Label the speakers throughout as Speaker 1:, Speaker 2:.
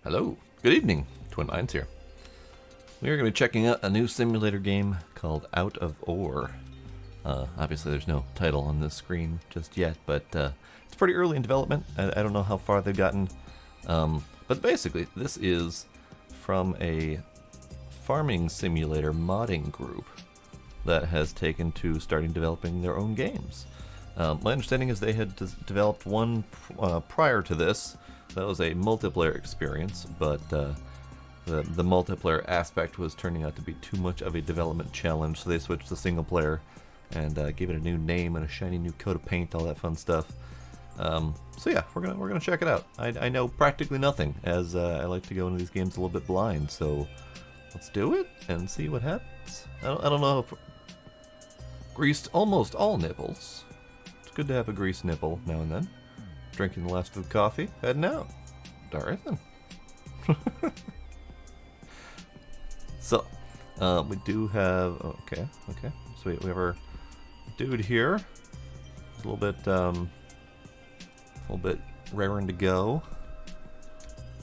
Speaker 1: Hello, good evening, Twin Minds here. We are going to be checking out a new simulator game called Out of Ore. Obviously there's no title on this screen just yet, but it's pretty early in development. I don't know how far they've gotten. But basically, this is from a farming simulator modding group that has taken to starting developing their own games. My understanding is they had developed one prior to this. That was a multiplayer experience, but the multiplayer aspect was turning out to be too much of a development challenge, so they switched to single player and gave it a new name and a shiny new coat of paint, all that fun stuff. So yeah, we're gonna check it out. I know practically nothing, as I like to go into these games a little bit blind. So let's do it and see what happens. I don't know if greased almost all nipples. It's good to have a greased nipple now and then. Drinking the last of the coffee, heading out. Alright then. So, we do have. Okay. So we have our dude here. It's a little bit raring to go.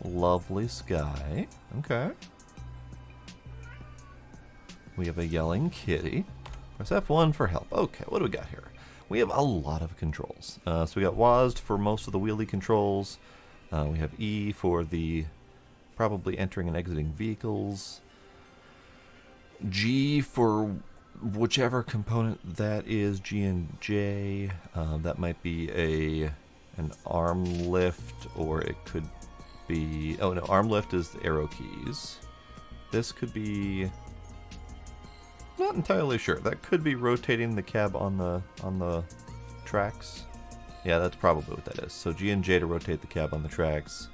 Speaker 1: Lovely sky. Okay. We have a yelling kitty. Press F1 for help. Okay, what do we got here? We have a lot of controls. So we got WASD for most of the wheelie controls. We have E for the probably entering and exiting vehicles. G for whichever component that is, G and J. That might be an arm lift, or it could be... Oh no, arm lift is the arrow keys. This could be... Not entirely sure. That could be rotating the cab on the tracks. Yeah, that's probably what that is. So G and J to rotate the cab on the tracks.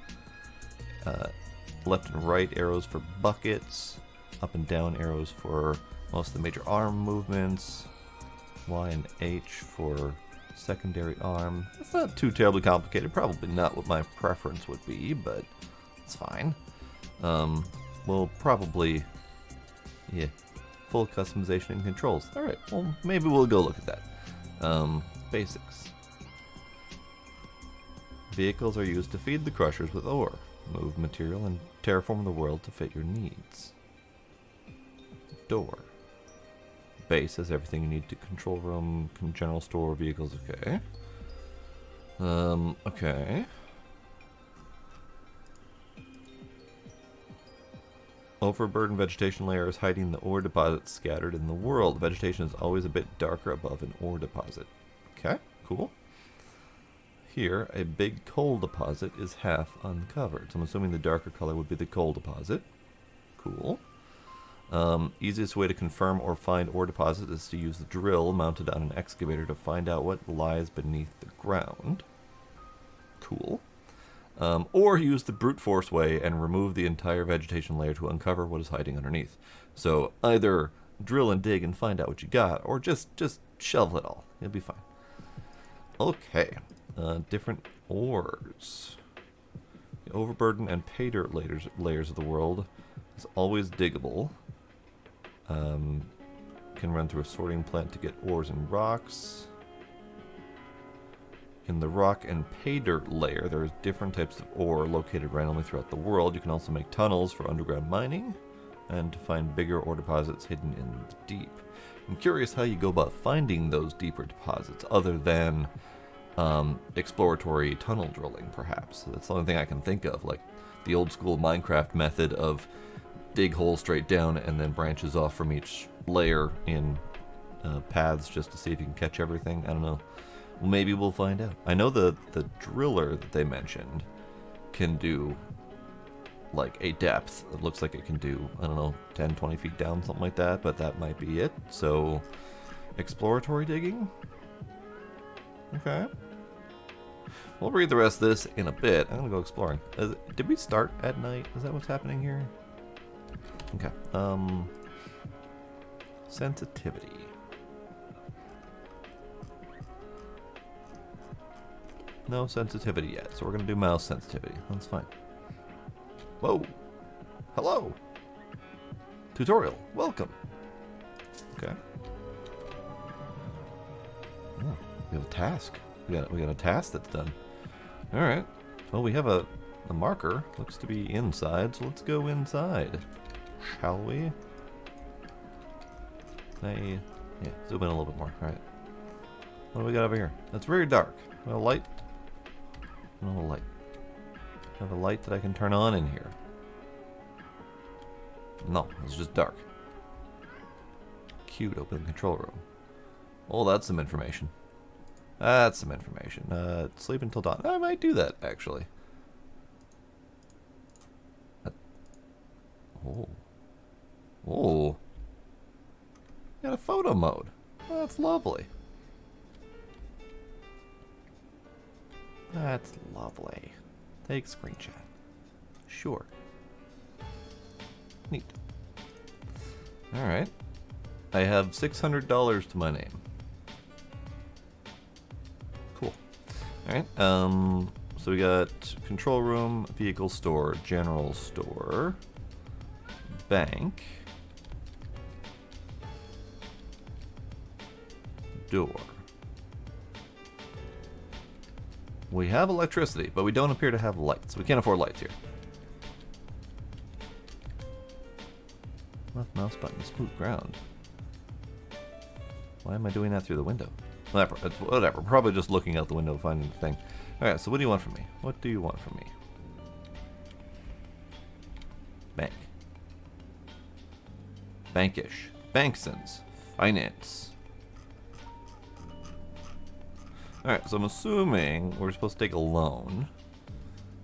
Speaker 1: Left and right arrows for buckets. Up and down arrows for most of the major arm movements. Y and H for secondary arm. It's not too terribly complicated. Probably not what my preference would be, but it's fine. We'll probably... Yeah. Full customization and controls. Alright, well, maybe we'll go look at that. Basics. Vehicles are used to feed the crushers with ore, move material, and terraform the world to fit your needs. Door. Base is everything you need to control room, general store, vehicles, okay. Okay. Overburdened vegetation layer is hiding the ore deposits scattered in the world. Vegetation is always a bit darker above an ore deposit. Okay, cool. Here, a big coal deposit is half uncovered. So I'm assuming the darker color would be the coal deposit. Cool. Easiest way to confirm or find ore deposit is to use the drill mounted on an excavator to find out what lies beneath the ground. Cool. Or use the brute force way and remove the entire vegetation layer to uncover what is hiding underneath. So either drill and dig and find out what you got, or just shovel it all. You'll be fine. Okay. Different ores. The overburden and pay dirt layers of the world is always diggable. Can run through a sorting plant to get ores and rocks. In the rock and pay dirt layer, there's different types of ore located randomly throughout the world. You can also make tunnels for underground mining and to find bigger ore deposits hidden in the deep. I'm curious how you go about finding those deeper deposits other than exploratory tunnel drilling, perhaps. That's the only thing I can think of, like the old school Minecraft method of dig holes straight down and then branches off from each layer in paths just to see if you can catch everything. I don't know. Well, maybe we'll find out. I know the driller that they mentioned can do like a depth. It looks like it can do, I don't know, 10, 20 feet down, something like that, but that might be it. So, exploratory digging? Okay. We'll read the rest of this in a bit. I'm gonna go exploring. Did we start at night? Is that what's happening here? Okay. Sensitivity. No sensitivity yet, so we're going to do mouse sensitivity. That's fine. Whoa! Hello! Tutorial, welcome! Okay. Oh, we have a task. We got a task that's done. Alright. Well, we have a the marker looks to be inside, so let's go inside. Shall we? Yeah, zoom in a little bit more. Alright. What do we got over here? It's very dark. A light? No light. I have a light that I can turn on in here. No, it's just dark. Q to open the control room. Oh, that's some information. That's some information. Sleep until dawn. I might do that, actually. Oh. Oh. Got a photo mode. Oh, that's lovely. That's lovely. Take screenshot. Sure. Neat. Alright. I have $600 to my name. Cool. Alright. So we got control room, vehicle store, general store, bank, door. We have electricity, but we don't appear to have lights. We can't afford lights here. Left mouse button, smooth ground. Why am I doing that through the window? Whatever. Probably just looking out the window finding the thing. Alright, so what do you want from me? What do you want from me? Bank. Bankish. Banksons. Finance. Alright, so I'm assuming we're supposed to take a loan.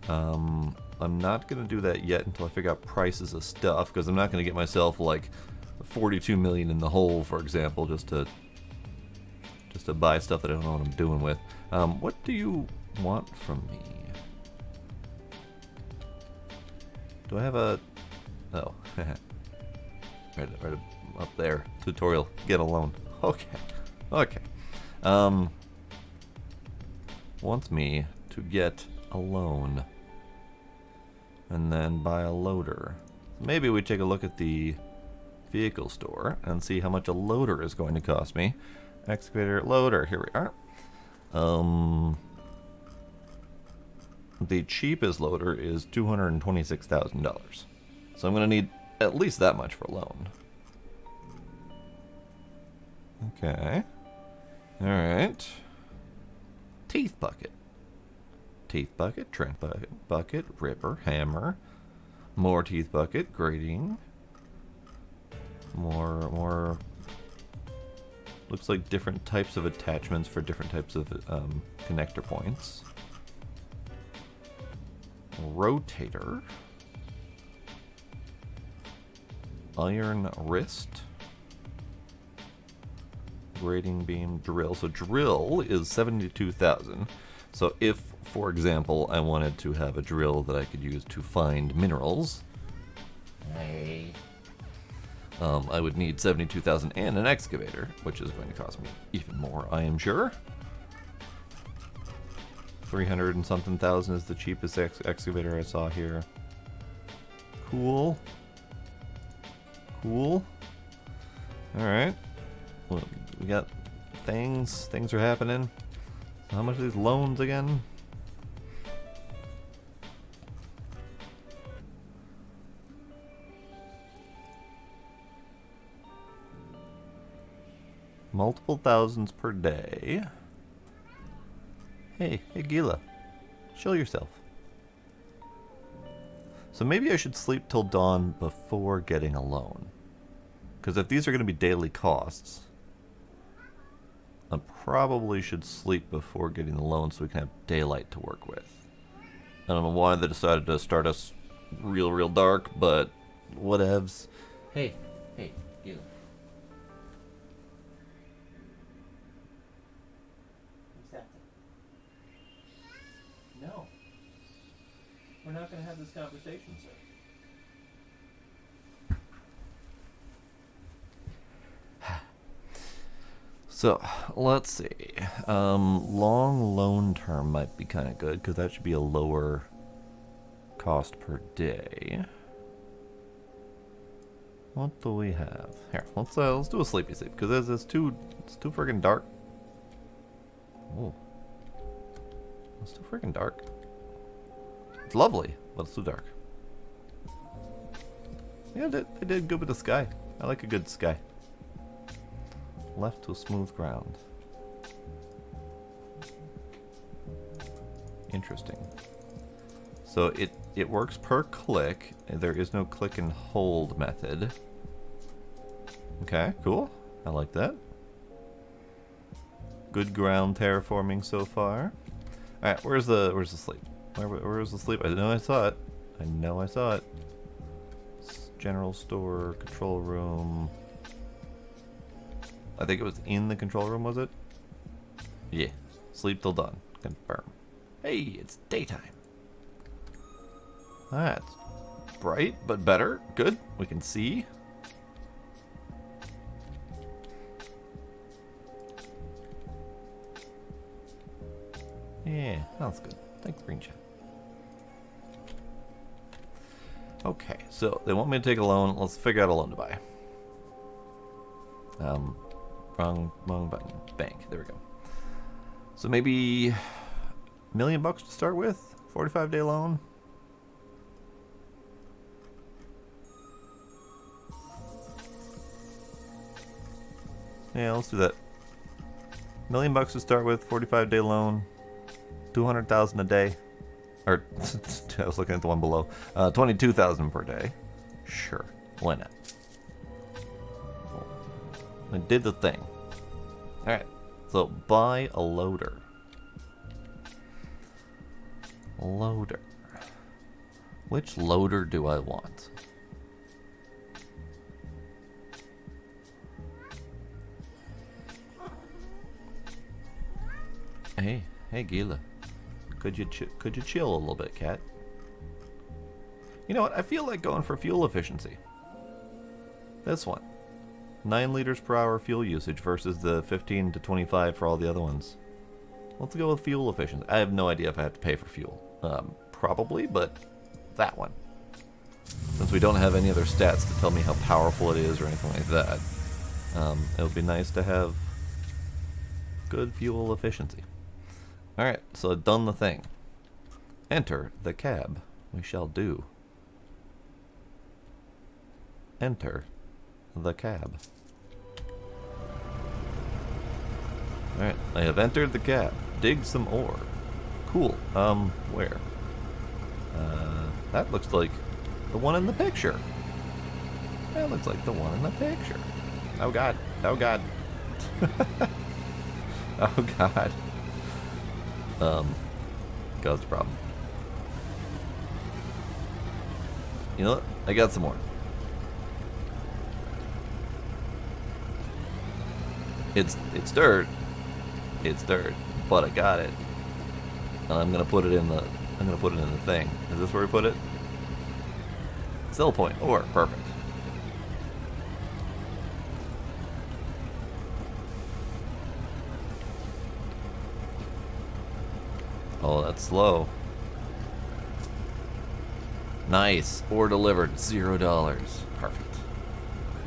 Speaker 1: I'm not going to do that yet until I figure out prices of stuff, because I'm not going to get myself like 42 million in the hole, for example, just to buy stuff that I don't know what I'm doing with. What do you want from me? Do I have a... Oh. right up there. Tutorial. Get a loan. Okay. Okay. Wants me to get a loan and then buy a loader. Maybe we take a look at the vehicle store and see how much a loader is going to cost me. Excavator, loader, here we are. The cheapest loader is $226,000. So I'm going to need at least that much for a loan. Okay. Alright. Teeth bucket. Teeth bucket, tramp bucket, ripper, hammer. More teeth bucket, grating. More. Looks like different types of attachments for different types of connector points. Rotator. Iron wrist. Grading beam, drill. So drill is 72,000. So if, for example, I wanted to have a drill that I could use to find minerals, I would need 72,000 and an excavator, which is going to cost me even more, I am sure. 300 and something thousand is the cheapest excavator I saw here. Cool. Cool. Alright. Well, we got things. Things are happening. How much are these loans again? Multiple thousands per day. Hey Gila. Show yourself. So maybe I should sleep till dawn before getting a loan. Because if these are going to be daily costs, I probably should sleep before getting the loan so we can have daylight to work with. I don't know why they decided to start us real dark, but whatevs. Hey, you. What's that? No. We're not going to have this conversation, sir. So, let's see. Long loan term might be kind of good, because that should be a lower cost per day. What do we have? Here, let's do a sleepy sleep, because it's too freaking dark. Oh. It's too freaking dark. It's lovely, but it's too dark. Yeah, they did good with the sky. I like a good sky. Left to smooth ground. Interesting. So it works per click. There is no click and hold method. Okay, cool. I like that. Good ground terraforming so far. All right, where's the sleep? Where was the sleep? I know I saw it. I know I saw it. General store, control room. I think it was in the control room, was it? Yeah. Sleep till dawn. Confirm. Hey, it's daytime. That's bright, but better. Good. We can see. Yeah, that's good. Thanks, Green Chat. Okay, so they want me to take a loan. Let's figure out a loan to buy. Wrong button. Bank. There we go. So maybe $1 million to start with. 45-day loan. Yeah, let's do that. $1 million to start with. 45-day loan. 200,000 a day. Or I was looking at the one below. 22,000 per day. Sure, why not? I did the thing. All right, so buy a loader. Loader. Which loader do I want? Hey, Gila. Could you chill a little bit, cat? You know what? I feel like going for fuel efficiency. This one. 9 liters per hour fuel usage versus the 15 to 25 for all the other ones. Let's go with fuel efficiency. I have no idea if I have to pay for fuel. Probably, but that one. Since we don't have any other stats to tell me how powerful it is or anything like that, it would be nice to have good fuel efficiency. Alright, so I've done the thing. Enter the cab. We shall do. Enter the cab. Alright, I have entered the cab. Dig some ore. Cool. Where? That looks like the one in the picture. That looks like the one in the picture. Oh god. Oh god. Oh god. God's the problem. You know what? I got some more. It's dirt. It's dirt, but I got it. And I'm gonna put it in the thing. Is this where we put it? Sell point. Ore. Perfect. Oh, that's slow. Nice. Ore delivered. $0. Perfect.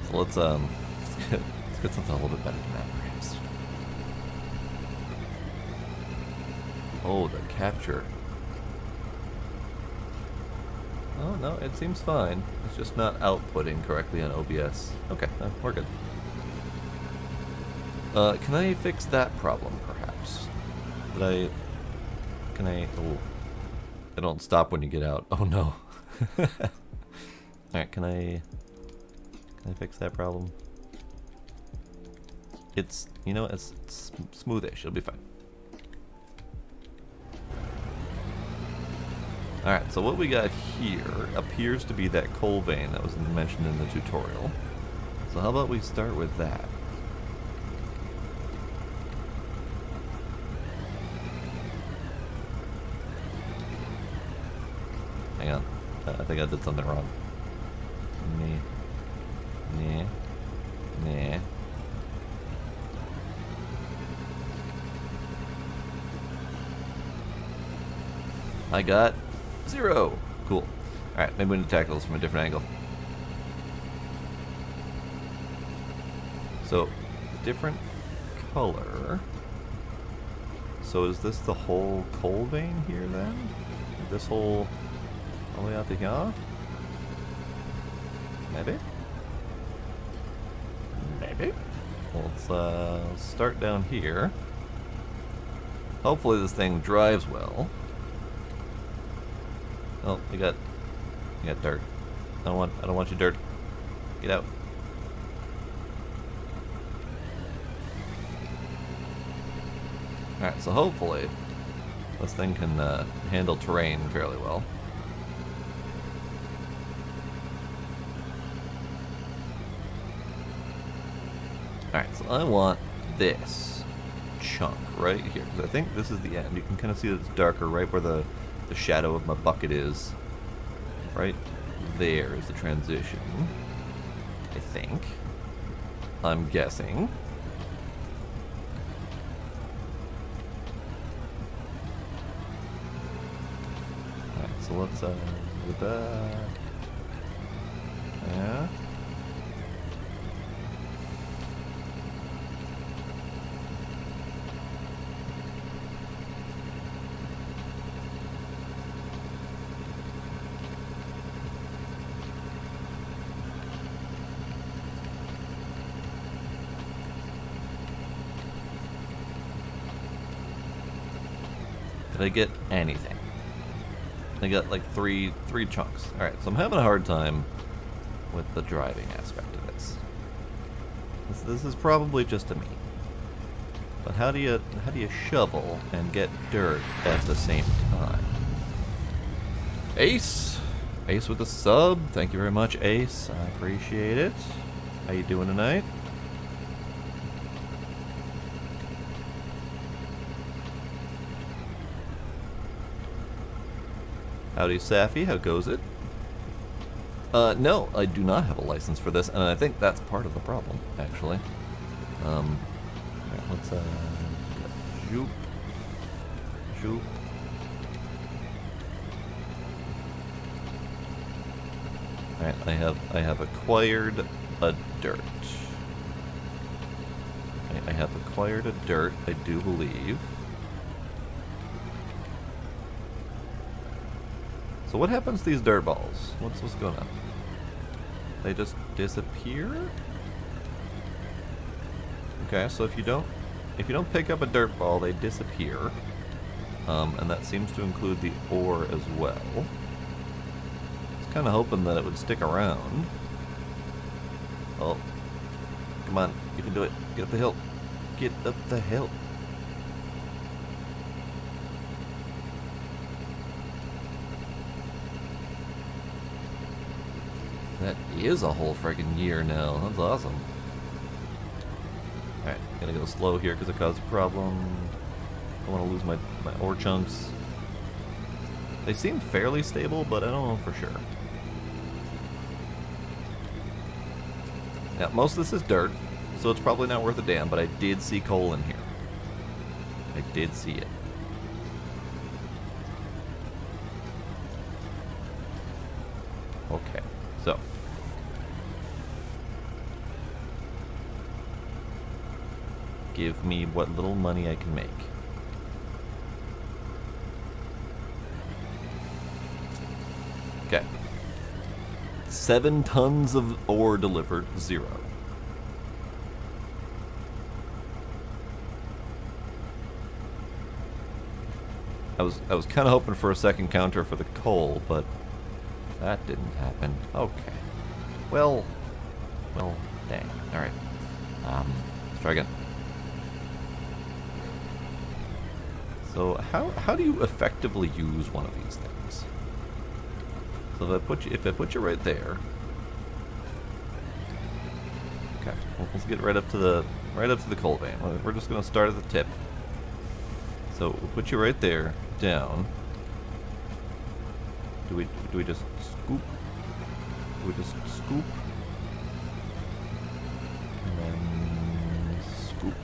Speaker 1: So let's get something a little bit better than that, perhaps. Oh, the capture. Oh, no, it seems fine. It's just not outputting correctly on OBS. Okay, we're good. Can I fix that problem, perhaps? Oh, they don't stop when you get out. Oh, no. Alright, can I fix that problem? It's, you know, it's smoothish. It'll be fine. Alright, so what we got here appears to be that coal vein that was mentioned in the tutorial. So how about we start with that? Hang on. I think I did something wrong. Nah. I got 0. Cool. Alright, maybe we need to tackle this from a different angle. So, different color. So is this the whole coal vein here then? This whole All the way out to here? Maybe? Maybe? Let's start down here. Hopefully this thing drives well. Oh, you got dirt. I don't want you dirt. Get out. Alright, so hopefully this thing can handle terrain fairly well. Alright, so I want this chunk right here, because I think this is the end. You can kind of see that it's darker right where the shadow of my bucket is. Right there is the transition, I think. I'm guessing. Alright, so let's do that. Yeah. Did I get anything? I got like three chunks. Alright, so I'm having a hard time with the driving aspect of this. This is probably just a me. But how do you shovel and get dirt at the same time? Ace! Ace with a sub. Thank you very much, Ace. I appreciate it. How you doing tonight? Howdy, Safi. How goes it? No, I do not have a license for this, and I think that's part of the problem, actually. Right, let's, zoop. Zoop. Alright, I have acquired a dirt. I have acquired a dirt, I do believe. So what happens to these dirt balls? What's going on? They just disappear? Okay, so if you don't pick up a dirt ball, they disappear. And that seems to include the ore as well. I was kind of hoping that it would stick around. Oh, come on, you can do it. Get up the hill. Get up the hill. That is a whole friggin' year now. That's awesome. Alright, gonna go slow here because it caused a problem. I don't want to lose my ore chunks. They seem fairly stable, but I don't know for sure. Now, most of this is dirt, so it's probably not worth a damn, but I did see coal in here. I did see it. Okay, so. Give me what little money I can make. Okay. 7 tons of ore delivered, 0. I was kind of hoping for a second counter for the coal, but that didn't happen. Okay. Well, dang. All right. Let's try again. So how do you effectively use one of these things? So if I put you right there. Okay. Well, let's get right up to the coal vein. We're just gonna start at the tip. So we'll put you right there, down. Do we just scoop? Do we just scoop? And then scoop.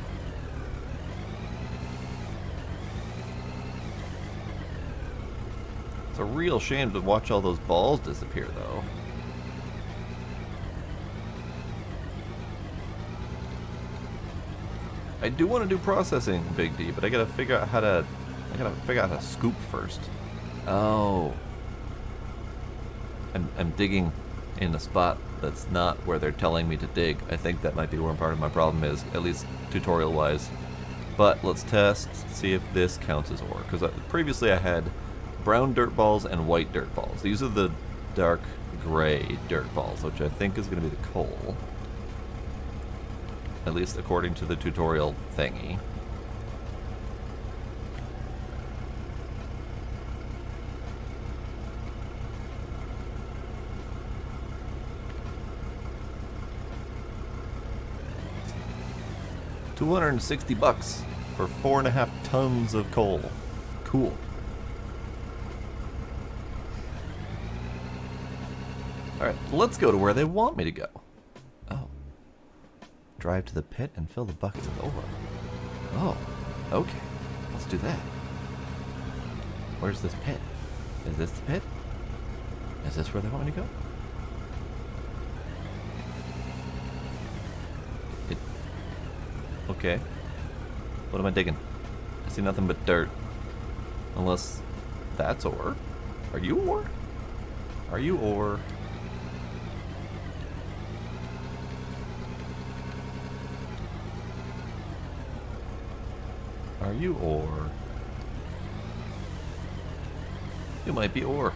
Speaker 1: It's a real shame to watch all those balls disappear, though. I do want to do processing, Big D, but I gotta figure out how to scoop first. Oh. I'm digging in a spot that's not where they're telling me to dig. I think that might be where part of my problem is, at least tutorial-wise. But let's test, see if this counts as ore. Because previously I had brown dirt balls and white dirt balls. These are the dark gray dirt balls, which I think is going to be the coal. At least according to the tutorial thingy. $260 for 4.5 tons of coal. Cool. Alright, let's go to where they want me to go. Oh. Drive to the pit and fill the bucket with ore. Oh, okay. Let's do that. Where's this pit? Is this the pit? Is this where they want me to go? Okay. What am I digging? I see nothing but dirt. Unless that's ore. Are you ore? Are you ore? Are you ore? You might be ore.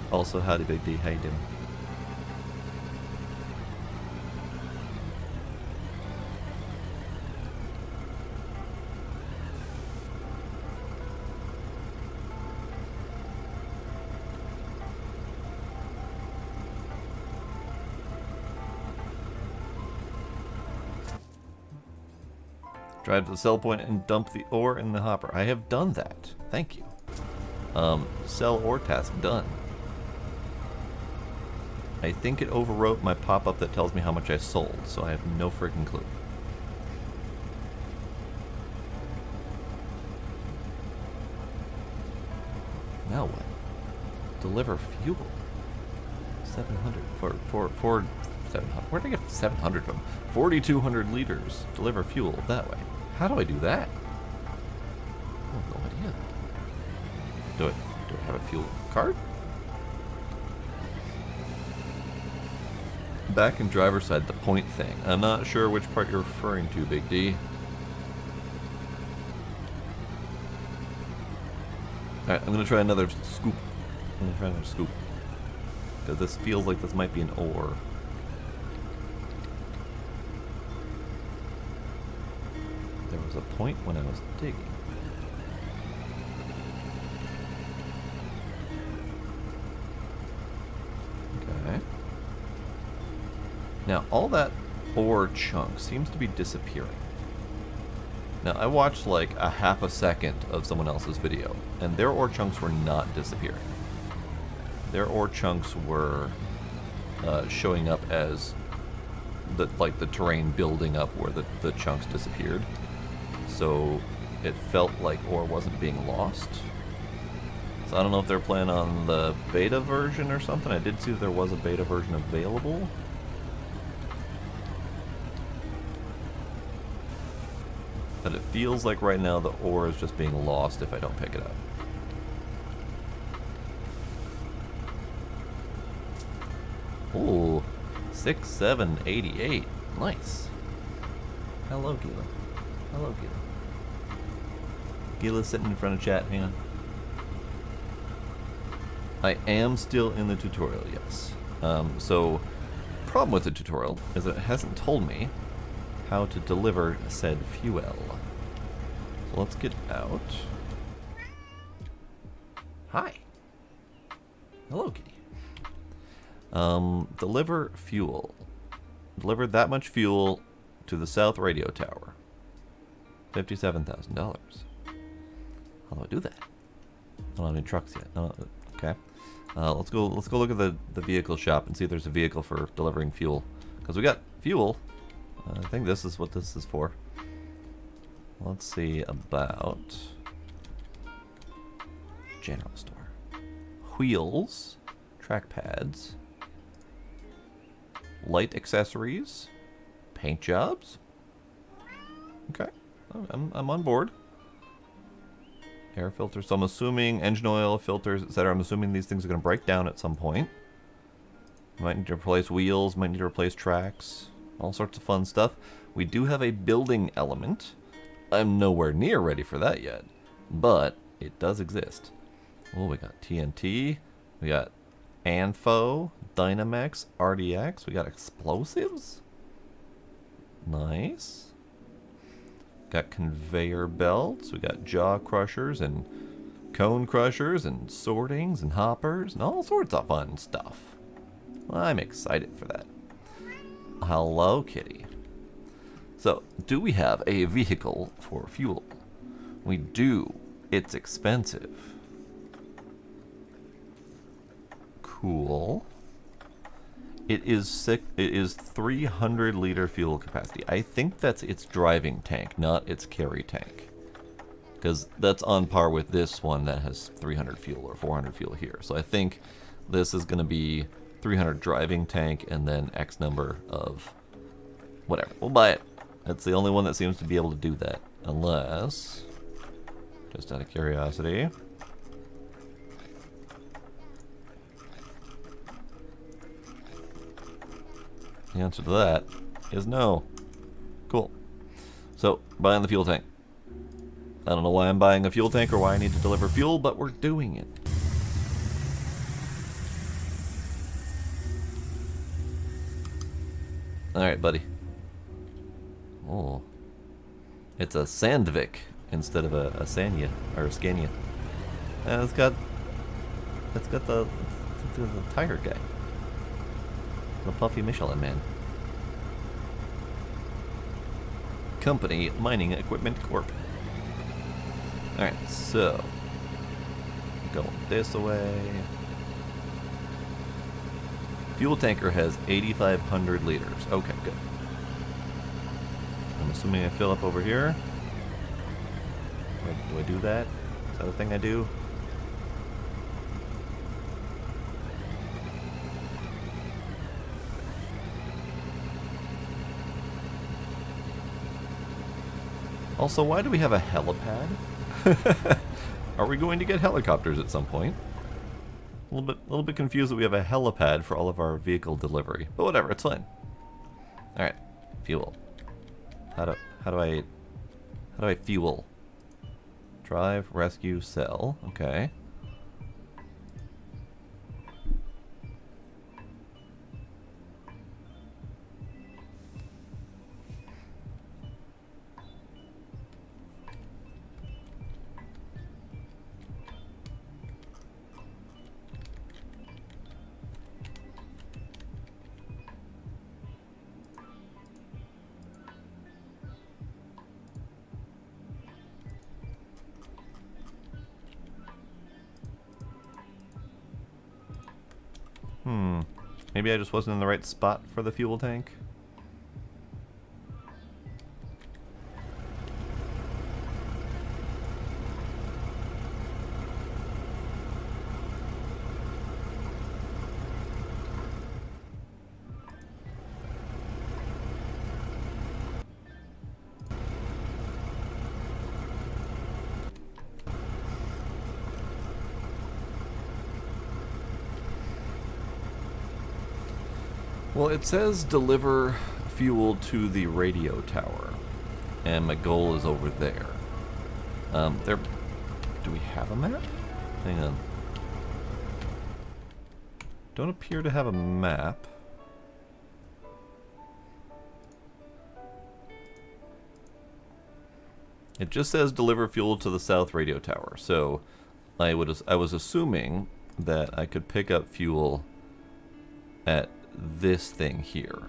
Speaker 1: Also, howdy Big D, how you doing? Drive to the sell point and dump the ore in the hopper. I have done that. Thank you. Sell ore task done. I think it overwrote my pop-up that tells me how much I sold, so I have no freaking clue. Now what? Deliver fuel. 700 for 700. Where did I get 700 from? 4,200 liters. Deliver fuel that way. How do I do that? I have no idea. Do I have a fuel card? Back in driver's side, the point thing. I'm not sure which part you're referring to, Big D. Alright, I'm gonna try another scoop. Because this feels like this might be an ore. There was a point when I was digging. Okay. Now, all that ore chunk seems to be disappearing. Now, I watched like a half a second of someone else's video, and their ore chunks were not disappearing. Their ore chunks were showing up as the terrain building up where the chunks disappeared. So it felt like ore wasn't being lost. So I don't know if they're playing on the beta version or something. I did see that there was a beta version available. But it feels like right now the ore is just being lost if I don't pick it up. Ooh, 6,788. Nice. Hello, Gila. Hello, Gila. Gila's sitting in front of chat. Hang on. I am still in the tutorial, yes. So, problem with the tutorial is that it hasn't told me how to deliver said fuel. So let's get out. Hi. Hello, kitty. Deliver fuel. Deliver that much fuel to the South Radio Tower. $57,000. How do I do that? I don't have any trucks yet. Okay. Let's go look at the vehicle shop and see if there's a vehicle for delivering fuel. Because we got fuel. I think this is what this is for. Let's see about general store. Wheels. track pads, light accessories, paint jobs. Okay, I'm on board. Air filters, so I'm assuming engine oil, filters, etc. I'm assuming these things are going to break down at some point. Might need to replace wheels, might need to replace tracks, all sorts of fun stuff. We do have a building element. I'm nowhere near ready for that yet, but it does exist. Oh, we got TNT, we got Anfo, Dynamax, RDX, we got explosives. Nice. Got conveyor belts, we got jaw crushers and cone crushers and sortings and hoppers and all sorts of fun stuff. I'm excited for that. Hello, kitty. So, do we have a vehicle for fuel? We do. It's expensive. Cool. It is 300 liter fuel capacity. I think that's its driving tank, not its carry tank. Because that's on par with this one that has 300 fuel or 400 fuel here. So I think this is going to be 300 driving tank and then X number of whatever. We'll buy it. That's the only one that seems to be able to do that. Unless, just out of curiosity, the answer to that is no. Cool. So, buying the fuel tank. I don't know why I'm buying a fuel tank or why I need to deliver fuel, but we're doing it. Alright, buddy. Oh. It's a Sandvik instead of a Sanya, or a Scania. And it's got the tire guy. The puffy Michelin man. Company Mining Equipment Corp. Alright, so going this way. Fuel tanker has 8,500 liters. Okay, good. I'm assuming I fill up over here. Do I do that? Is that a thing I do? Also, why do we have a helipad? Are we going to get helicopters at some point? A little bit confused that we have a helipad for all of our vehicle delivery, but whatever, it's fine. All right, fuel. How do I fuel? Drive, rescue, sell. Okay. Maybe I just wasn't in the right spot for the fuel tank. Well, it says deliver fuel to the radio tower, and my goal is over there. Do we have a map? Hang on. Don't appear to have a map. It just says deliver fuel to the south radio tower, so I was assuming that I could pick up fuel at this thing here.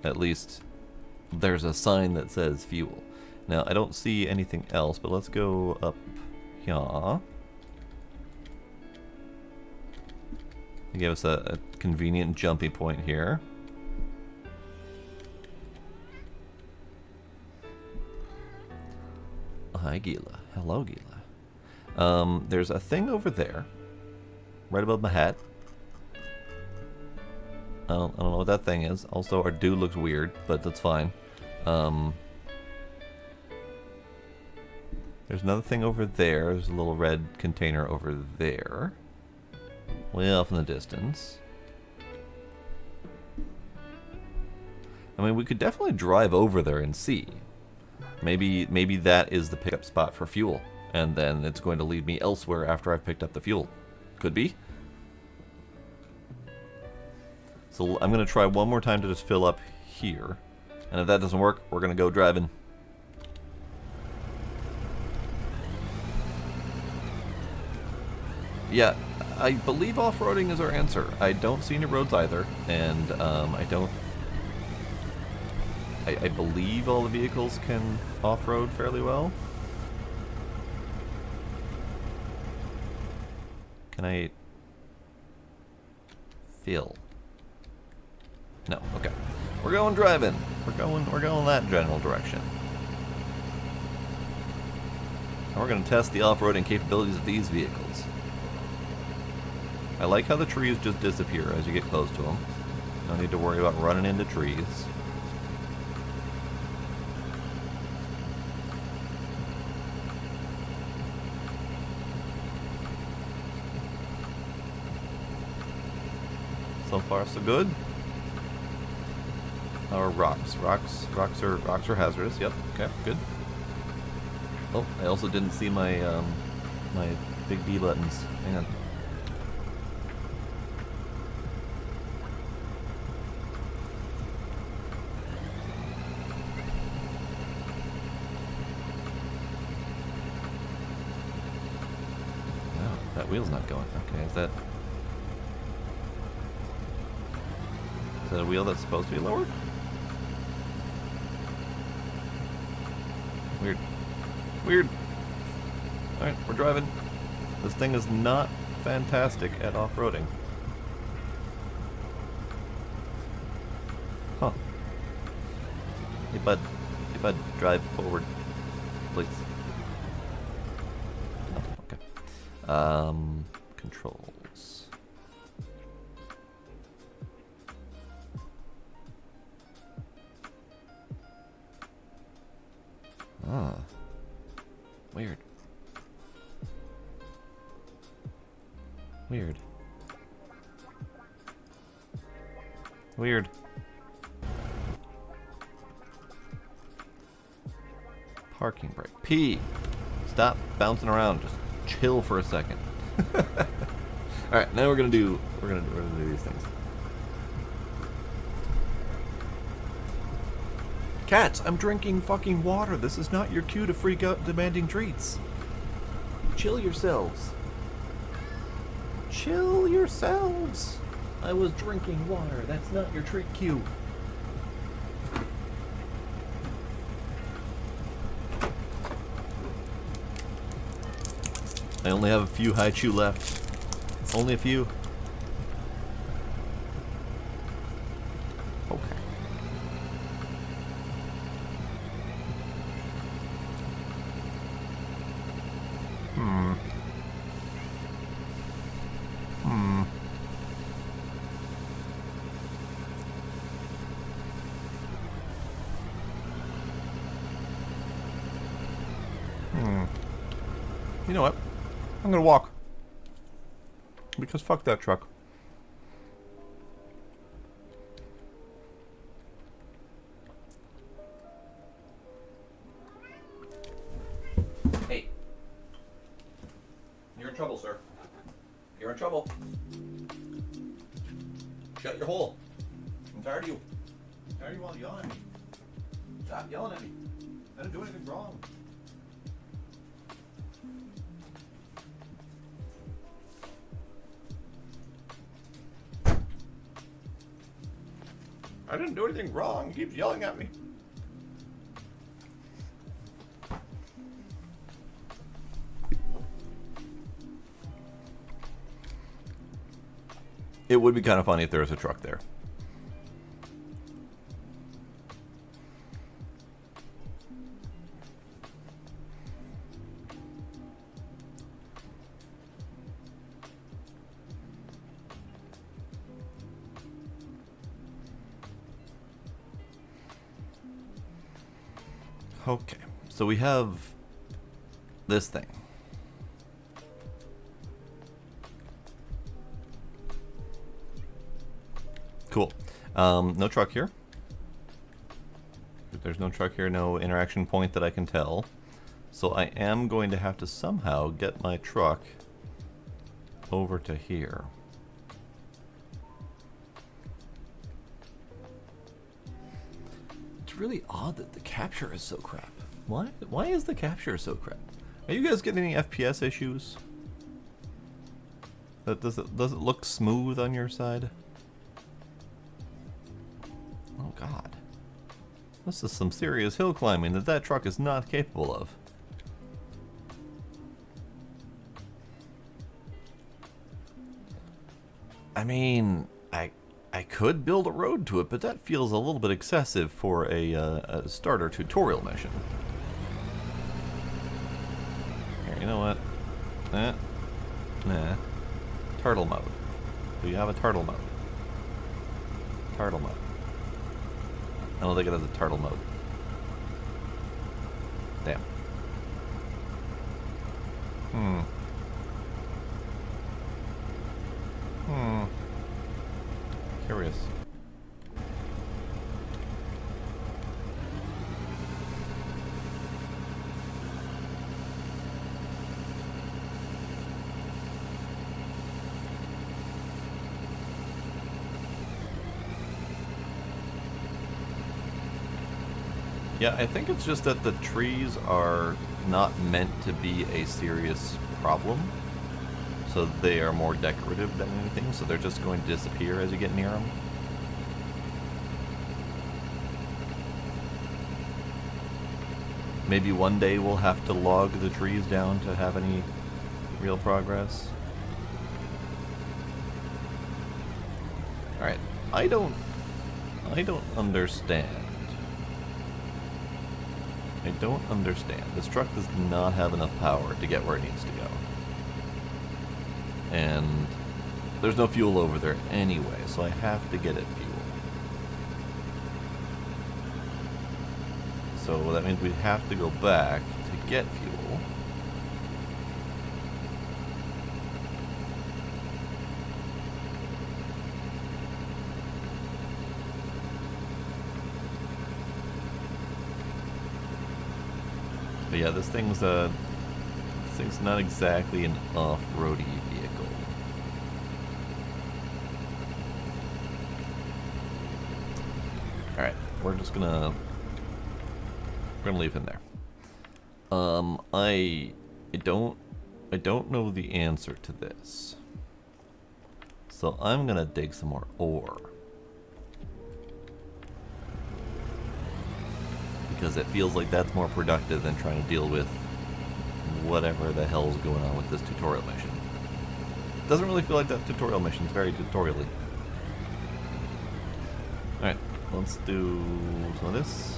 Speaker 1: At least there's a sign that says fuel. Now I don't see anything else, but let's go up here. They gave us a convenient jumpy point here. Hi Gila. Hello Gila. There's a thing over there right above my hat. I don't know what that thing is. Also, our dude looks weird, but that's fine. There's another thing over there. There's a little red container over there. Way off in the distance. I mean, we could definitely drive over there and see. Maybe that is the pickup spot for fuel. And then it's going to lead me elsewhere after I've picked up the fuel. Could be. So I'm going to try one more time to just fill up here. And if that doesn't work, we're going to go driving. Yeah, I believe off-roading is our answer. I don't see any roads either. And I believe all the vehicles can off-road fairly well. Can I fill? No, okay. We're going driving. We're going that general direction. And we're going to test the off-roading capabilities of these vehicles. I like how the trees just disappear as you get close to them. No need to worry about running into trees. So far, so good. Or rocks. Rocks are hazardous. Yep. Okay. Good. Oh, I also didn't see my my big B buttons. Hang on. Oh, that wheel's not going. Okay, is that a wheel that's supposed to be lowered? Weird. Weird. Alright, we're driving. This thing is not fantastic at off-roading. Huh. Hey bud, drive forward, please. Oh, okay. Controls. Ah. Weird. Weird. Weird. Parking brake. P. Stop bouncing around. Just chill for a second. Alright, now we're gonna do these things. Cats, I'm drinking fucking water. This is not your cue to freak out demanding treats. Chill yourselves. Chill yourselves. I was drinking water. That's not your treat cue. I only have a few high chew left. Only a few. Okay. You know what? I'm gonna walk. Because fuck that truck. Hey. You're in trouble, sir. You're in trouble. Shut your hole. I'm tired of you. I'm tired of you all yelling at me. Stop yelling at me. I didn't do anything wrong. I didn't do anything wrong. He keeps yelling at me. It would be kind of funny if there was a truck there. Okay, so we have this thing. Cool. No truck here. There's no truck here, no interaction point that I can tell. So I am going to have to somehow get my truck over to here. It's really odd that the capture is so crap. Why is the capture so crap? Are you guys getting any FPS issues? Does it look smooth on your side? Oh god. This is some serious hill climbing that truck is not capable of. I mean, I could build a road to it, but that feels a little bit excessive for a starter tutorial mission. Here, you know what? Nah. Turtle mode. Do you have a turtle mode? Turtle mode. I don't think it has a turtle mode. Damn. Curious. Yeah, I think it's just that the trees are not meant to be a serious problem. So they are more decorative than anything, so they're just going to disappear as you get near them. Maybe one day we'll have to log the trees down to have any real progress. Alright, I don't understand. I don't understand. This truck does not have enough power to get where it needs to go. And there's no fuel over there anyway, so I have to get it fuel. So that means we have to go back to get fuel. But yeah, this thing's not exactly an off-roady vehicle. Alright, we're gonna leave him there. I don't know the answer to this. So I'm gonna dig some more ore. Because it feels like that's more productive than trying to deal with whatever the hell's going on with this tutorial mission. Doesn't really feel like that tutorial mission. It's very tutorial-y. Alright, let's do some of this.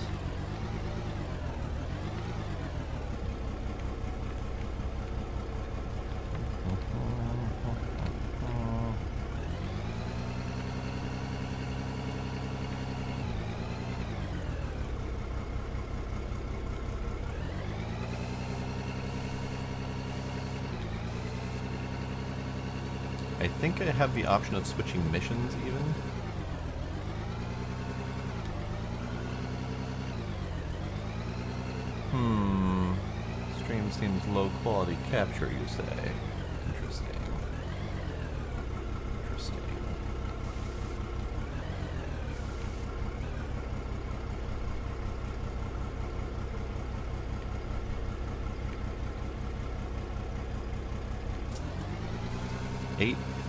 Speaker 1: I think I have the option of switching missions even. Stream seems low quality capture, you say. Interesting. Interesting.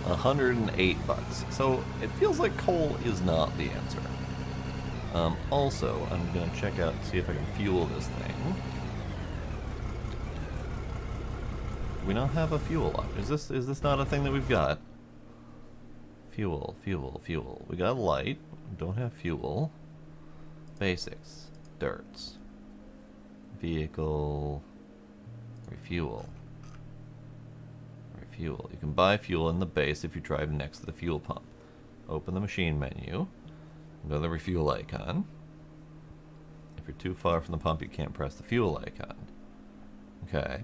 Speaker 1: $108. So it feels like coal is not the answer. Also, I'm gonna check out and see if I can fuel this thing. Do we not have a fuel on? Is this not a thing that we've got? Fuel. We got light. Don't have fuel. Basics. Dirts. Vehicle. Refuel. Fuel. You can buy fuel in the base if you drive next to the fuel pump. Open the machine menu. Go to the refuel icon. If you're too far from the pump, you can't press the fuel icon. Okay.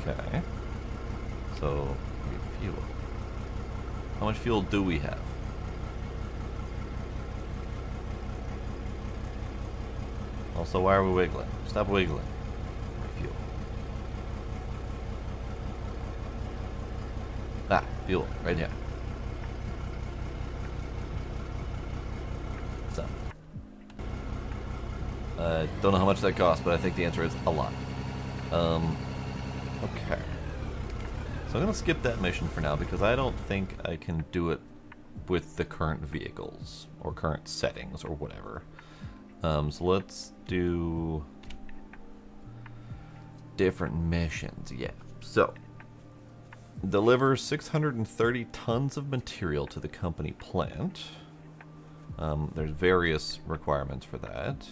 Speaker 1: Okay. So, we need fuel. How much fuel do we have? Also, why are we wiggling? Stop wiggling. Fuel. Ah, fuel, right here. So. Don't know how much that costs, but I think the answer is a lot. Okay. So I'm going to skip that mission for now because I don't think I can do it with the current vehicles or current settings or whatever. So let's do different missions. Yeah. So deliver 630 tons of material to the company plant. There's various requirements for that.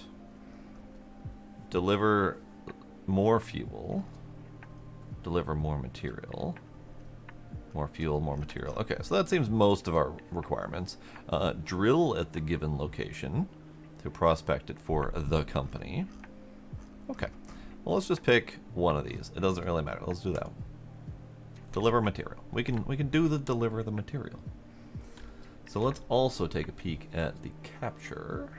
Speaker 1: Deliver more fuel. Deliver more material. More fuel, more material. Okay, so that seems most of our requirements. Drill at the given location to prospect it for the company. Okay, well let's just pick one of these. It doesn't really matter. Let's do that one. Deliver material. We can do the deliver the material. So let's also take a peek at the capture.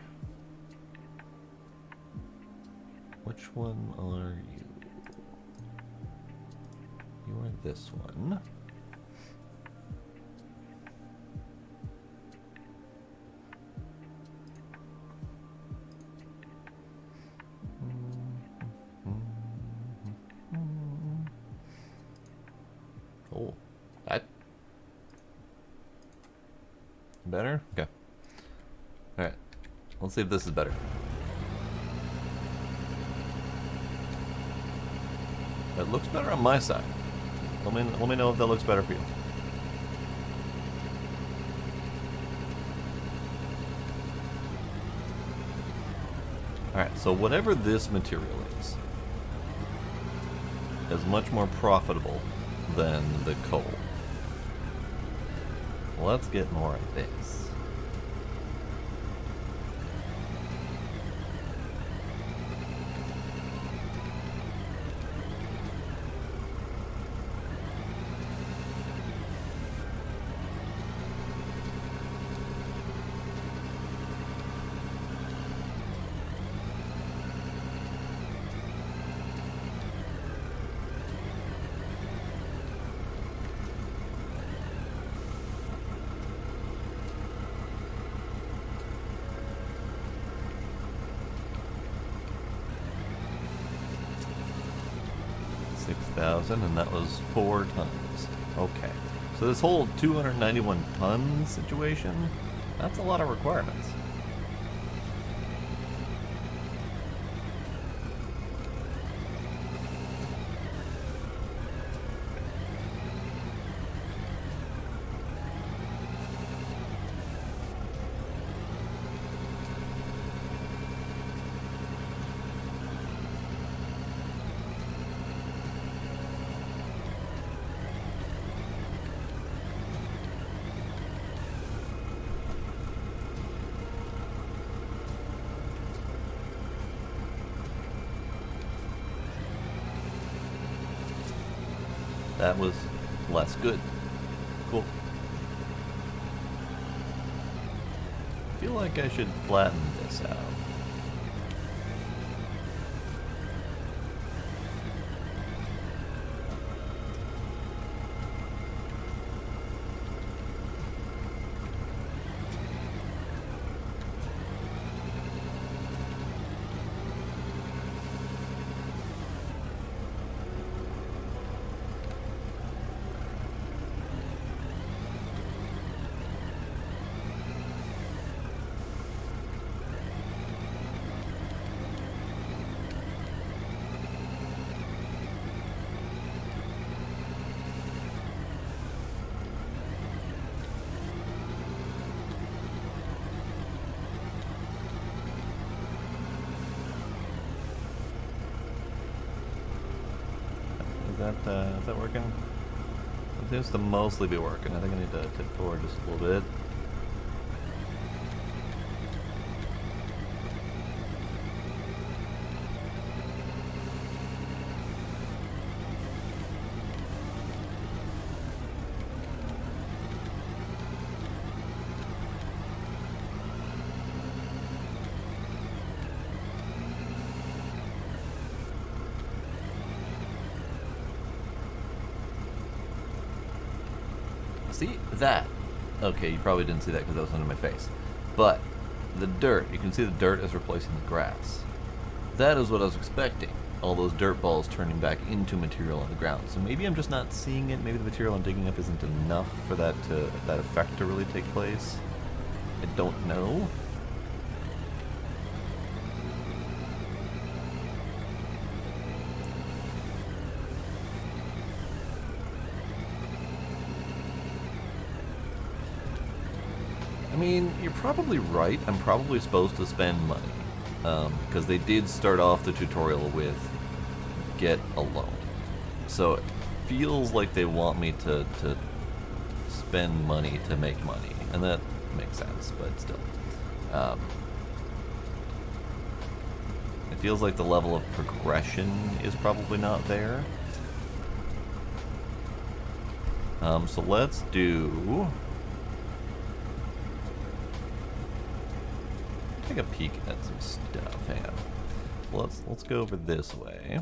Speaker 1: Which one are you? You are this one. Oh, that better? Okay. Alright. Let's see if this is better. It looks better on my side. Let me know if that looks better for you. Alright, so whatever this material is much more profitable than the coal. Let's get more of this. And that was 4 tons. Okay. So this whole 291 ton situation, that's a lot of requirements. That was less good. Cool. I feel like I should flatten this out. Is that working? It seems to mostly be working. I think I need to tip forward just a little bit. See that? Okay, you probably didn't see that because that was under my face. But the dirt, you can see the dirt is replacing the grass. That is what I was expecting. All those dirt balls turning back into material on the ground. So maybe I'm just not seeing it. Maybe the material I'm digging up isn't enough for that effect to really take place. I don't know. I mean, you're probably right. I'm probably supposed to spend money. Because they did start off the tutorial with get a loan. So it feels like they want me to spend money to make money. And that makes sense, but still. It feels like the level of progression is probably not there. So let's do... take a peek at some stuff. Hang on. Let's go over this way.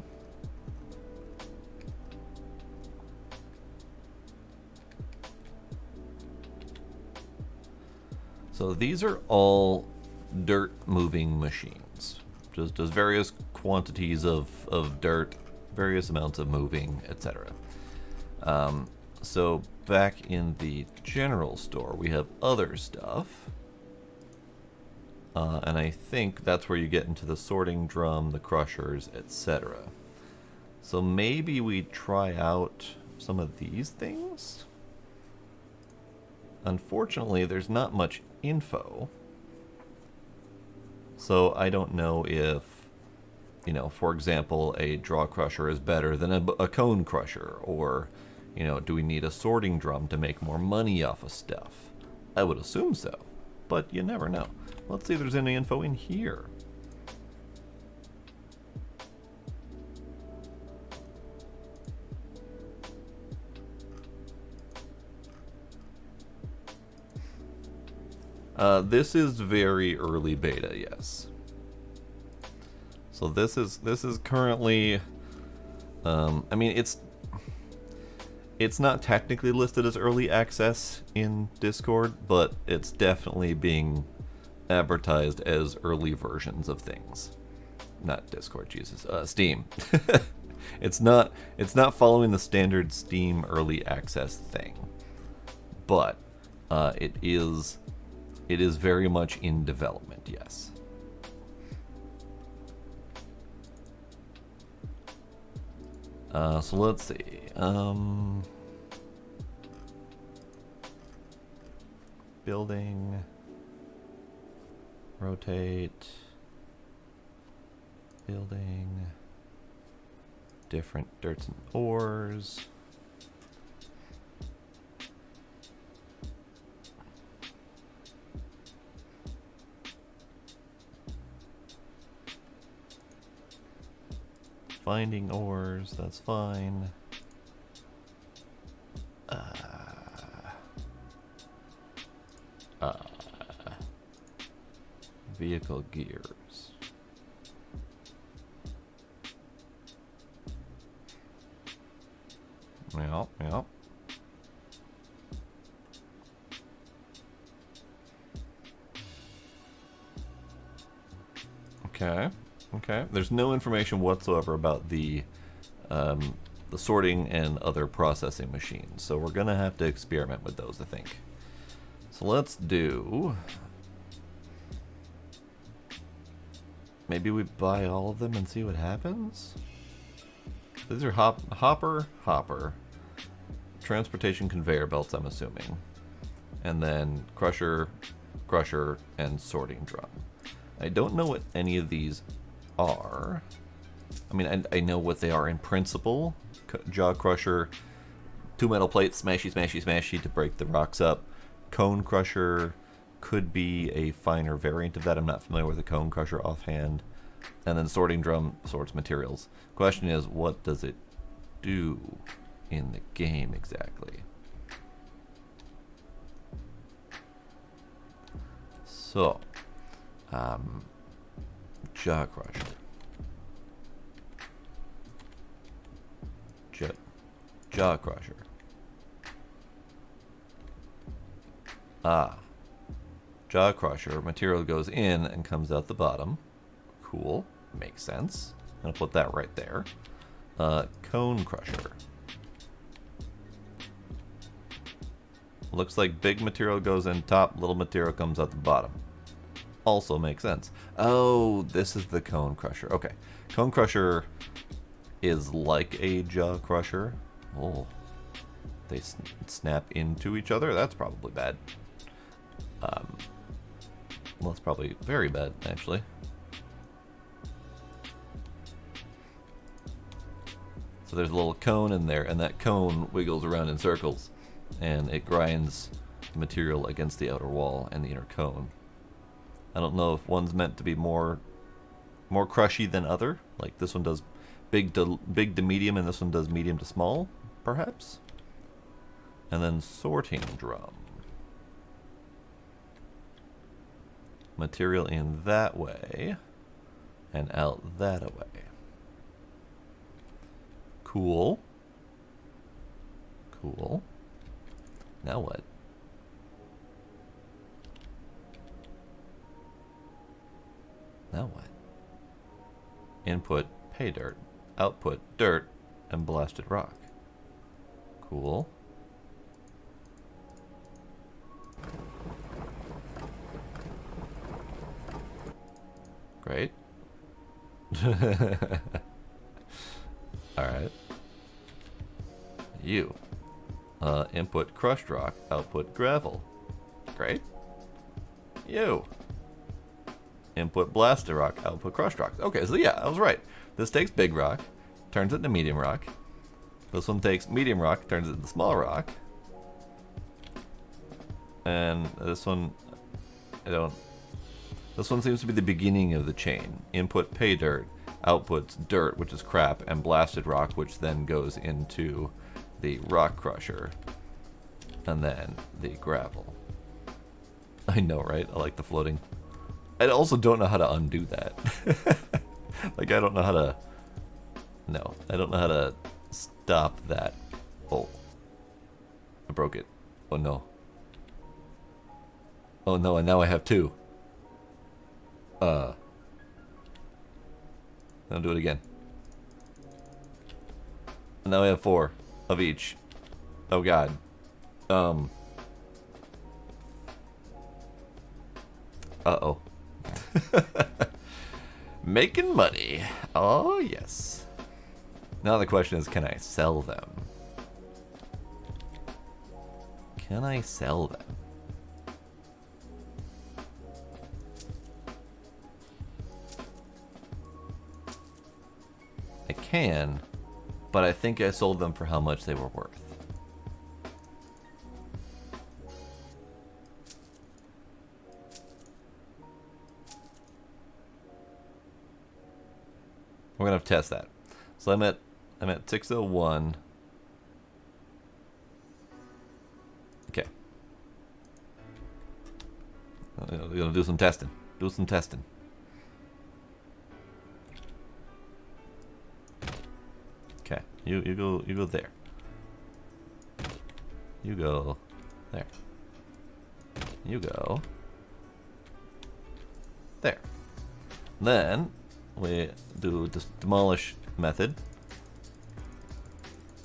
Speaker 1: So these are all dirt moving machines. Just various quantities of dirt, various amounts of moving, etc. So back in the general store, we have other stuff. And I think that's where you get into the sorting drum, the crushers, etc. So maybe we try out some of these things. Unfortunately, there's not much info. So I don't know if, you know, for example, a draw crusher is better than a cone crusher, or, you know, do we need a sorting drum to make more money off of stuff? I would assume so, but you never know. Let's see if there's any info in here. This is very early beta, yes. So this is currently, I mean, it's not technically listed as early access in Discord, but it's definitely being advertised as early versions of things. Not Discord, Jesus. Steam. It's not following the standard Steam early access thing, but it is very much in development. Yes. So let's see. Building. Rotate. Building. Different dirts and ores. Finding ores, that's fine. Vehicle gears. Yep. Okay. There's no information whatsoever about the sorting and other processing machines, so we're gonna have to experiment with those, I think. So let's do. Maybe we buy all of them and see what happens. These are hopper, transportation conveyor belts, I'm assuming, and then crusher, and sorting drum. I don't know what any of these are. I mean, I know what they are in principle. Jaw crusher, 2 metal plates, smashy to break the rocks up. Cone crusher could be a finer variant of that. I'm not familiar with a cone crusher offhand. And then sorting drum sorts materials. Question is, what does it do in the game exactly? So, jaw crusher. Jaw crusher. Ah. Jaw crusher. Material goes in and comes out the bottom. Cool. Makes sense. I'm going to put that right there. Cone crusher. Looks like big material goes in top, little material comes out the bottom. Also makes sense. Oh, this is the cone crusher. Okay. Cone crusher is like a jaw crusher. Oh. They snap into each other? That's probably bad. Well, it's probably very bad, actually. So there's a little cone in there, and that cone wiggles around in circles, and it grinds the material against the outer wall and the inner cone. I don't know if one's meant to be more crushy than other. Like this one does big to medium, and this one does medium to small, perhaps. And then sorting drum. Material in that way, and out that way. Cool. Cool. Now what? Now what? Input, pay dirt. Output, dirt, and blasted rock. Cool. Great. Alright. You. Input crushed rock, output gravel. Great. You. Input blasted rock, output crushed rock. Okay, so yeah, I was right. This takes big rock, turns it into medium rock. This one takes medium rock, turns it into small rock. And this one, this one seems to be the beginning of the chain. Input pay dirt, outputs dirt, which is crap, and blasted rock, which then goes into the rock crusher. And then the gravel. I know, right? I like the floating. I also don't know how to undo that. Like, I don't know how to... No, I don't know how to stop that. Oh. I broke it. Oh no. Oh no, and now I have two. I'll do it again. And now I have 4 of each. Oh god. Uh-oh. Making money. Oh, yes. Now the question is, can I sell them? Can I sell them? I can, but I think I sold them for how much they were worth. We're gonna have to test that. So I'm at 601. Okay. We're gonna do some testing. Do some testing. Okay. You go there. You go there. You go there. Then we do this demolish method.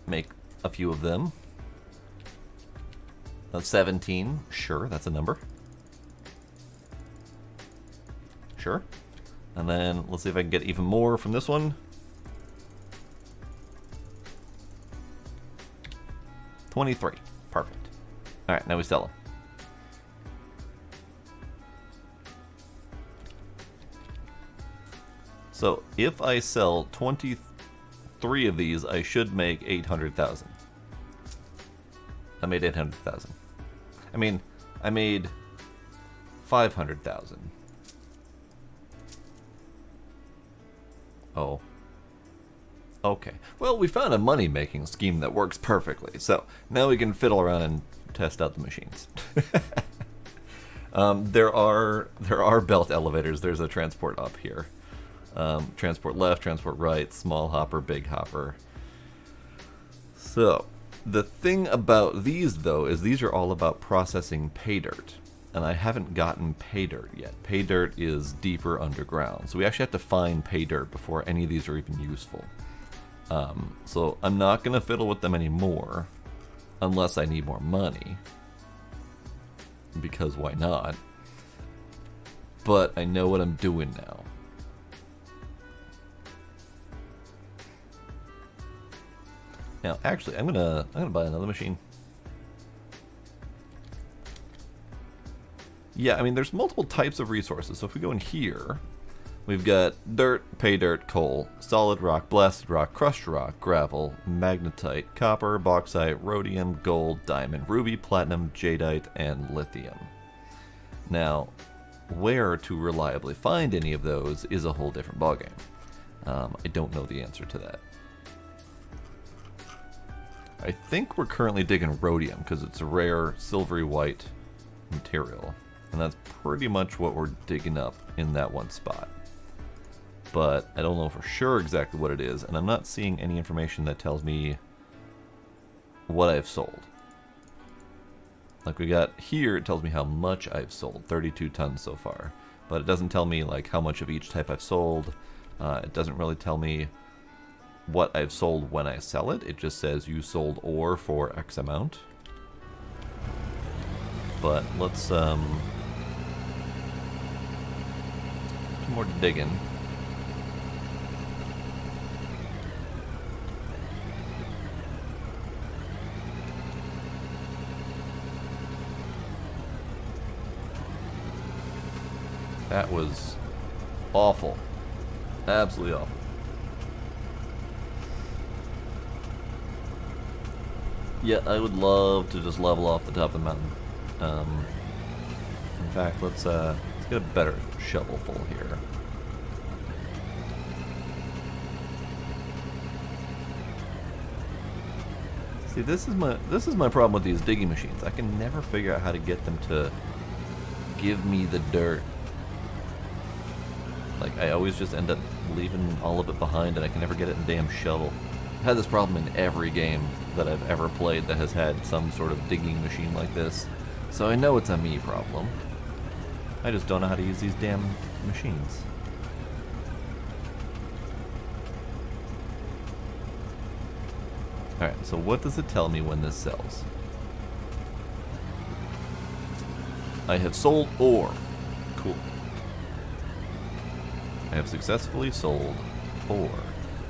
Speaker 1: Make a few of them. That's 17. Sure, that's a number. Sure. And then let's see if I can get even more from this one. 23. Perfect. Alright, now we sell them. So if I sell 23 of these, I should make 800,000. I made 800,000. I mean, I made 500,000. Oh. Okay. Well, we found a money-making scheme that works perfectly. So now we can fiddle around and test out the machines. There are belt elevators. There's a transport up here. Transport left, transport right, small hopper, big hopper. So, The thing about these, though, is these are all about processing pay dirt. And I haven't gotten pay dirt yet. Pay dirt is deeper underground. So we actually have to find pay dirt before any of these are even useful. So I'm not going to fiddle with them anymore. Unless I need more money. Because why not? But I know what I'm doing now. Now, actually, I'm gonna buy another machine. Yeah, I mean, there's multiple types of resources. So if we go in here, we've got dirt, pay dirt, coal, solid rock, blasted rock, crushed rock, gravel, magnetite, copper, bauxite, rhodium, gold, diamond, ruby, platinum, jadeite, and lithium. Now, where to reliably find any of those is a whole different ballgame. I don't know the answer to that. I think we're currently digging rhodium because it's a rare silvery white material. And that's pretty much what we're digging up in that one spot. But I don't know for sure exactly what it is, and I'm not seeing any information that tells me what I've sold. Like we got here, it tells me how much I've sold, 32 tons so far. But it doesn't tell me like how much of each type I've sold. It doesn't really tell me what I've sold when I sell it. It just says you sold ore for X amount. But let's do more digging. That was awful. Absolutely awful. Yeah, I would love to just level off the top of the mountain. In fact, let's get a better shovel full here. See, this is my problem with these digging machines. I can never figure out how to get them to give me the dirt. Like, I always just end up leaving all of it behind, and I can never get it in a damn shovel. I've had this problem in every game that I've ever played that has had some sort of digging machine like this. So I know it's a me problem. I just don't know how to use these damn machines. Alright, so what does it tell me when this sells? I have sold ore. Cool. I have successfully sold ore.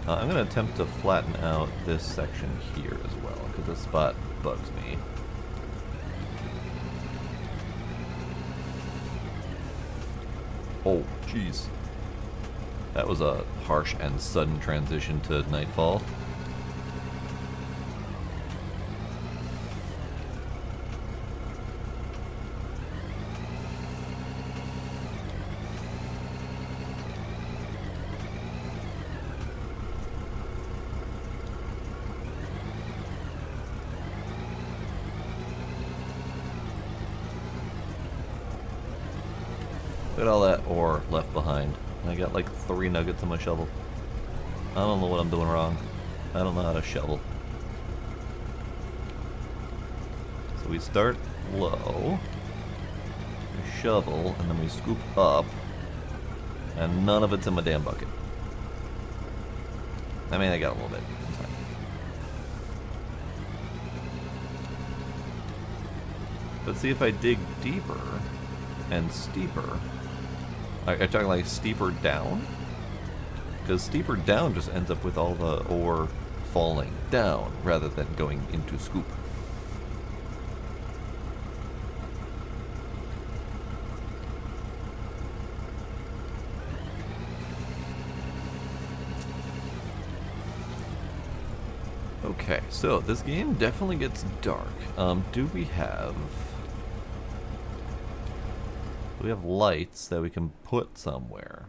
Speaker 1: I'm going to attempt to flatten out this section here as well, because this spot bugs me. Oh, jeez. That was a harsh and sudden transition to nightfall. Look at all that ore left behind. I got like 3 nuggets on my shovel. I don't know what I'm doing wrong. I don't know how to shovel. So we start low, we shovel, and then we scoop up, and none of it's in my damn bucket. I mean, I got a little bit. It's fine. But see, if I dig deeper and steeper, are you talking like steeper down? Because steeper down just ends up with all the ore falling down rather than going into scoop. Okay, so this game definitely gets dark. Do we have lights that we can put somewhere?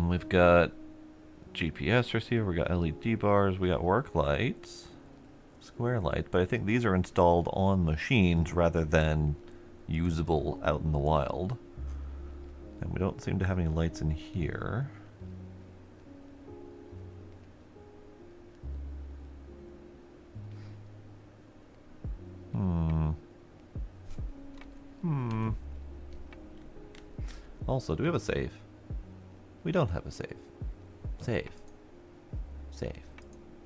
Speaker 1: We've got GPS receiver, we got LED bars, we got work lights, square lights, but I think these are installed on machines rather than usable out in the wild. And we don't seem to have any lights in here. Also, do we have a save? We don't have a save. Save. Save.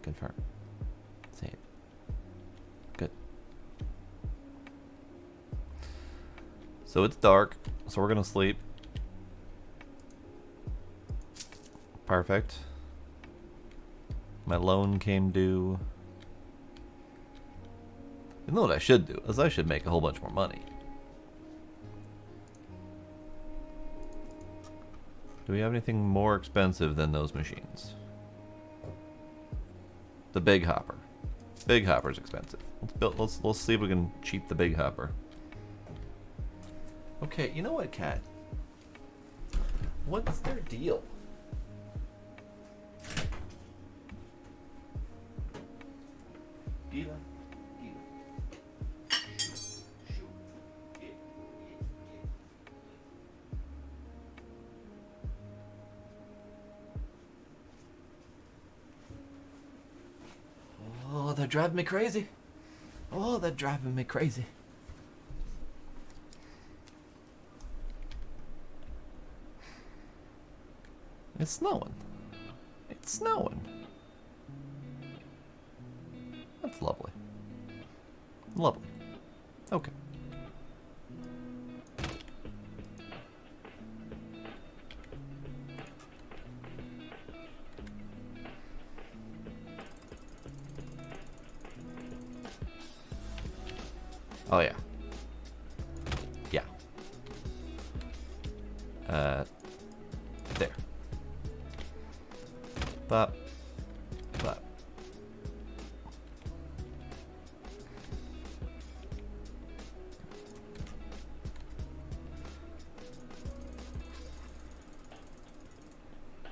Speaker 1: Confirm. Save. Good. So it's dark, so we're gonna sleep. Perfect. My loan came due. You know what I should do? Is I should make a whole bunch more money. Do we have anything more expensive than those machines? The Big Hopper. Big Hopper's expensive. Let's see if we can cheat the Big Hopper. Okay, you know what, Cat? What's their deal? Gila. Oh, they're driving me crazy. Oh, they're driving me crazy. It's snowing. It's snowing. That's lovely. Lovely. Okay. Oh yeah. Yeah. There. Bop. Bop.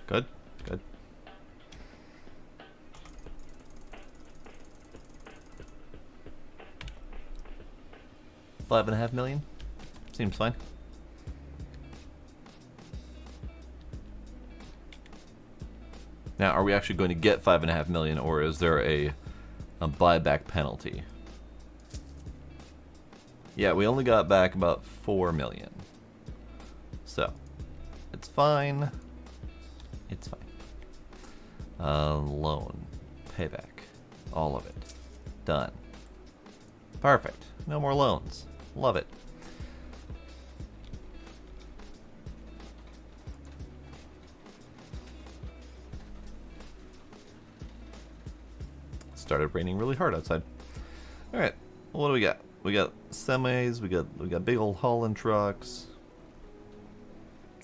Speaker 1: Good. Good. $5.5 million? Seems fine. Now, are we actually going to get $5.5 million, or is there a buyback penalty? Yeah, we only got back about $4 million. So, it's fine. It's fine. Loan. Payback. All of it. Done. Perfect. No more loans. Love it. Started raining really hard outside. All right. What do we got? We got semis. We got big old hauling trucks.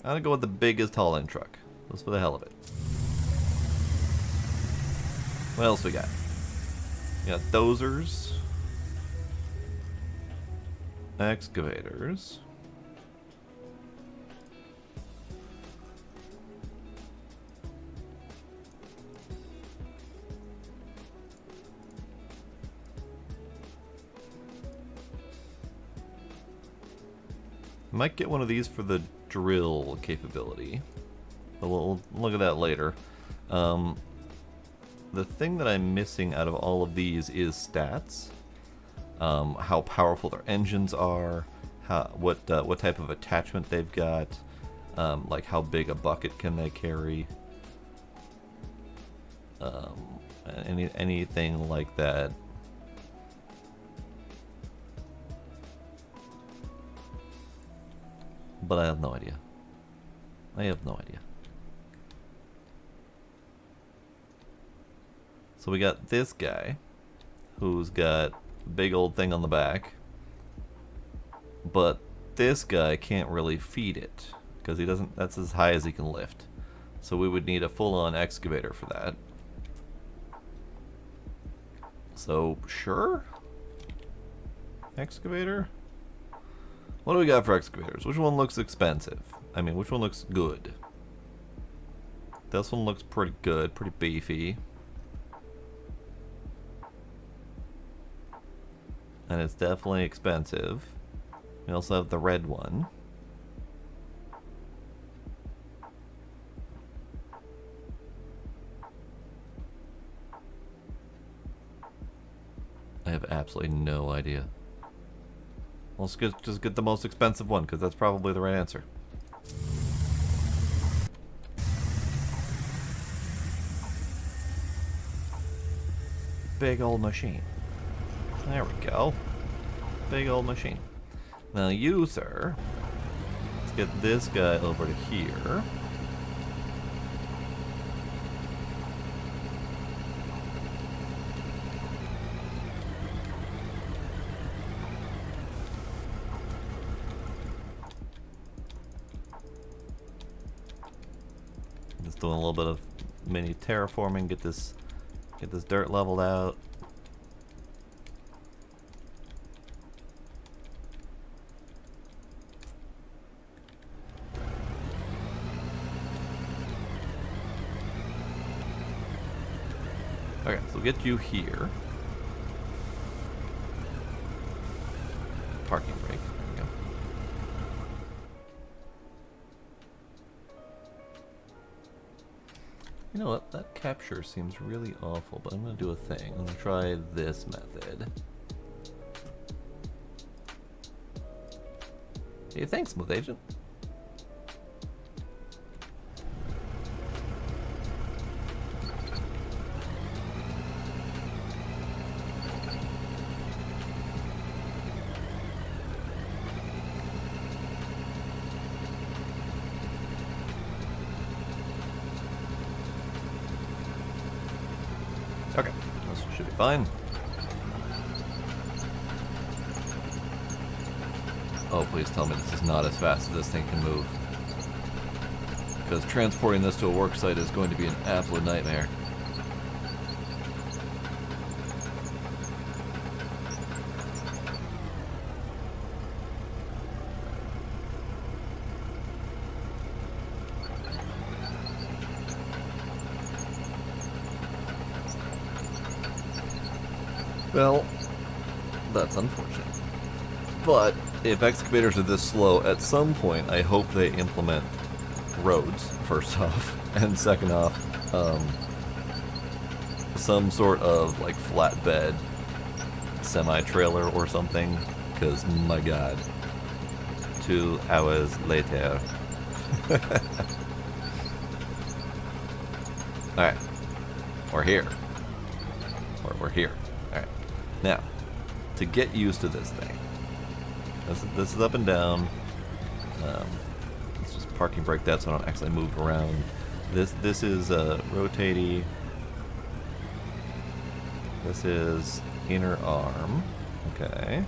Speaker 1: I'm gonna go with the biggest hauling truck, just for the hell of it. What else we got? We got dozers, excavators. Might get one of these for the drill capability, but we'll look at that later. The thing that I'm missing out of all of these is stats. How powerful their engines are, what type of attachment they've got, like how big a bucket can they carry, anything like that. But I have no idea. I have no idea. So we got this guy, who's got a big old thing on the back, but this guy can't really feed it, because he doesn't, that's as high as he can lift. So we would need a full-on excavator for that. So, sure? Excavator? What do we got for excavators? Which one looks expensive? I mean, which one looks good? This one looks pretty good, pretty beefy. And it's definitely expensive. We also have the red one. have absolutely no idea. Let's just get the most expensive one, because that's probably the right answer. Big old machine. There we go. Big old machine. Now you, sir, let's get this guy over to here. Just doing a little bit of mini terraforming, get this dirt leveled out. Okay, so get you here. Parking brake. There we go. You know what? That capture seems really awful, but I'm going to do a thing. I'm going to try this method. Hey, thanks, Smooth Agent. Okay, this should be fine. Oh, please tell me this is not as fast as this thing can move. Because transporting this to a work site is going to be an absolute nightmare. Well, that's unfortunate. But if excavators are this slow, at some point I hope they implement roads, first off, and second off, some sort of like flatbed semi-trailer or something, because my god, 2 hours later. Alright, we're here. We're here. Alright, now, to get used to this thing, this is up and down. Let's just parking brake that so I don't actually move around. This is rotatey. This is inner arm. Okay.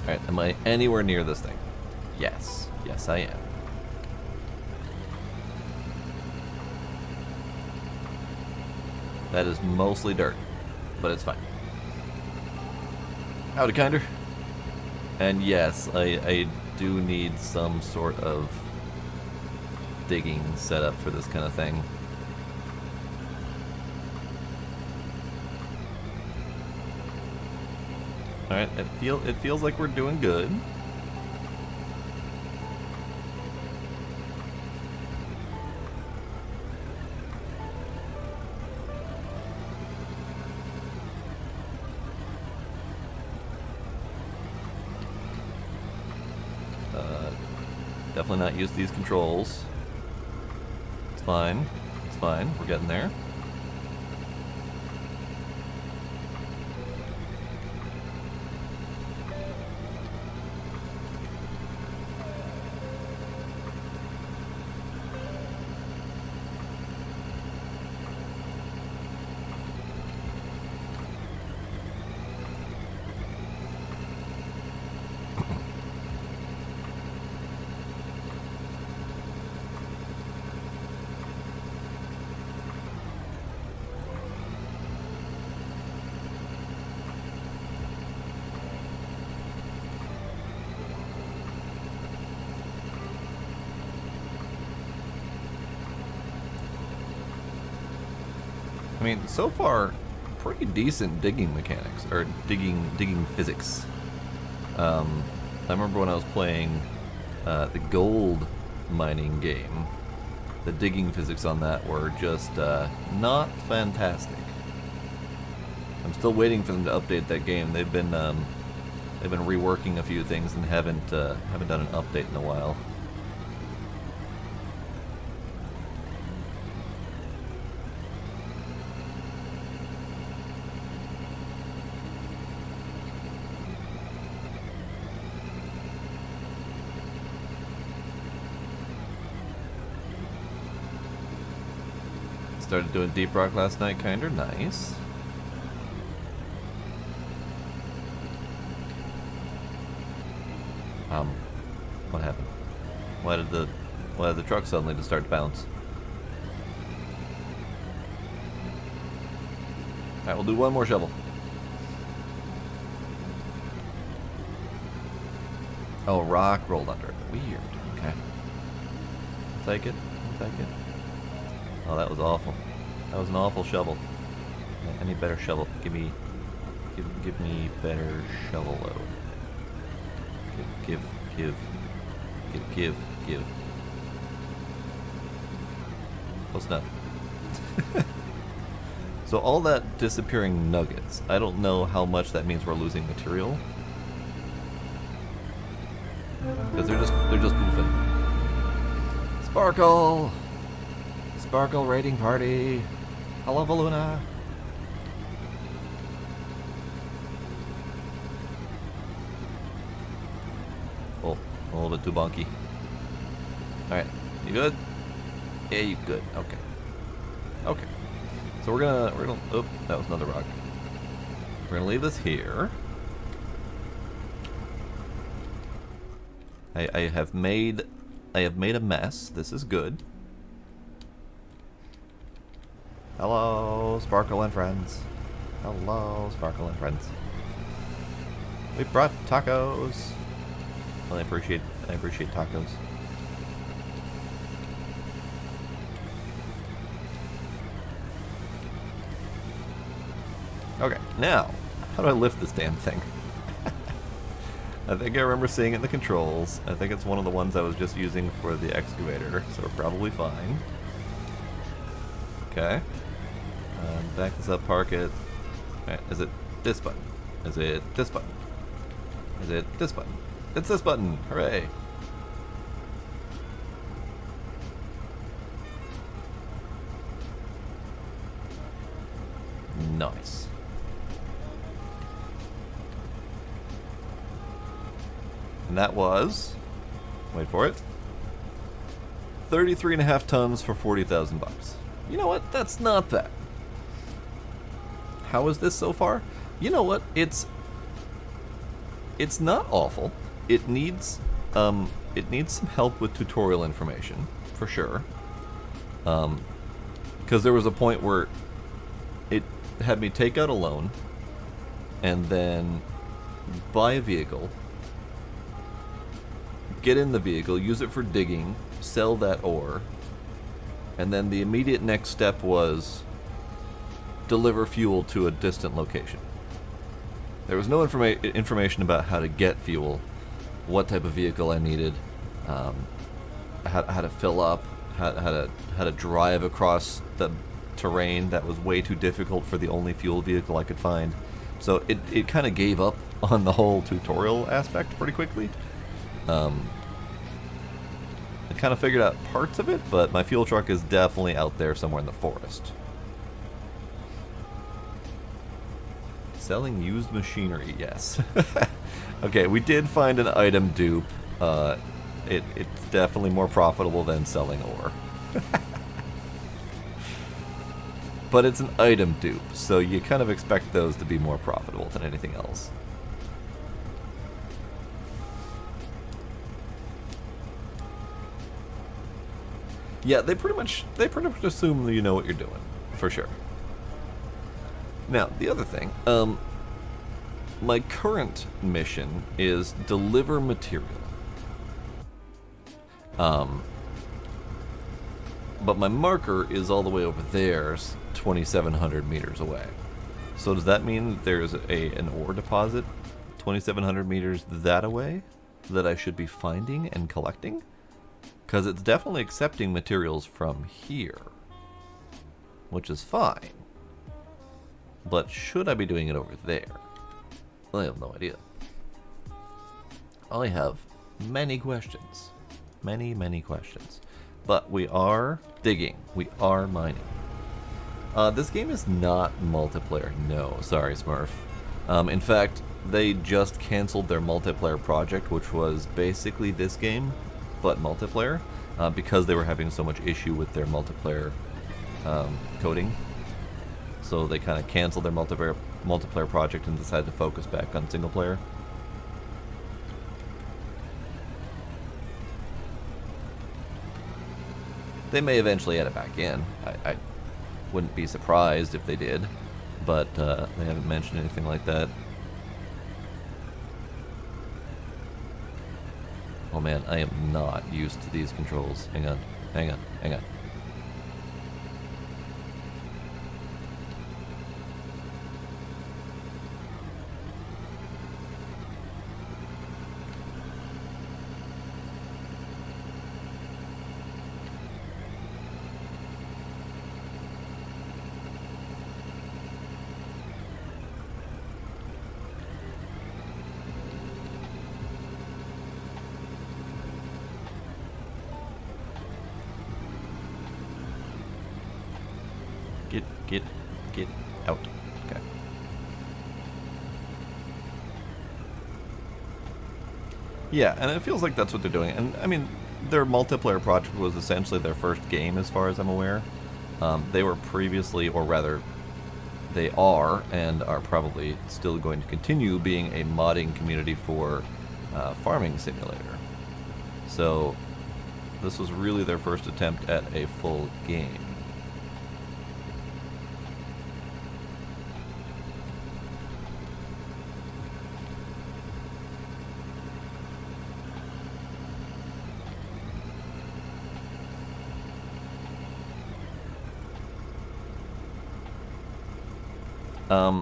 Speaker 1: Alright, am I anywhere near this thing? Yes. Yes, I am. That is mostly dirt, but it's fine. Howdy, kinder. And yes, I do need some sort of digging setup for this kind of thing. Alright, it feels like we're doing good. Definitely not use these controls. It's fine. It's fine. We're getting there. mean, so far, pretty decent digging mechanics, or digging physics. I remember when I was playing the gold mining game, the digging physics on that were just not fantastic. I'm still waiting for them to update that game. They've been reworking a few things and haven't done an update in a while. Started doing deep rock last night, kinda nice. What happened? Why did the truck suddenly just start to bounce? Alright, we'll do one more shovel. Oh, rock rolled under it. Weird. Okay. I'll take it. I'll take it. Oh, that was awful. That was an awful shovel. I need better shovel. Give me better shovel load. Give. Close enough. So all that disappearing nuggets, I don't know how much that means we're losing material. Because they're just moving. Sparkle! Sparkle raiding party! Hello, Valuna! Oh, a little bit too bonky. Alright, you good? Yeah, you good. Okay. Okay. So we're gonna, oh, that was another rock. We're gonna leave this here. I have made a mess. This is good. Hello, Sparkle and friends. Hello, Sparkle and friends. We brought tacos. Well, I appreciate tacos. Okay, now, how do I lift this damn thing? I think I remember seeing it in the controls. I think it's one of the ones I was just using for the excavator, so we're probably fine. Okay. Back this up, park it. Right, is it this button? Is it this button? Is it this button? It's this button! Hooray! Nice. And that was, wait for it, 33.5 tons for 40,000 bucks. You know what? That's not that. How is this so far? You know what? It's not awful. It needs some help with tutorial information, for sure. Because there was a point where it had me take out a loan and then buy a vehicle, get in the vehicle, use it for digging, sell that ore, and then the immediate next step was deliver fuel to a distant location. There was no information about how to get fuel, what type of vehicle I needed, how to fill up, how to drive across the terrain that was way too difficult for the only fuel vehicle I could find. So it kind of gave up on the whole tutorial aspect pretty quickly. I kind of figured out parts of it, but my fuel truck is definitely out there somewhere in the forest. Selling used machinery, yes. Okay, we did find an item dupe. It's definitely more profitable than selling ore. But it's an item dupe, so you kind of expect those to be more profitable than anything else. Yeah, they pretty much assume that you know what you're doing, for sure. Now, the other thing, my current mission is deliver material. But my marker is all the way over there, 2,700 meters away. So does that mean there's an ore deposit 2,700 meters that away that I should be finding and collecting? Because it's definitely accepting materials from here, which is fine. But should I be doing it over there? I have no idea. I have many questions. Many questions. But we are digging. We are mining. This game is not multiplayer. No, sorry, Smurf. In fact, they just canceled their multiplayer project, which was basically this game, but multiplayer, because they were having so much issue with their multiplayer coding. So they kind of canceled their multiplayer project and decided to focus back on single player. They may eventually add it back in. I wouldn't be surprised if they did, but they haven't mentioned anything like that. Oh man, I am not used to these controls. Hang on. Get out. Okay. Yeah, and it feels like that's what they're doing. And I mean, their multiplayer project was essentially their first game, as far as I'm aware. They were previously, or rather, they are, and are probably still going to continue being a modding community for Farming Simulator. So, this was really their first attempt at a full game.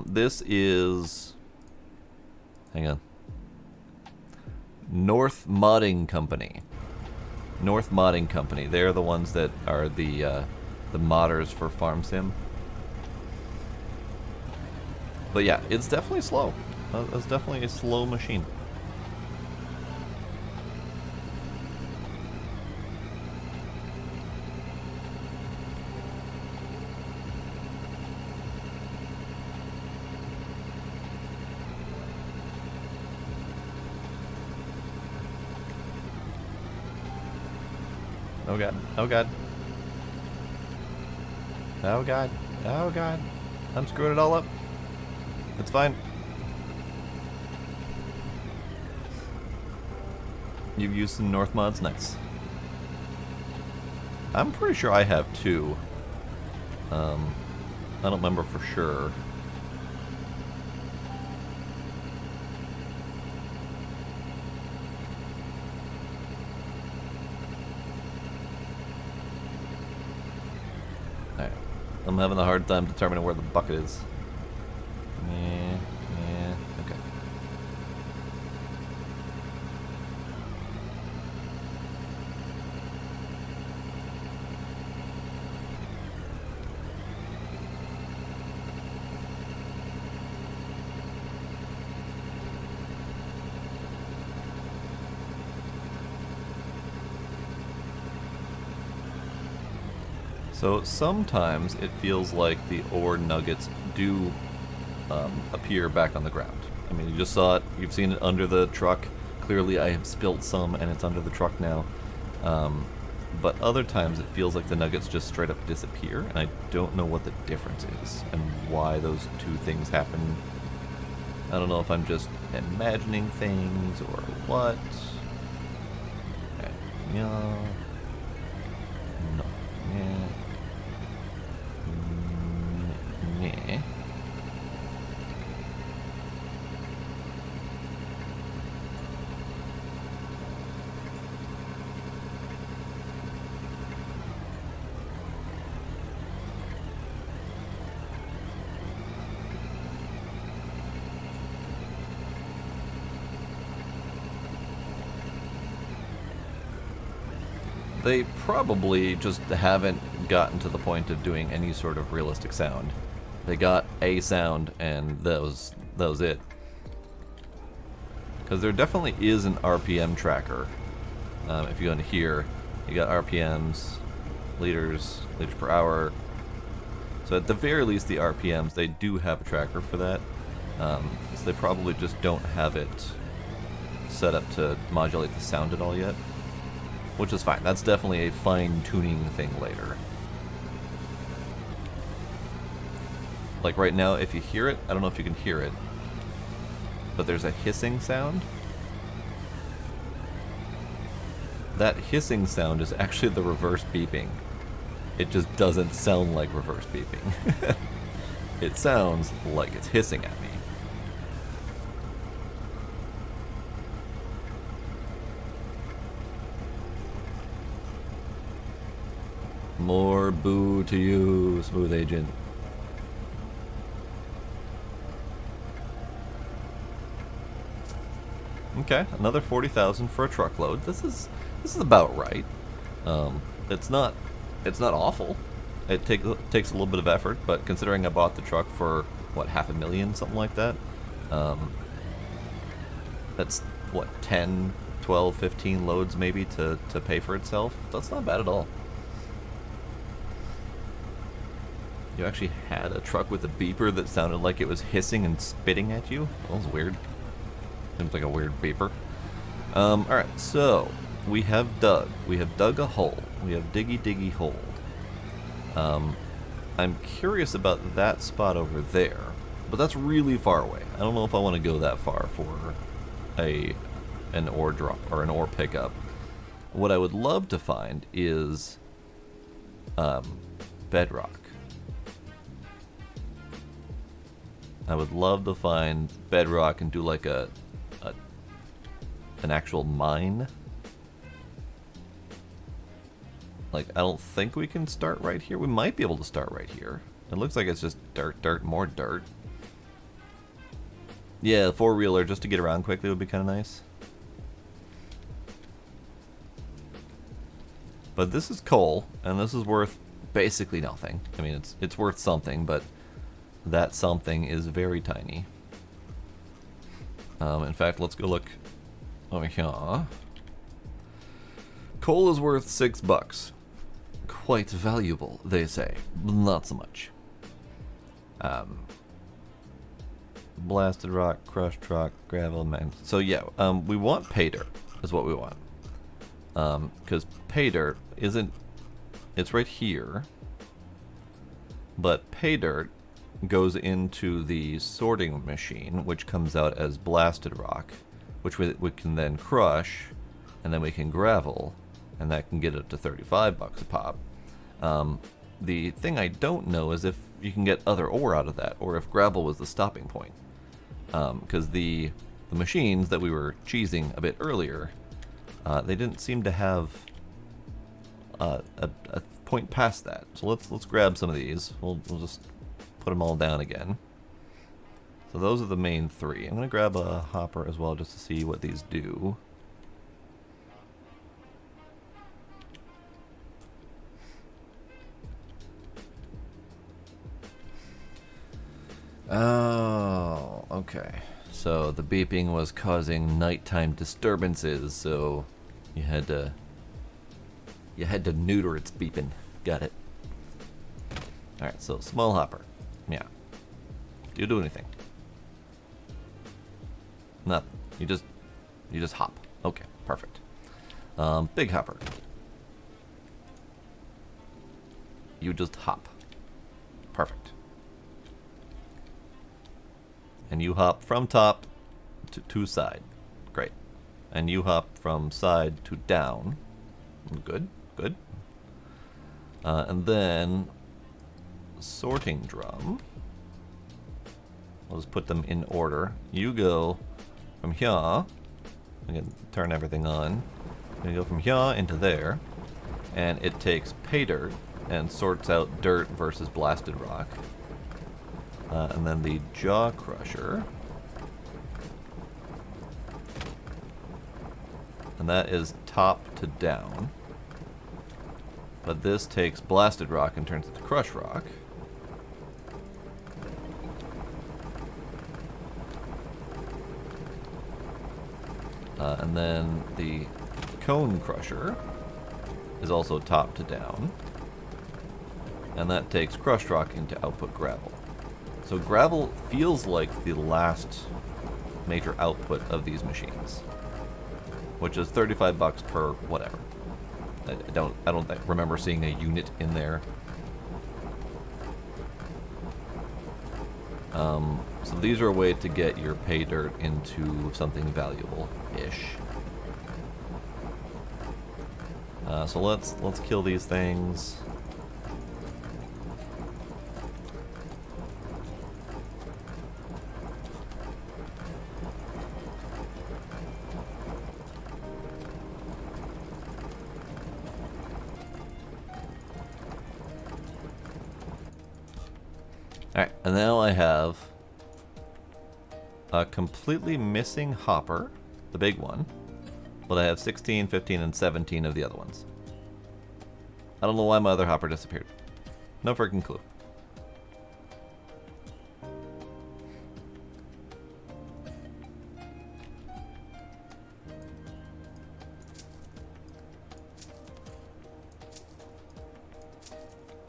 Speaker 1: This is... Hang on. North Modding Company. North Modding Company. They're the ones that are the modders for Farm Sim. But yeah, it's definitely slow. It's definitely a slow machine. Oh god, oh god. Oh god, oh god. I'm screwing it all up. It's fine. You've used some North mods? Nice. I'm pretty sure I have too. I don't remember for sure. Alright. I'm having a hard time determining where the bucket is. Yeah, okay. So sometimes it feels like the ore nuggets do appear back on the ground. I mean, you just saw it, you've seen it under the truck. Clearly I have spilled some and it's under the truck now. But other times it feels like the nuggets just straight up disappear, and I don't know what the difference is and why those two things happen. I don't know if I'm just imagining things or what. Okay. Yeah. No. Yeah. Yeah. They probably just haven't gotten to the point of doing any sort of realistic sound. They got a sound, and that was it. Because there definitely is an RPM tracker. If you go into here, you got RPMs, liters per hour. So at the very least, the RPMs, they do have a tracker for that. So they probably just don't have it set up to modulate the sound at all yet. Which is fine. That's definitely a fine-tuning thing later. Like right now, if you hear it, I don't know if you can hear it, but there's a hissing sound. That hissing sound is actually the reverse beeping. It just doesn't sound like reverse beeping. It sounds like it's hissing at me. More boo to you, Smooth Agent. Okay, another 40,000 for a truckload. This is about right. It's not awful. It takes a little bit of effort, but considering I bought the truck for what, $500,000, something like that. That's what, 10, 12, 15 loads maybe to pay for itself. That's not bad at all. You actually had a truck with a beeper that sounded like it was hissing and spitting at you? That was weird. Seems like a weird beeper. Alright, so we have dug. We have dug a hole. We have diggy hole. I'm curious about that spot over there, but that's really far away. I don't know if I want to go that far for an ore drop or an ore pickup. What I would love to find is bedrock. I would love to find bedrock and do like an actual mine. Like, I don't think we can start right here. We might be able to start right here. It looks like it's just dirt, more dirt. Yeah, four-wheeler just to get around quickly would be kind of nice. But this is coal, and this is worth basically nothing. I mean, it's worth something, but that something is very tiny. In fact, let's go look over here. Coal is worth $6. Quite valuable, they say. Not so much. Blasted rock, crushed rock, gravel, man. So yeah, we want pay dirt is what we want. Because pay dirt isn't... It's right here. But pay dirt goes into the sorting machine, which comes out as blasted rock, which we can then crush, and then we can gravel, and that can get up to $35 a pop. The thing I don't know is if you can get other ore out of that, or if gravel was the stopping point. Because the machines that we were cheesing a bit earlier, they didn't seem to have a point past that. So let's grab some of these. We'll just put them all down again. So those are the main three. I'm going to grab a hopper as well just to see what these do. Oh, okay. So the beeping was causing nighttime disturbances, so you had to neuter its beeping. Got it. Alright, so small hopper. Yeah. Do you do anything? Nothing. You just hop. Okay, perfect. Big hopper. You just hop. Perfect. And you hop from top to side. Great. And you hop from side to down. Good, good. And then sorting drum. I'll just put them in order. You go from here. I can turn everything on. You go from here into there. And it takes pay dirt and sorts out dirt versus blasted rock. And then the jaw crusher. And that is top to down. But this takes blasted rock and turns it to crushed rock. And then the cone crusher is also top to down. And that takes crushed rock into output gravel. So gravel feels like the last major output of these machines, which is $35 per whatever. I don't remember seeing a unit in there. So these are a way to get your pay dirt into something valuable-ish. So let's kill these things. Alright, and now I have a completely missing hopper, the big one, but I have 16, 15, and 17 of the other ones. I don't know why my other hopper disappeared. No freaking clue.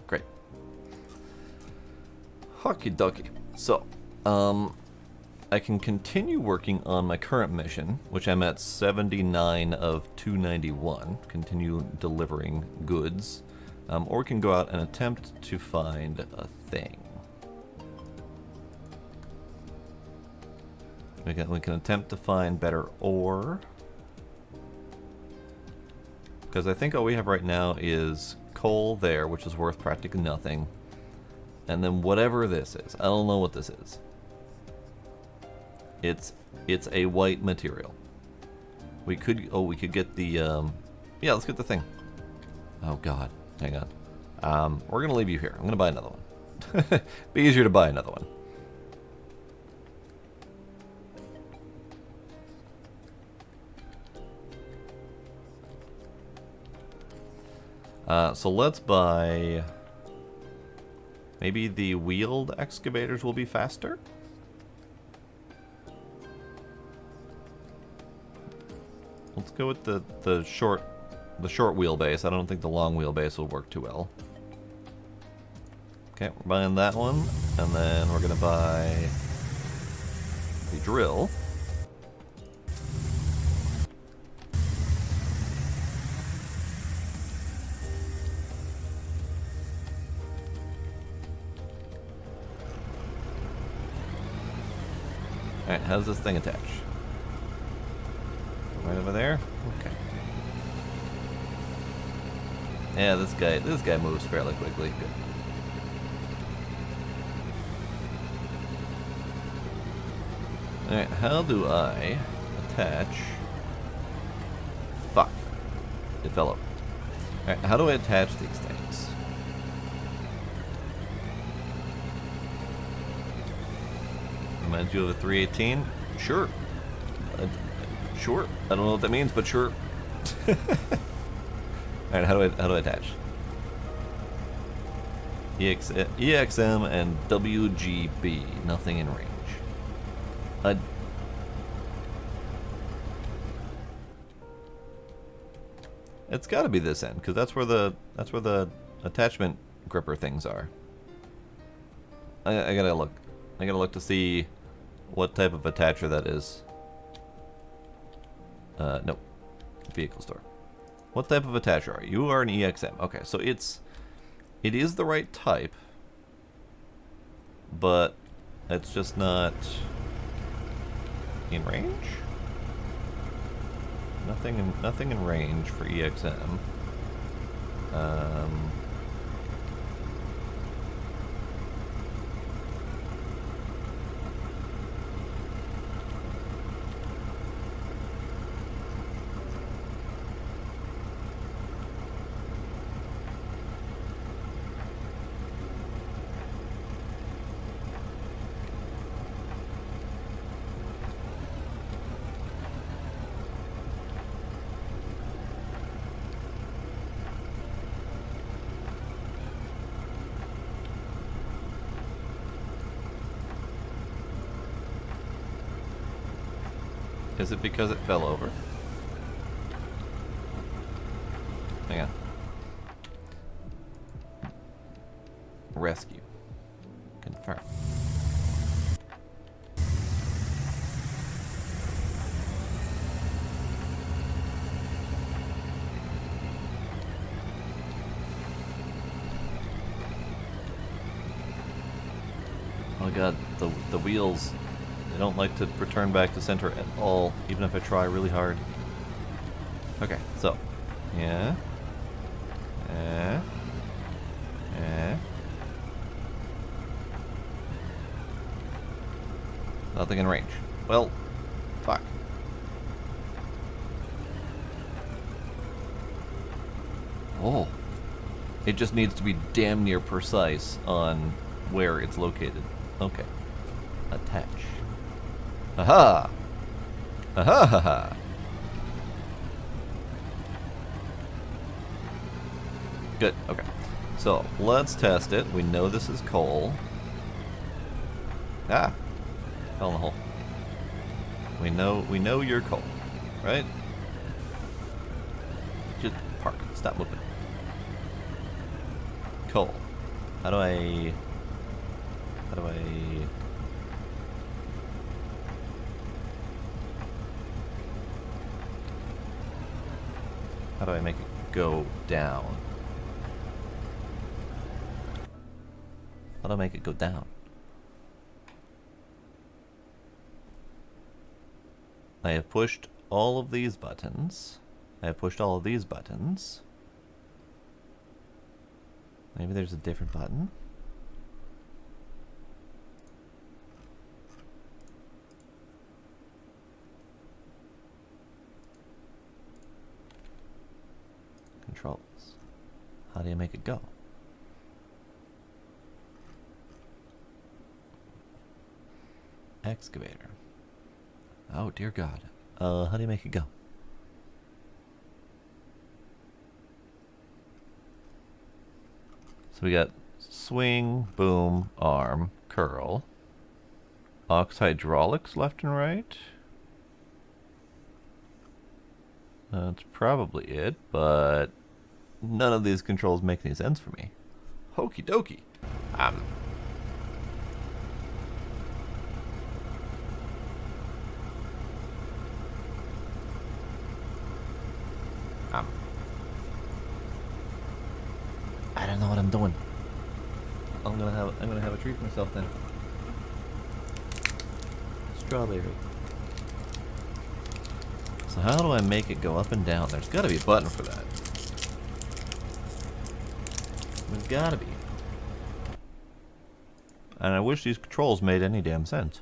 Speaker 1: Great. Hockey dokie. So, I can continue working on my current mission, which I'm at 79 of 291, continue delivering goods, or we can go out and attempt to find a thing. We can attempt to find better ore, because I think all we have right now is coal there, which is worth practically nothing, and then whatever this is. I don't know what this is. It's a white material. We could get the yeah, let's get the thing. Oh god, hang on. We're gonna leave you here. I'm gonna buy another one. Be easier to buy another one. So let's buy. Maybe the wheeled excavators will be faster. Let's go with the short wheelbase. I don't think the long wheelbase will work too well. Okay, we're buying that one, and then we're gonna buy the drill. Alright, how does this thing attach? Right over there? Okay. Yeah, this guy moves fairly quickly. Good. Alright, how do I attach... Fuck. It fell over. Alright, how do I attach these things? Reminds you of a 318? Sure. Sure. I don't know what that means, but sure. Alright, how do I attach? EXM and WGB. Nothing in range. It's got to be this end, because that's where the attachment gripper things are. I gotta look. I gotta look to see what type of attacher that is. Nope. Vehicle store. What type of attacher are you? You are an EXM. Okay, so it is the right type, but it's just not in range. Nothing in range for EXM. Is it because it fell over? Hang on. Rescue. Confirm. Oh god, the wheels, they don't like to return back to center at all, even if I try really hard. Okay, so, yeah. Nothing in range. Well, fuck. Oh. It just needs to be damn near precise on where it's located. Okay. Attach. Aha! Aha ha ha! Good, okay. So, let's test it. We know this is coal. Ah! Fell in the hole. We know you're coal, right? Just park. Stop moving. Coal. How do I make it go down? How do I make it go down? I have pushed all of these buttons. I have pushed all of these buttons. Maybe there's a different button. Controls. How do you make it go? Excavator. Oh dear God. How do you make it go? So we got swing, boom, arm, curl. Ox hydraulics left and right. That's probably it, but none of these controls make any sense for me. Hokey dokey. I don't know what I'm doing. I'm gonna have a treat for myself then. Strawberry. So how do I make it go up and down? There's gotta be a button for that. There's gotta be. And I wish these controls made any damn sense.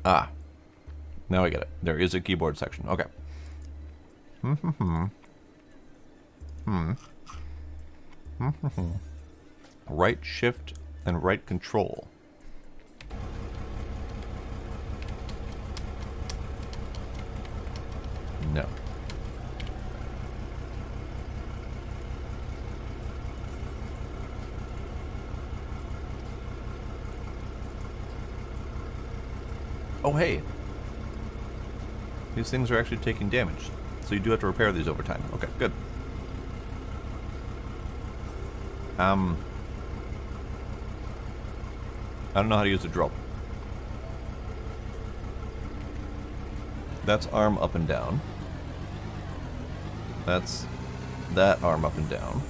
Speaker 1: Ah. Now I get it. There is a keyboard section. Okay. Right shift and right control. No. Oh, hey. These things are actually taking damage. So you do have to repair these over time. Okay, good. I don't know how to use a drill. That's arm up and down. That's that arm up and down.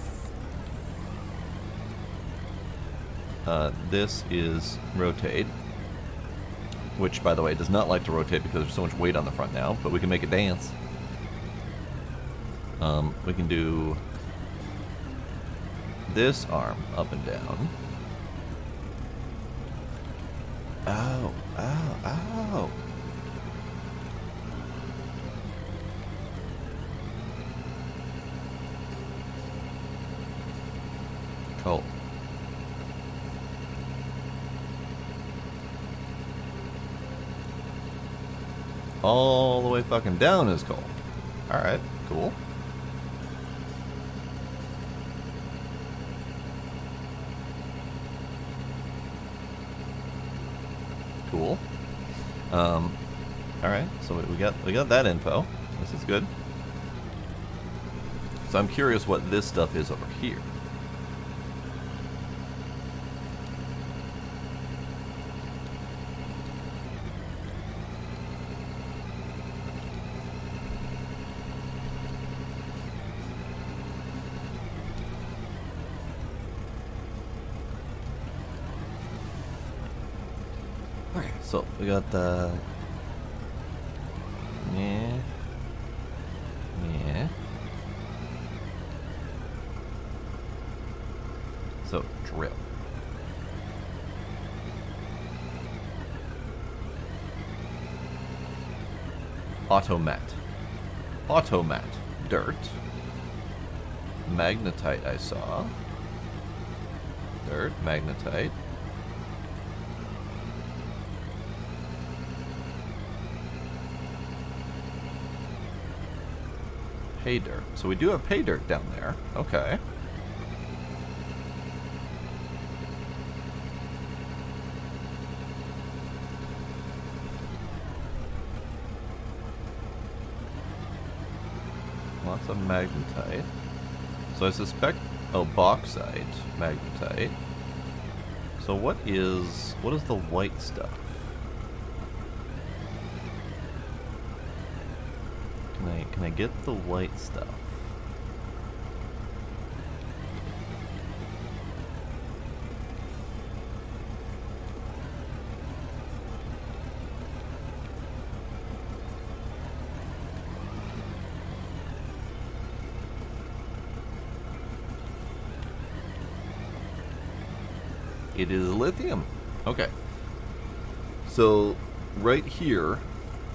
Speaker 1: This is rotate. Which, by the way, does not like to rotate because there's so much weight on the front now, but we can make it dance. We can do this arm up and down. Oh, oh, oh. Cool. all the way fucking down is coal. Alright, cool. Cool. Alright, so we got that info. This is good. So I'm curious what this stuff is over here. Okay, so we got the... Yeah. Yeah. So, drill. Automat. Automat. Dirt. Magnetite I saw. Dirt, magnetite. Pay dirt. So we do have pay dirt down there. Okay. Lots of magnetite. So I suspect... Oh, bauxite. Magnetite. So what is the white stuff? Can I get the white stuff? It is lithium. Okay. So right here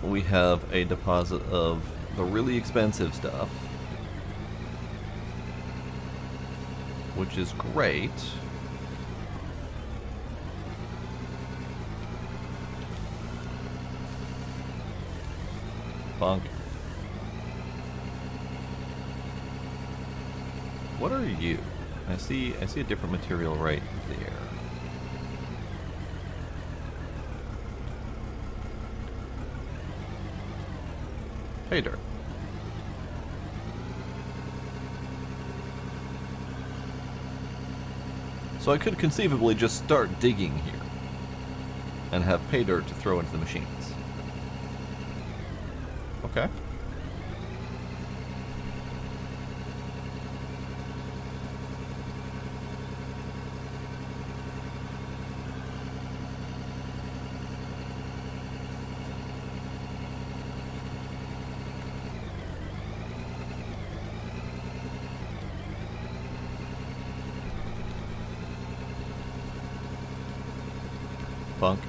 Speaker 1: we have a deposit of the really expensive stuff, which is great. Bunk. What are you? I see a different material right there. Pay dirt. So I could conceivably just start digging here and have pay dirt to throw into the machines. Okay. Bunk.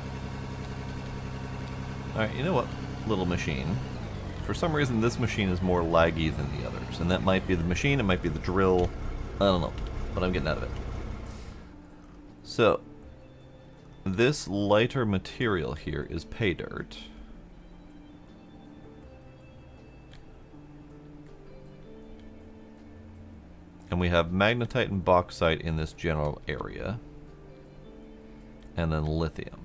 Speaker 1: Alright, you know what, little machine? For some reason this machine is more laggy than the others, and that might be the machine, it might be the drill, I don't know, but I'm getting out of it. So, this lighter material here is pay dirt. And we have magnetite and bauxite in this general area. And then lithium.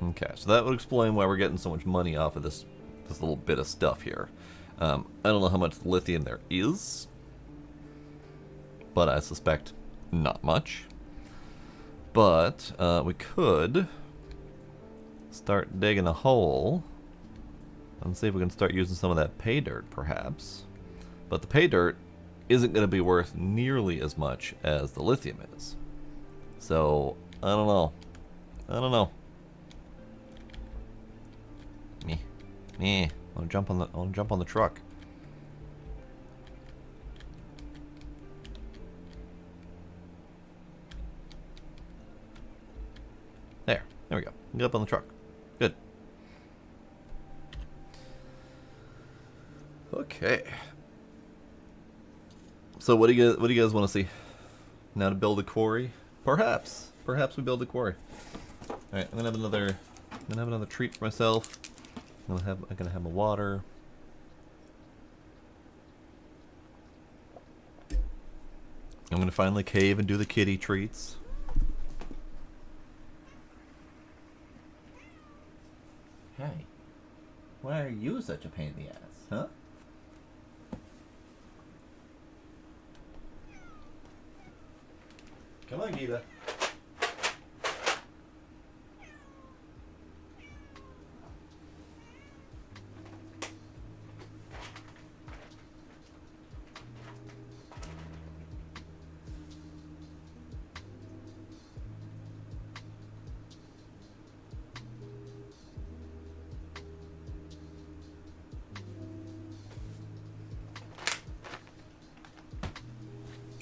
Speaker 1: Okay, so that would explain why we're getting so much money off of this little bit of stuff here. I don't know how much lithium there is, but I suspect not much. But we could start digging a hole and see if we can start using some of that pay dirt, perhaps. But the pay dirt isn't going to be worth nearly as much as the lithium is. So I don't know. I don't know. Me. I want to jump on the truck. There we go. Get up on the truck. Good. Okay. So what do you guys want to see? Now to build a quarry? Perhaps we build a quarry. All right, I'm gonna have another treat for myself. I'm gonna have my water. I'm gonna finally cave and do the kitty treats. Hey, why are you such a pain in the ass, huh? Come on, Gita.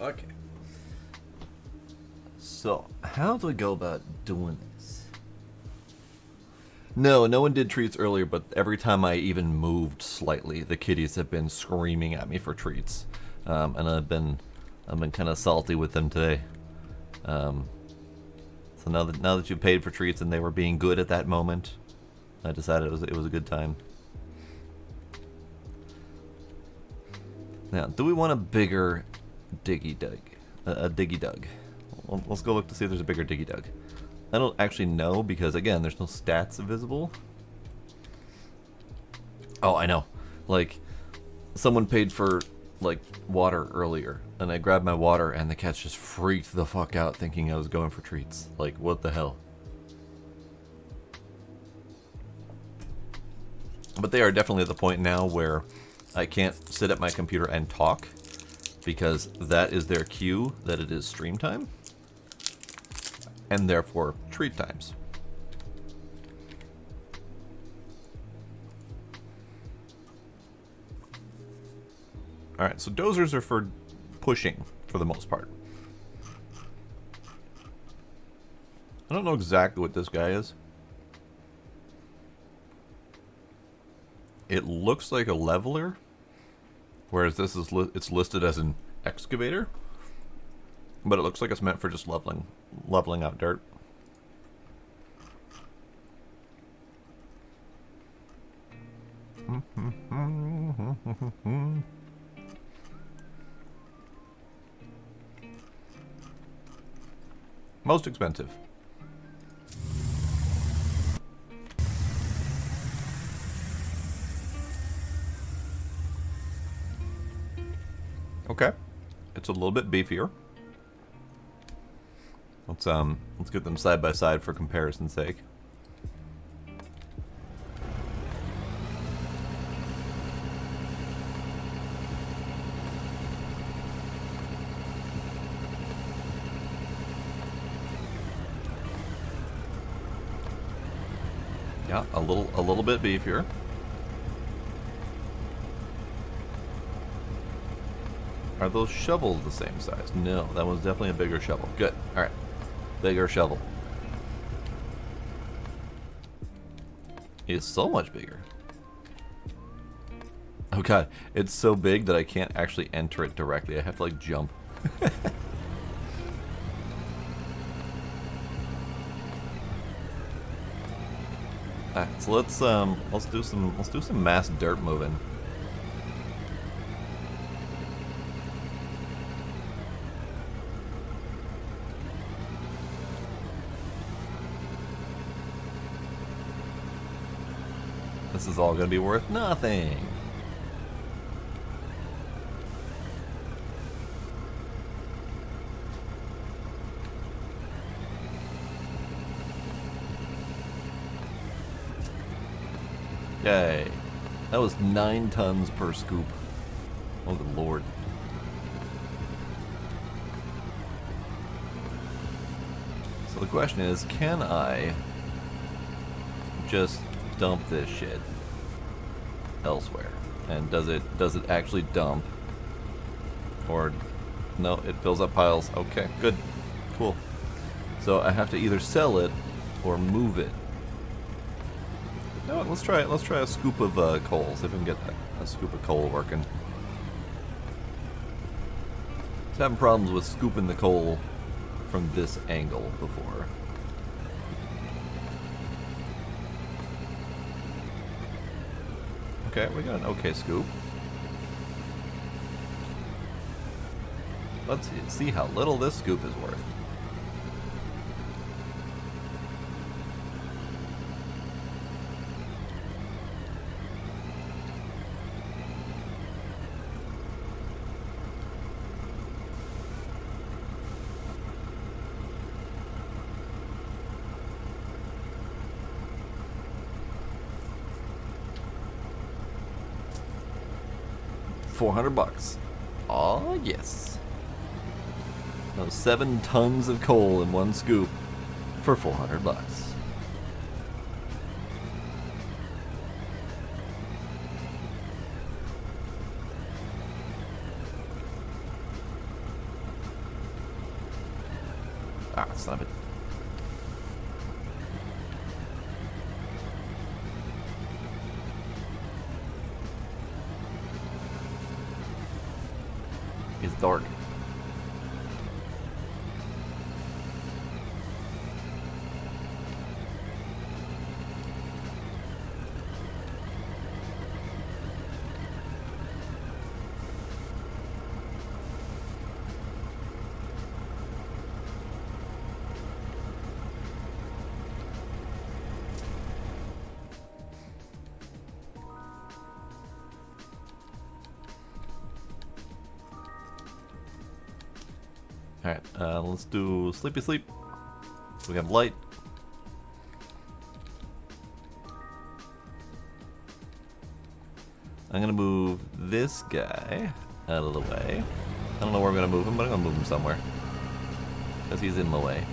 Speaker 1: Okay. So, how do I go about doing this? No one did treats earlier, but every time I even moved slightly, the kitties have been screaming at me for treats, and I've been kind of salty with them today. So now that you paid for treats and they were being good at that moment, I decided it was a good time. Now, do we want a bigger Diggy Dug? A Diggy Dug. Well, let's go look to see if there's a bigger Diggy Dug. I don't actually know because, again, there's no stats visible. Oh, I know. Like, someone paid for, like, water earlier, and I grabbed my water, and the cats just freaked the fuck out thinking I was going for treats. Like, what the hell? But they are definitely at the point now where I can't sit at my computer and talk, because that is their cue that it is stream time, and therefore treat times. Alright, so dozers are for pushing, for the most part. I don't know exactly what this guy is. It looks like a leveler, whereas this is it's listed as an excavator, but it looks like it's meant for just leveling out dirt. Most expensive. Okay, it's a little bit beefier. Let's get them side by side for comparison's sake. Yeah, a little bit beefier. Are those shovels the same size? No, that one's definitely a bigger shovel. Good. All right, bigger shovel. It's so much bigger. Oh god, it's so big that I can't actually enter it directly. I have to like jump. Alright, so let's do some mass dirt moving. This is all gonna be worth nothing. Yay. That was 9 tons per scoop. Oh good lord. So the question is, can I just dump this shit elsewhere? And does it actually dump? Or no, it fills up piles. Okay, good. Cool. So I have to either sell it or move it. You know what, let's try a scoop of coal. See if we can get a scoop of coal working. I was having problems with scooping the coal from this angle before. Okay, we got an okay scoop. Let's see how little this scoop is worth. $400. Oh yes. Those 7 tons of coal in one scoop for $400. Ah, stop it. It's dark. Alright, let's do sleepy sleep. We got light. I'm gonna move this guy out of the way. I don't know where I'm gonna move him, but I'm gonna move him somewhere. Because he's in my way.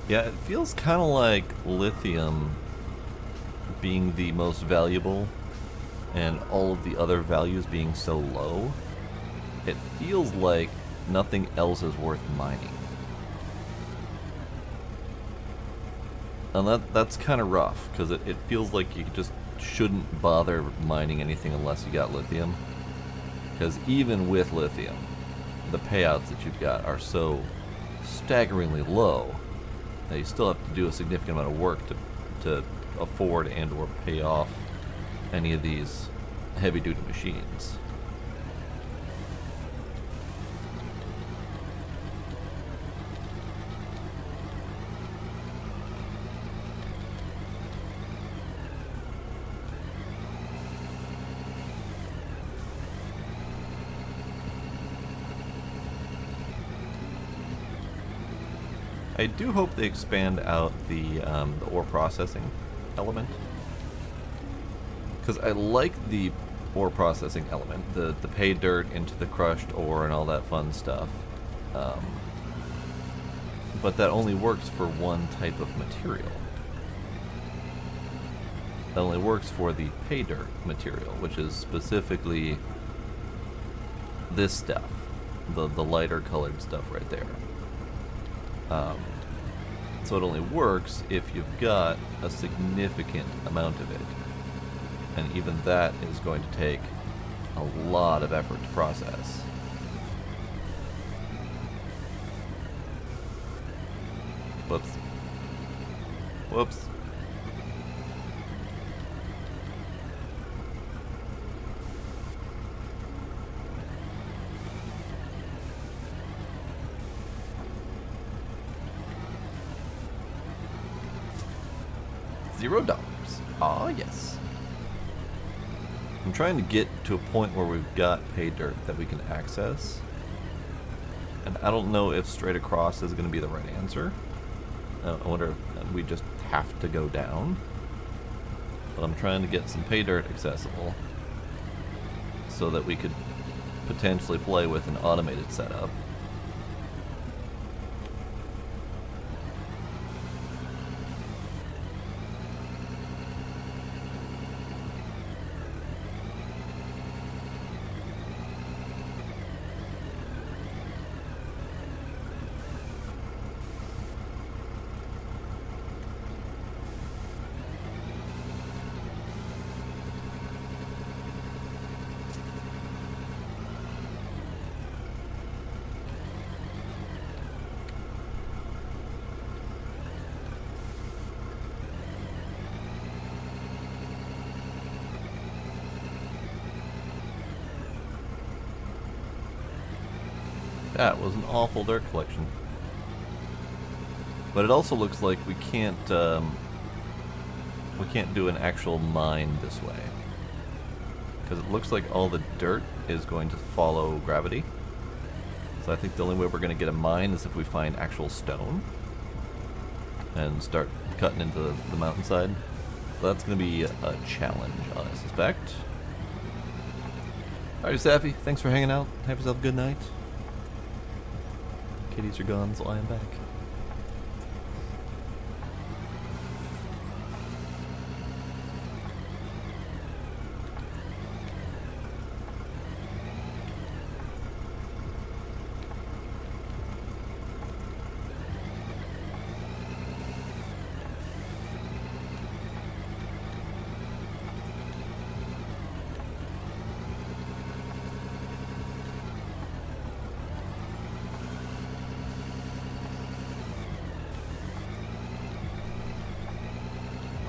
Speaker 1: Yeah, it feels kind of like lithium being the most valuable and all of the other values being so low. It feels like nothing else is worth mining. And that's kind of rough, because it feels like you just shouldn't bother mining anything unless you got lithium. Because even with lithium, the payouts that you've got are so staggeringly low that you still have to do a significant amount of work to afford and or pay off any of these heavy-duty machines. I do hope they expand out the ore processing element, because I like the ore processing element, the pay dirt into the crushed ore and all that fun stuff, but that only works for one type of material. That only works for the pay dirt material, which is specifically this stuff, the lighter colored stuff right there. So it only works if you've got a significant amount of it. And even that is going to take a lot of effort to process. Whoops. Whoops. $0. Ah, yes. I'm trying to get to a point where we've got pay dirt that we can access. And I don't know if straight across is going to be the right answer. I wonder if we just have to go down. but I'm trying to get some pay dirt accessible so that we could potentially play with an automated setup. That was an awful dirt collection. But it also looks like we can't do an actual mine this way. Because it looks like all the dirt is going to follow gravity. So I think the only way we're going to get a mine is if we find actual stone. And start cutting into the mountainside. So that's going to be a challenge, I suspect. Alright, Safi, thanks for hanging out. Have yourself a good night. Kitties are gone, so I am back.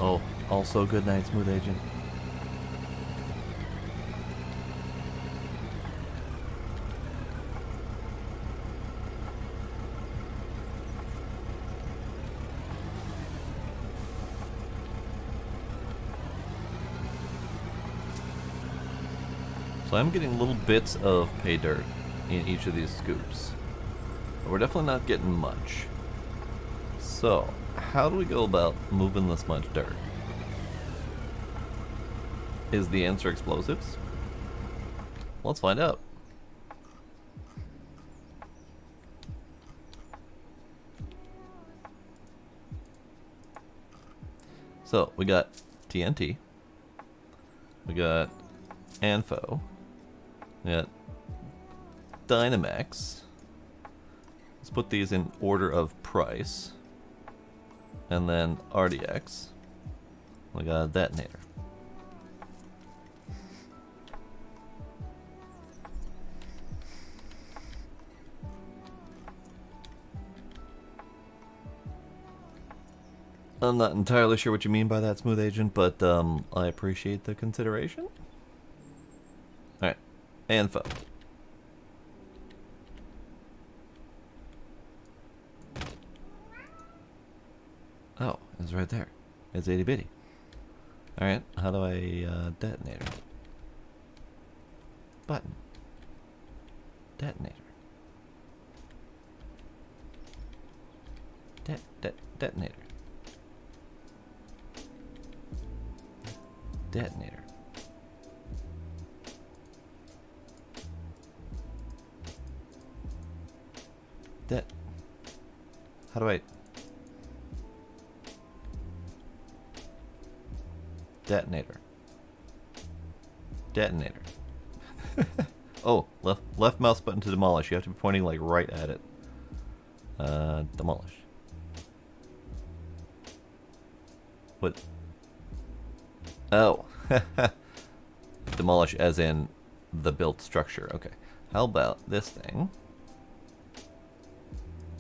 Speaker 1: Oh, also good night, Smooth Agent. So I'm getting little bits of pay dirt in each of these scoops. But we're definitely not getting much. So, how do we go about moving this much dirt? Is the answer explosives? Let's find out. So, we got TNT. We got Anfo. We got Dynamax. Let's put these in order of price. And then RDX. We got a detonator. I'm not entirely sure what you mean by that, Smooth Agent, but I appreciate the consideration. Alright, Anfo. Oh, it's right there. It's itty bitty. Alright, how do I detonator? Button. Detonator. Detonator. Detonator. How do I... Detonator. Detonator. Oh, left mouse button to demolish. You have to be pointing like right at it. Demolish. What? Oh. Demolish as in the built structure. Okay. How about this thing?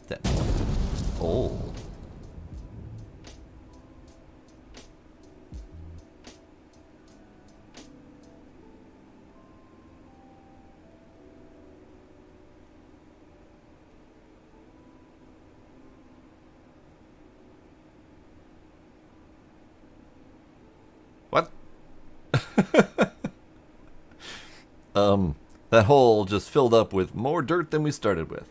Speaker 1: That. Oh. What? That hole just filled up with more dirt than we started with.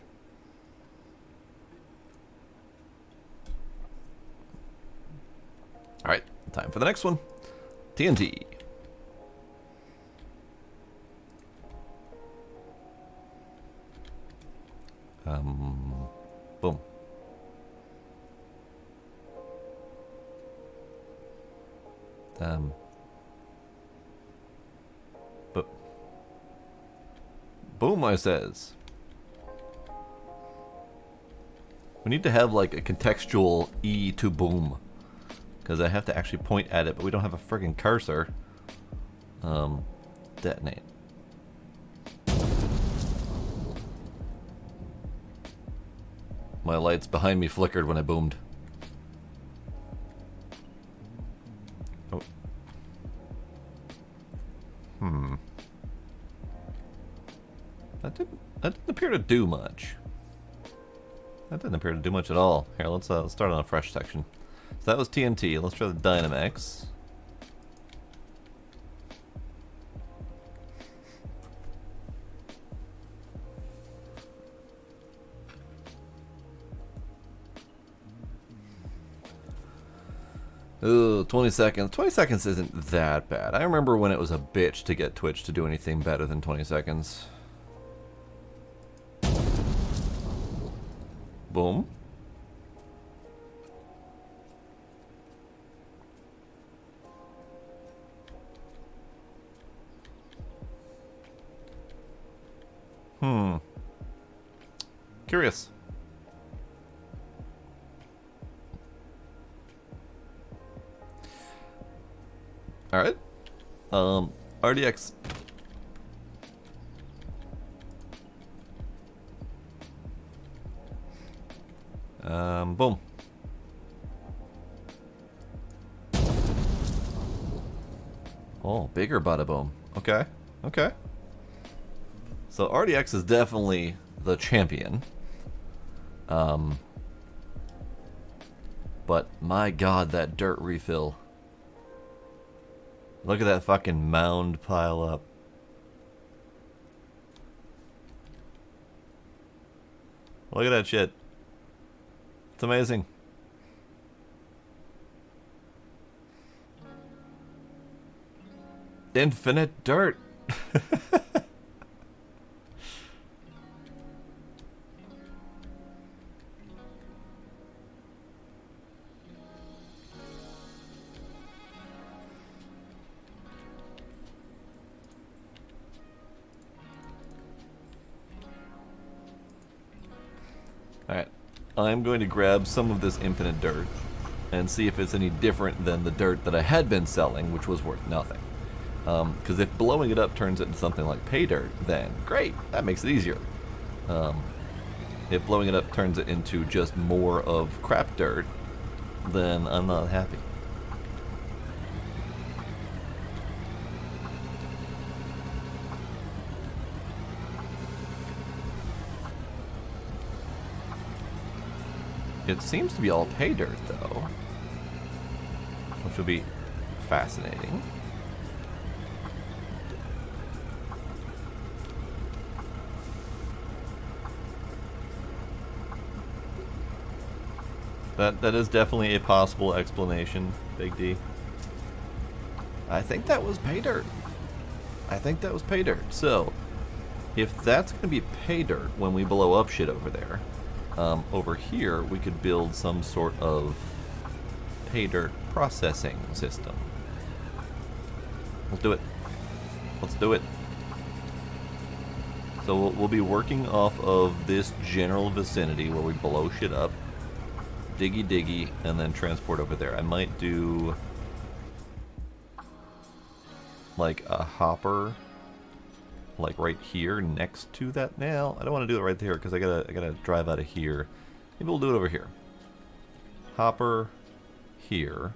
Speaker 1: Alright, time for the next one. TNT. Boom. But boom, I says. We need to have like a contextual E to boom, because I have to actually point at it, but we don't have a friggin' cursor. Detonate. My lights behind me flickered when I boomed. Oh. That didn't appear to do much. That didn't appear to do much at all. Here, let's start on a fresh section. So that was TNT. Let's try the Dynamax. Ooh, 20 seconds. 20 seconds isn't that bad. I remember when it was a bitch to get Twitch to do anything better than 20 seconds. Boom. Curious. Alright. RDX. Boom. Oh, bigger bada boom. Okay. Okay. So RDX is definitely the champion. But my god, that dirt refill. Look at that fucking mound pile up. Look at that shit. It's amazing. Infinite dirt. Alright, I'm going to grab some of this infinite dirt and see if it's any different than the dirt that I had been selling, which was worth nothing. Because if blowing it up turns it into something like pay dirt, then great, that makes it easier. If blowing it up turns it into just more of crap dirt, then I'm not happy. It seems to be all pay dirt, though, which would be fascinating. That is definitely a possible explanation, Big D. I think that was pay dirt. I think that was pay dirt. So, if that's going to be pay dirt when we blow up shit over there, over here we could build some sort of pay dirt processing system. Let's do it. Let's do it. So we'll be working off of this general vicinity where we blow shit up, diggy diggy, and then transport over there. I might do like a hopper like right here next to that. Now I don't want to do it right there because I gotta drive out of here. Maybe we'll do it over here. Hopper here,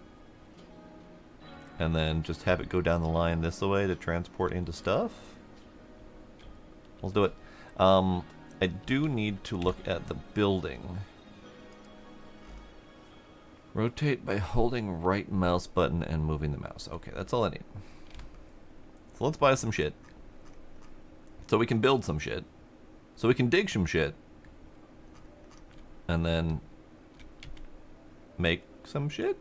Speaker 1: and then just have it go down the line this way to transport into stuff. Let's do it. I do need to look at the building. Rotate by holding right mouse button and moving the mouse. Okay, that's all I need. So let's buy some shit. So we can build some shit. So we can dig some shit. And then make some shit?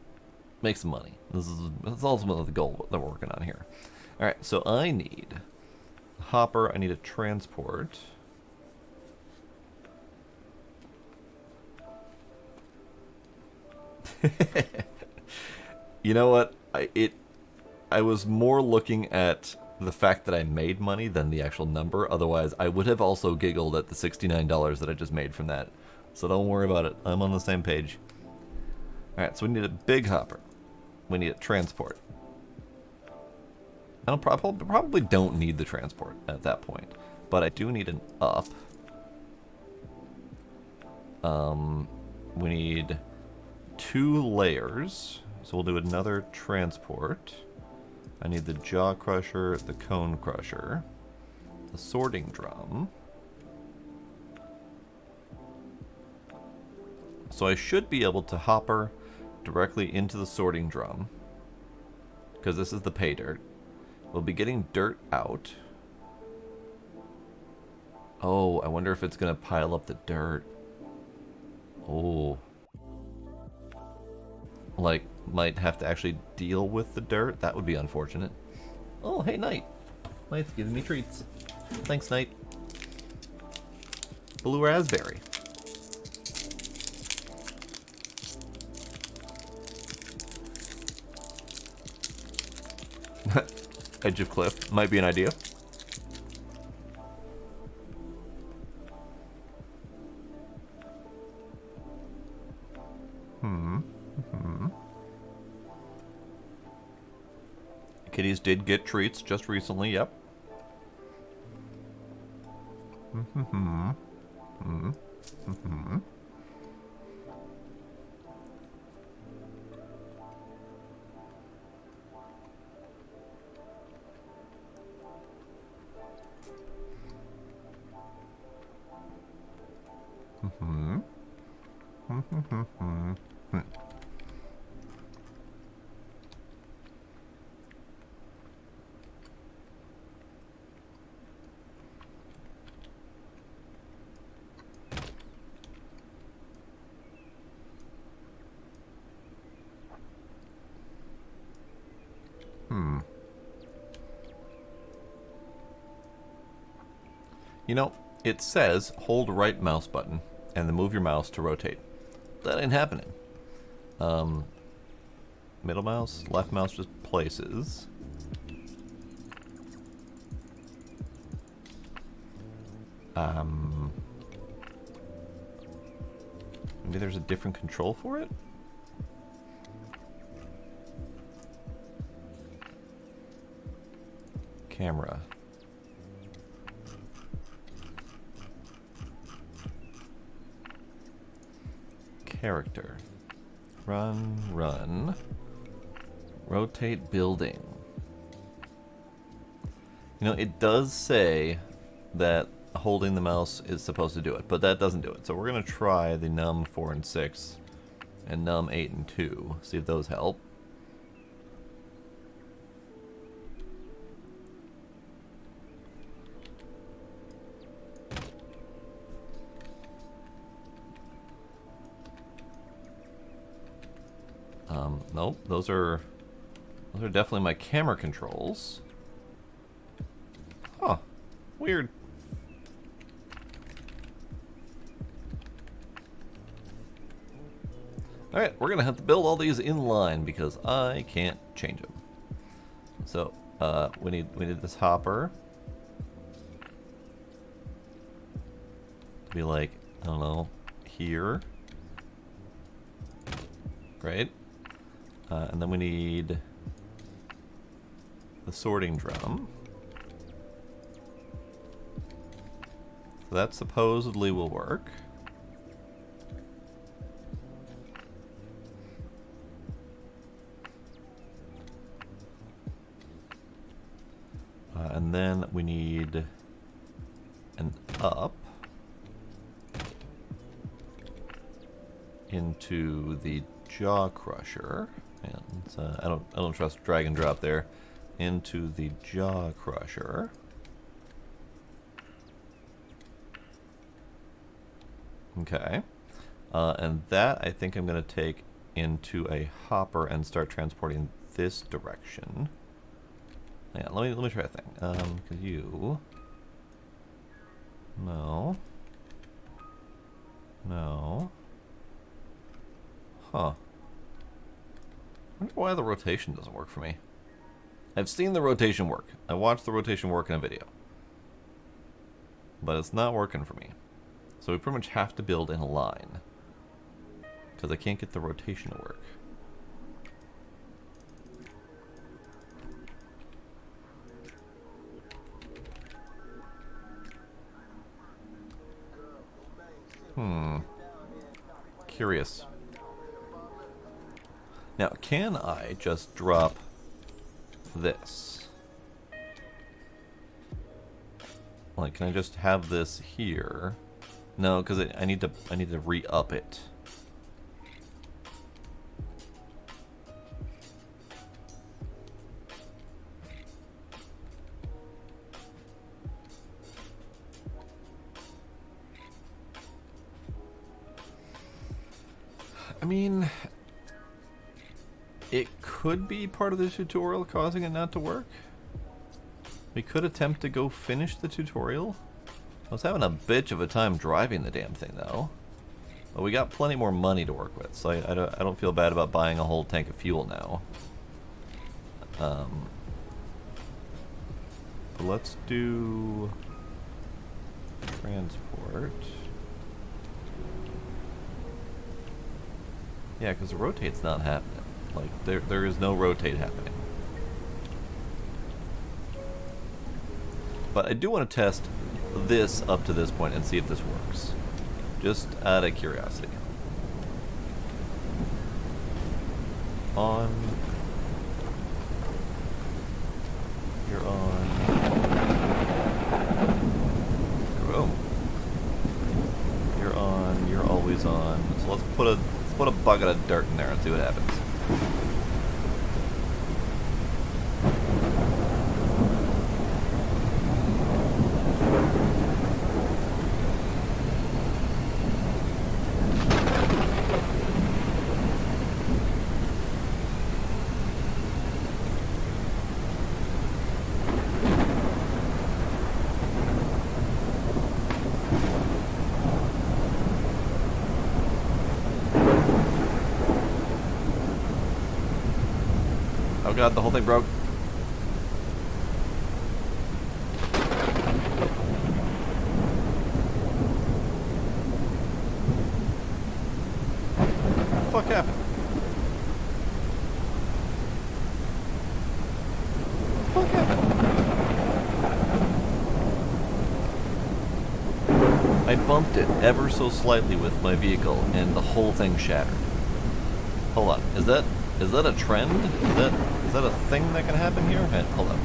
Speaker 1: make some money. That's ultimately the goal that we're working on here. All right, so I need a hopper. I need a transport. You know what? I was more looking at the fact that I made money than the actual number. Otherwise, I would have also giggled at the $69 that I just made from that. So don't worry about it. I'm on the same page. All right, so we need a big hopper. We need a transport. I probably don't need the transport at that point, but I do need an up. We need 2 layers, so we'll do another transport. I need the jaw crusher, the cone crusher, the sorting drum. So I should be able to hopper directly into the sorting drum, because this is the pay dirt. We'll be getting dirt out. Oh, I wonder if it's going to pile up the dirt. Oh. Like, might have to actually deal with the dirt. That would be unfortunate. Oh, hey, Knight. Knight's giving me treats. Thanks, Knight. Blue raspberry. Edge of cliff. Might be an idea. Kitties did get treats just recently, yep. You know, it says hold right mouse button and then move your mouse to rotate. That ain't happening. Middle mouse, left mouse just places. Maybe there's a different control for it? Camera. Character. Run. Rotate building. You know, it does say that holding the mouse is supposed to do it, but that doesn't do it. So we're going to try the num 4 and 6 and num 8 and 2. See if those help. Nope, those are definitely my camera controls. Huh, weird. Alright, we're gonna have to build all these in line because I can't change them. So, we need this hopper to be like, I don't know, here. Great. And then we need the sorting drum. So that supposedly will work. And then we need an up into the jaw crusher. And I don't trust drag and drop there. Into the jaw crusher. Okay. And that I think I'm going to take into a hopper and start transporting this direction. Yeah, let me try a thing. Cause you. No. No. Huh. I wonder why the rotation doesn't work for me. I've seen the rotation work. I watched the rotation work in a video. But it's not working for me. So we pretty much have to build in a line. Because I can't get the rotation to work. Curious. Now, can I just drop this? Like, can I just have this here? No, because I need to re-up it. I mean, it could be part of the tutorial causing it not to work. We could attempt to go finish the tutorial. I was having a bitch of a time driving the damn thing, though. But we got plenty more money to work with, so I don't feel bad about buying a whole tank of fuel now. But let's do transport. Yeah, because the rotate's not happening. Like, there is no rotate happening. But I do want to test this up to this point and see if this works. Just out of curiosity. On. You're on. Boom. You're on. You're always on. So let's put a bucket of dirt in there and see what happens. Oh god, the whole thing broke. What the fuck happened? What the fuck happened? I bumped it ever so slightly with my vehicle and the whole thing shattered. Hold on, is that a trend? Is that a thing that can happen here? Okay, hold on.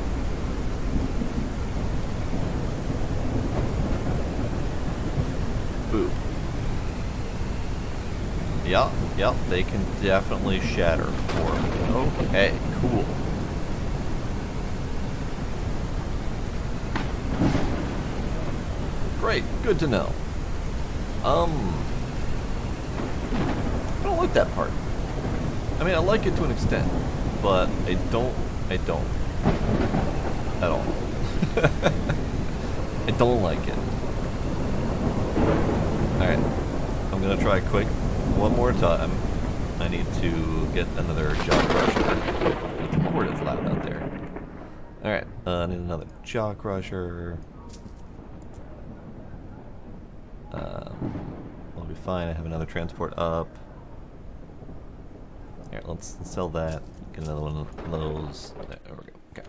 Speaker 1: Boo. Yep, they can definitely shatter for me. Okay, cool. Great, good to know. I don't like that part. I mean, I like it to an extent, but I don't at all. I don't like it. Alright, I'm gonna try quick one more time. I need to get another jaw crusher. The cord is loud out there. Alright, I need another jaw crusher. I'll be fine, I have another transport up. Here, let's sell that. Get another one of those. There we go. Okay.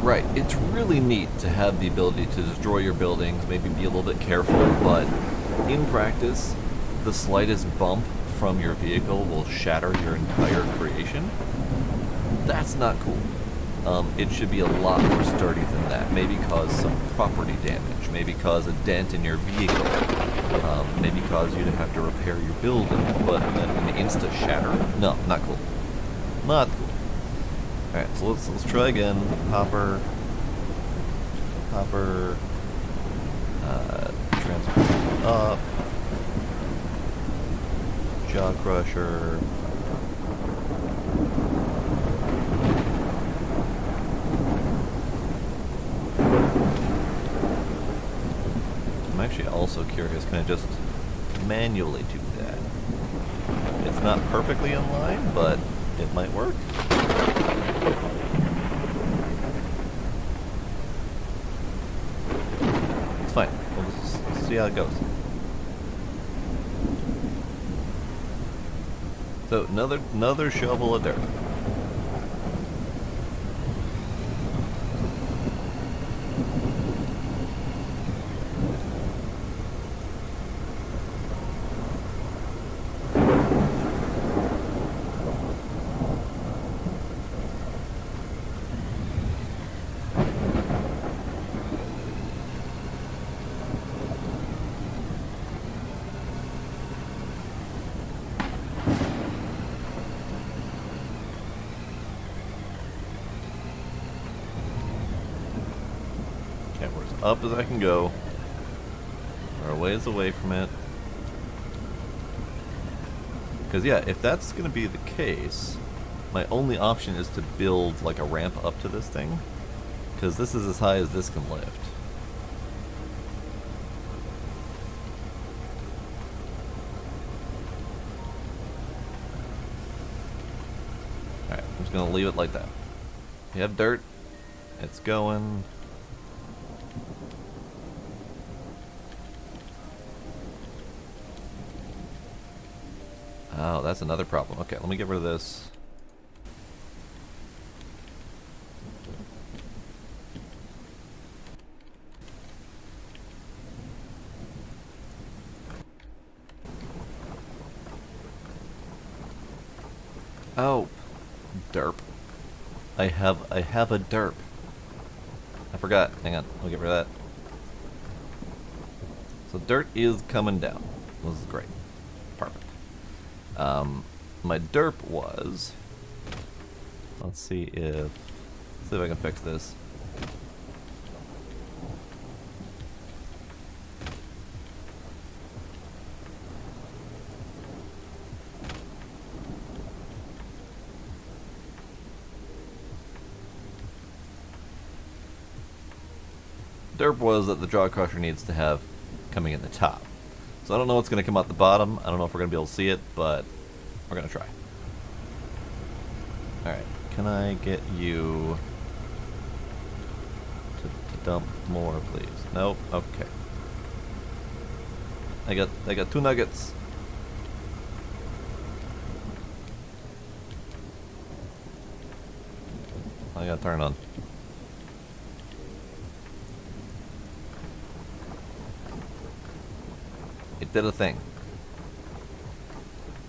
Speaker 1: Right, it's really neat to have the ability to destroy your buildings, maybe be a little bit careful, but in practice, the slightest bump from your vehicle will shatter your entire creation. That's not cool. It should be a lot more sturdy than that. Maybe cause some property damage. Maybe cause a dent in your vehicle. Maybe cause you to have to repair your building. But then an insta shatter? No, not cool. Not cool. Alright, so let's try again. Hopper. Up. Jaw crusher. I'm actually also curious, can I just manually do that? It's not perfectly in line, but it might work. It's fine. We'll just see how it goes. So another shovel of dirt. We're as up as I can go. We're a ways away from it. Because yeah, if that's going to be the case, my only option is to build like a ramp up to this thing. Because this is as high as this can lift. Alright, I'm just going to leave it like that. You have dirt. It's going. Oh, that's another problem. Okay, let me get rid of this. Oh, derp. I have a derp. I forgot. Hang on, I'll get rid of that. So dirt is coming down. This is great. Perfect. My derp was, let's see if I can fix this. Derp was that the jaw crusher needs to have coming in the top. So I don't know what's going to come out the bottom. I don't know if we're going to be able to see it, but we're going to try. Alright, can I get you to dump more, please? Nope, okay. I got 2 nuggets. I gotta turn it on. It did a thing.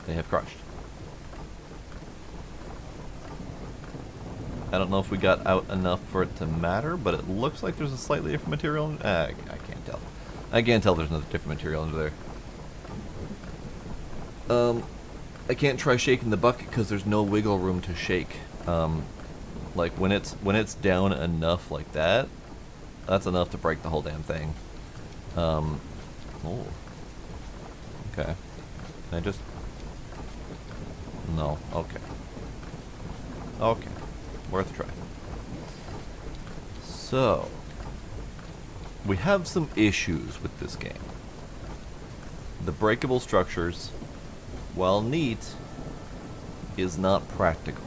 Speaker 1: They have crushed. I don't know if we got out enough for it to matter, but it looks like there's a slightly different material. I can't tell. I can't tell there's another different material under there. I can't try shaking the bucket because there's no wiggle room to shake. Like when it's down enough like that, that's enough to break the whole damn thing. Oh. Okay. Can I just... No. Okay. Okay. Worth a try. So, we have some issues with this game. The breakable structures, while neat, is not practical.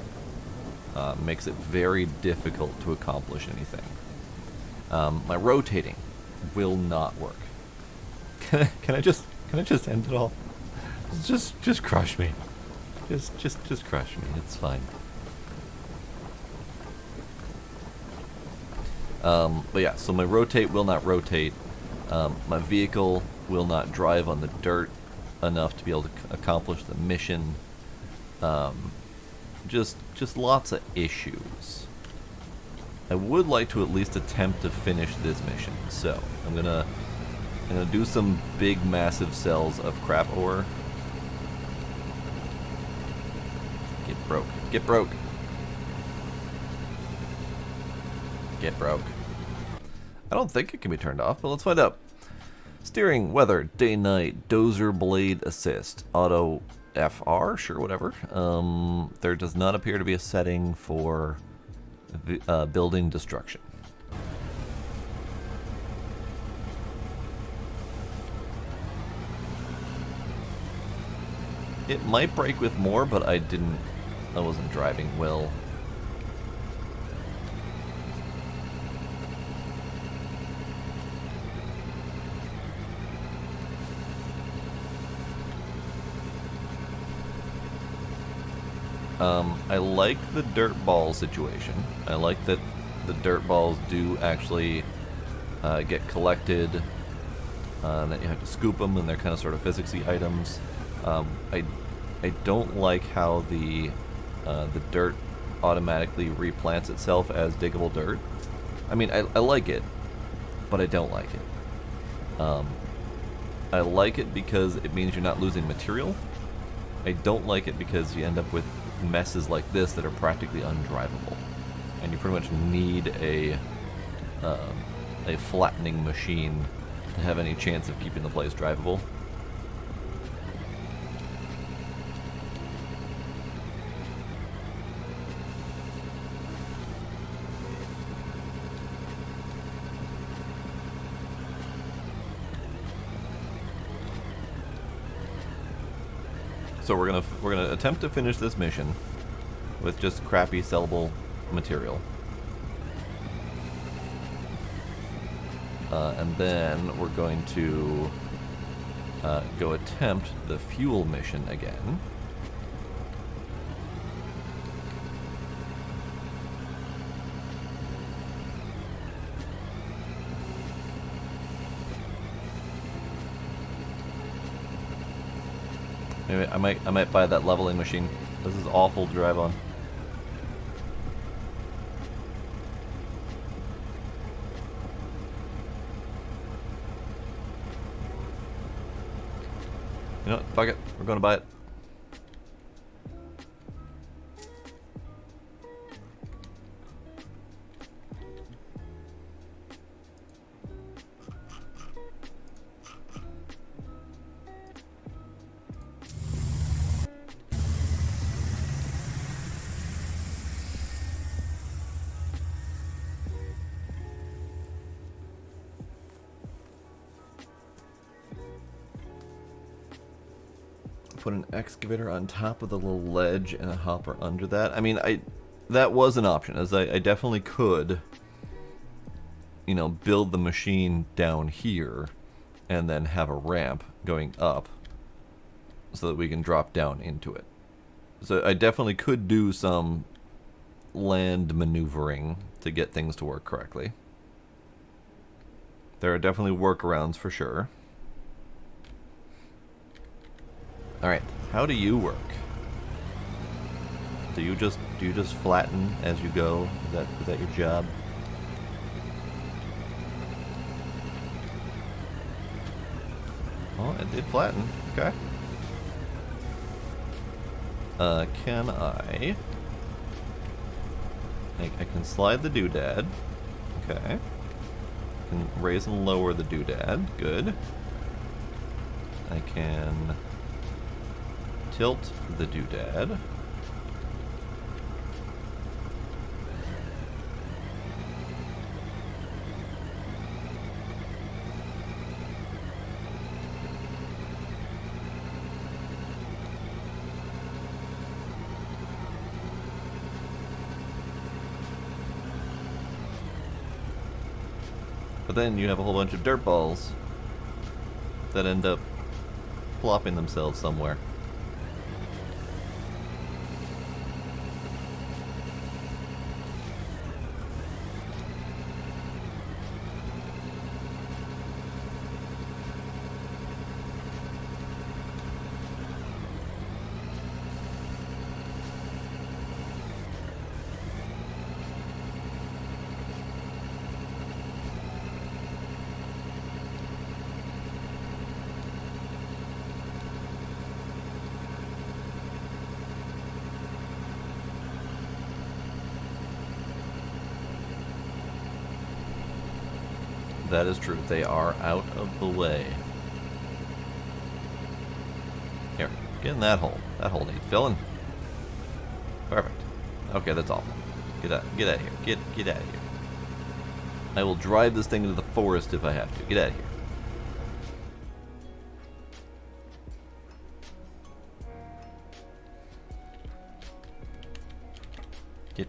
Speaker 1: Makes it very difficult to accomplish anything. My rotating will not work. Can I just end it all? Just crush me. Just crush me. It's fine. But yeah, so my rotate will not rotate. My vehicle will not drive on the dirt enough to be able to accomplish the mission. Just lots of issues. I would like to at least attempt to finish this mission, so I'm gonna do some big, massive cells of crap ore. Get broke. Get broke. Get broke. I don't think it can be turned off, but let's find out. Steering, weather, day, night, dozer, blade, assist, auto, FR, sure, whatever. There does not appear to be a setting for building destruction. It might break with more, but I wasn't driving well. I like the dirt ball situation. I like that the dirt balls do actually get collected, that you have to scoop them, and they're kind of sort of physicsy items. I don't like how the dirt automatically replants itself as diggable dirt. I mean, I like it, but I don't like it. I like it because it means you're not losing material. I don't like it because you end up with messes like this that are practically undrivable, and you pretty much need a flattening machine to have any chance of keeping the place drivable. So we're gonna attempt to finish this mission with just crappy sellable material, and then we're going to go attempt the fuel mission again. Maybe I might buy that leveling machine. This is awful to drive on. You know what? Fuck it. We're gonna buy it. Put an excavator on top of the little ledge and a hopper under that. I mean, that was an option, as I definitely could, you know, build the machine down here and then have a ramp going up so that we can drop down into it. So I definitely could do some land maneuvering to get things to work correctly. There are definitely workarounds for sure. Alright, how do you work? Do you just flatten as you go? Is that your job? Oh, it did flatten. Okay. Can I can slide the doodad. Okay. I can raise and lower the doodad. Good. I can tilt the doodad. But then you have a whole bunch of dirt balls that end up plopping themselves somewhere. That is true. They are out of the way. Here, get in that hole. That hole needs filling. Perfect. Okay, that's awful. Get out of here. Get out of here. I will drive this thing into the forest if I have to. Get out of here. Get.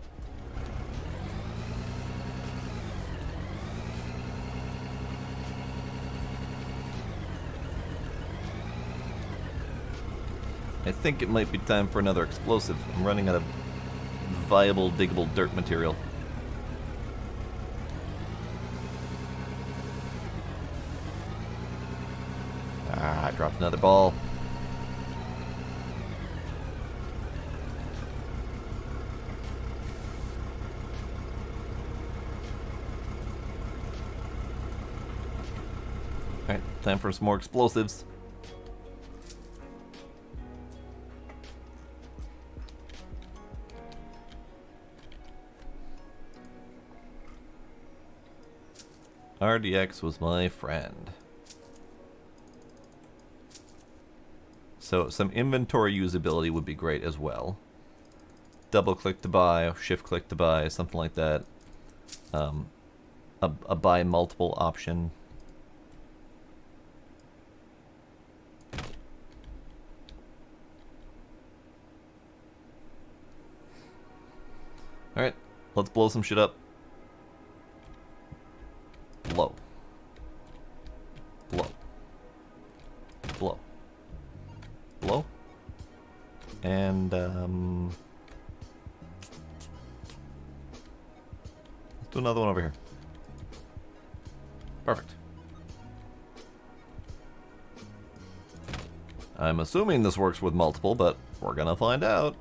Speaker 1: I think it might be time for another explosive. I'm running out of viable, diggable dirt material. Ah, I dropped another ball. Alright, time for some more explosives. RDX was my friend. So some inventory usability would be great as well. Double click to buy, shift click to buy, something like that. A buy multiple option. Alright, let's blow some shit up. Blow. Blow. Blow. Blow. And, let's do another one over here. Perfect. I'm assuming this works with multiple, but we're gonna find out.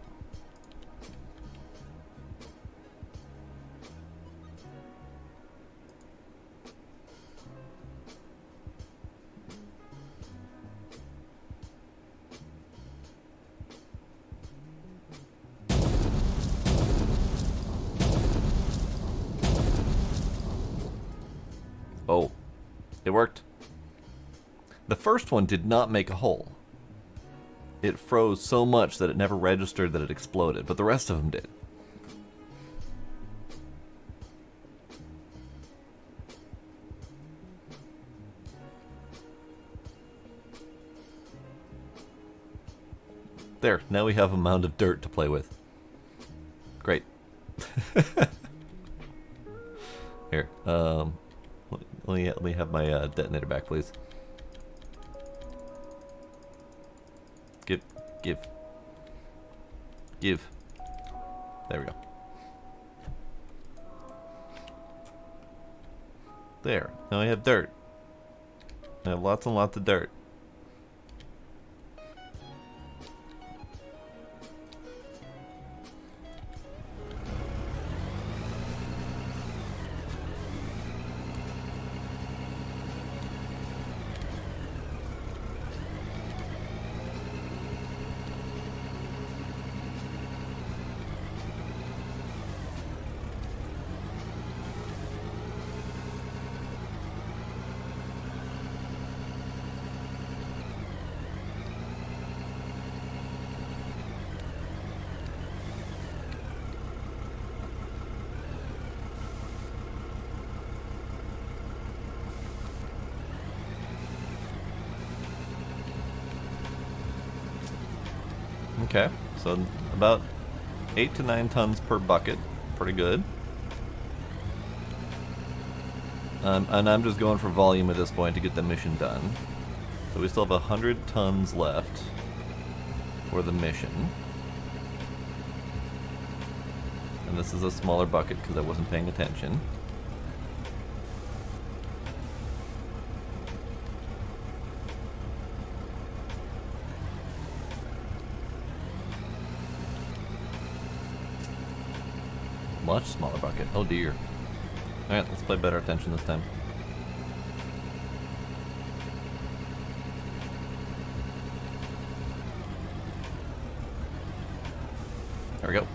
Speaker 1: Oh, it worked. The first one did not make a hole. It froze so much that it never registered that it exploded, but the rest of them did. There, now we have a mound of dirt to play with. Great. Here, let me have my detonator back, please. Give. There we go. There. Now I have dirt. I have lots and lots of dirt. Okay, so about 8 to 9 tons per bucket. Pretty good. And I'm just going for volume at this point to get the mission done. So we still have 100 tons left for the mission. And this is a smaller bucket because I wasn't paying attention. Much smaller bucket. Oh dear. Alright, let's pay better attention this time. There we go.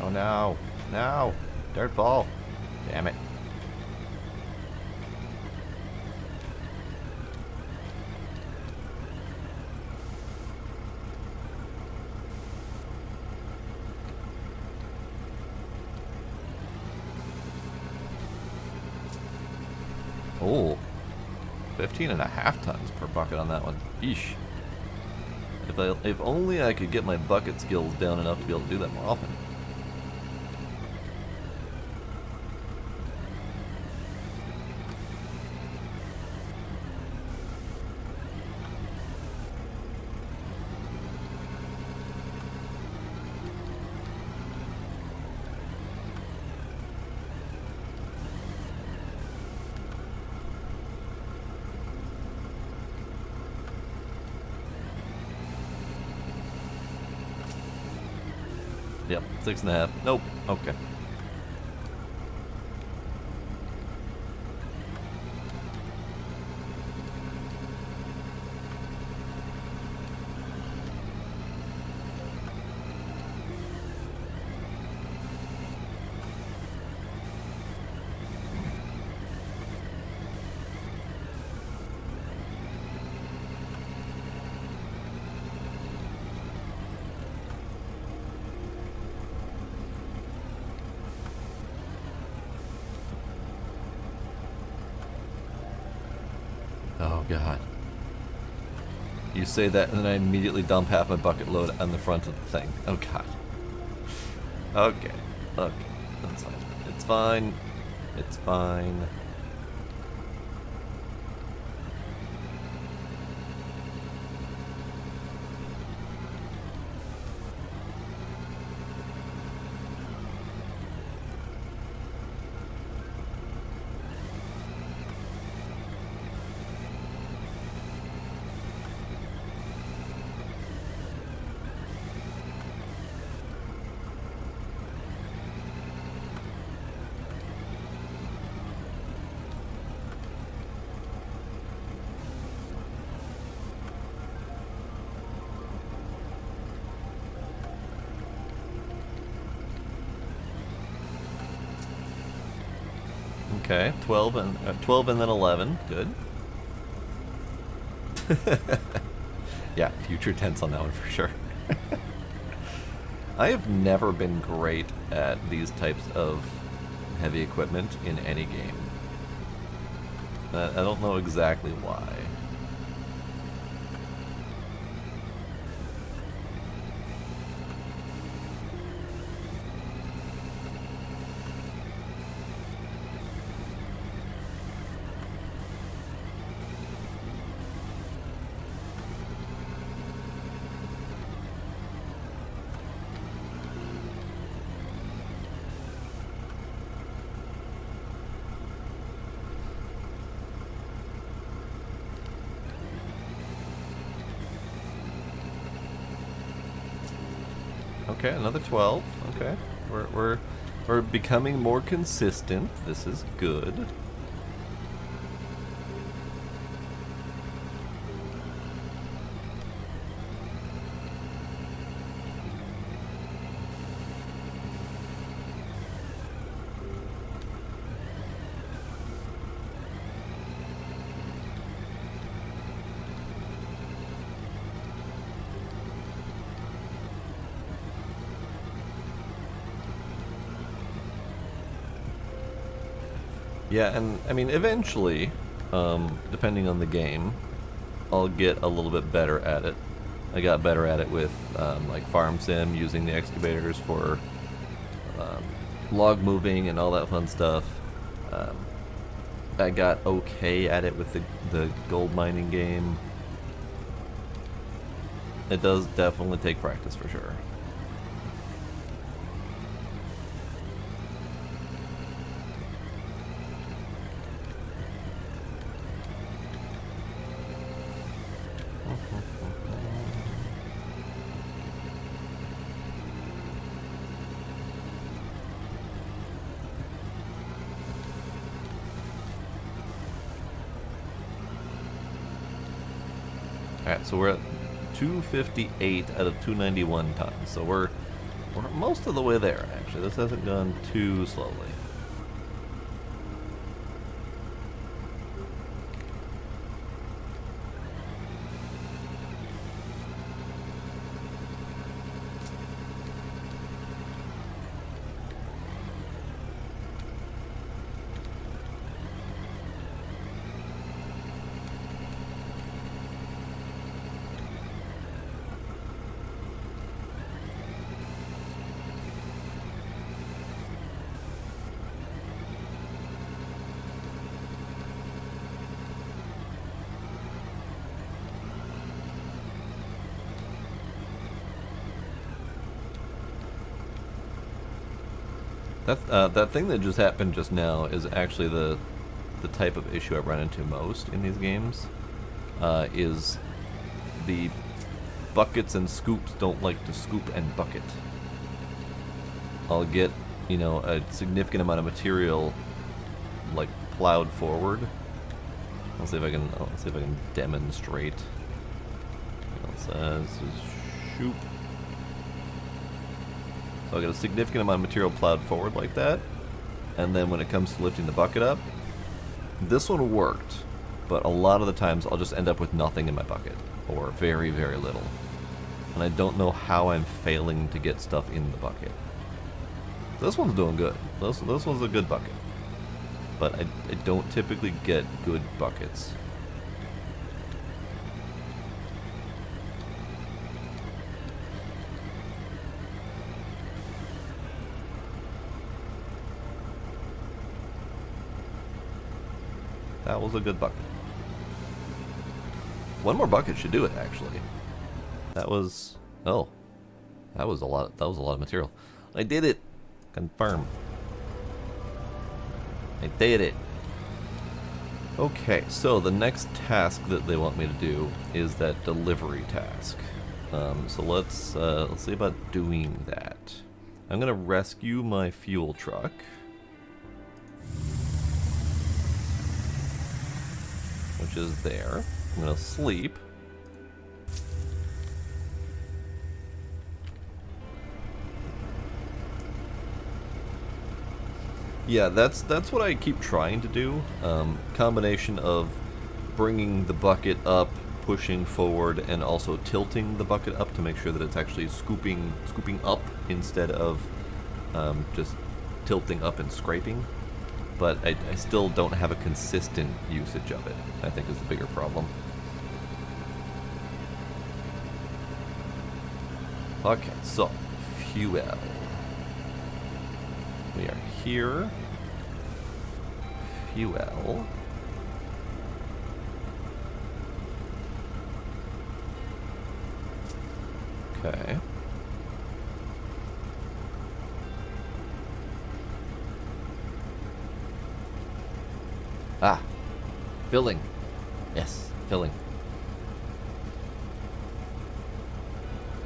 Speaker 1: Oh no. No. Dirt ball. Damn it. Oh. 15.5 tons per bucket on that one. Yeesh. If only I could get my bucket skills down enough to be able to do that more often. Yep, 6.5. Nope. Okay. Oh god. You say that and then I immediately dump half my bucket load on the front of the thing. Oh god. Okay. Okay. That's fine. It's fine. It's fine. Okay, 12 and then 11. Good. Yeah, future tense on that one for sure. I have never been great at these types of heavy equipment in any game. I don't know exactly why. Okay, another 12. Okay, we're becoming more consistent. This is good. Yeah, and I mean, eventually, depending on the game, I'll get a little bit better at it. I got better at it with like Farm Sim, using the excavators for log moving and all that fun stuff. I got okay at it with the gold mining game. It does definitely take practice for sure. Alright, so we're at 258 out of 291 tons. So we're most of the way there, actually. This hasn't gone too slowly. That thing that just happened just now is actually the type of issue I run into most in these games. Is the buckets and scoops don't like to scoop and bucket. I'll get, you know, a significant amount of material like plowed forward. I'll see if I can demonstrate. This is shoop. So I'll get a significant amount of material plowed forward like that, and then when it comes to lifting the bucket up, this one worked, but a lot of the times I'll just end up with nothing in my bucket, or very, very little. And I don't know how I'm failing to get stuff in the bucket. This one's doing good. This one's a good bucket. But I don't typically get good buckets. That was a good bucket. One more bucket should do it, actually. That was a lot of material. I did it. Confirm. I did it. Okay, so the next task that they want me to do is that delivery task. So let's see about doing that. I'm gonna rescue my fuel truck. Which is there. I'm gonna sleep. Yeah, that's what I keep trying to do. Combination of bringing the bucket up, pushing forward, and also tilting the bucket up to make sure that it's actually scooping up instead of just tilting up and scraping. But I still don't have a consistent usage of it, I think is the bigger problem. Okay, so, fuel. We are here. Fuel. Okay. Ah, filling. Yes, filling.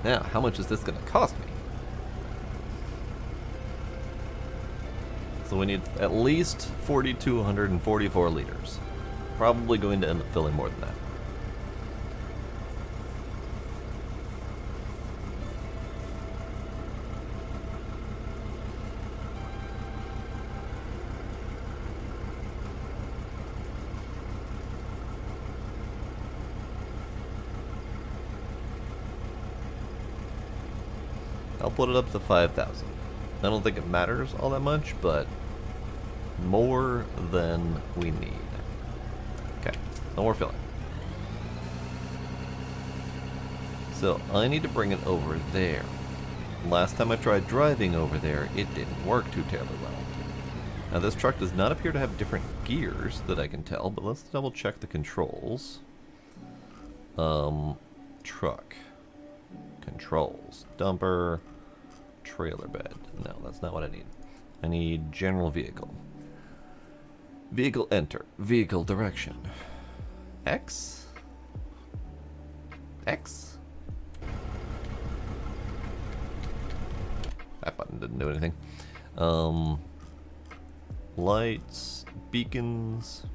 Speaker 1: Now, how much is this going to cost me? So we need at least 4,244 liters. Probably going to end up filling more than that. I'll put it up to 5,000. I don't think it matters all that much, but more than we need. Okay, no more filling. So I need to bring it over there. Last time I tried driving over there, it didn't work too terribly well. Now this truck does not appear to have different gears that I can tell, but let's double check the controls. Truck. Controls. Dumper. Trailer bed. No, that's not what I need. I need general vehicle. Vehicle enter. Vehicle direction. X? X? That button didn't do anything. Lights, beacons,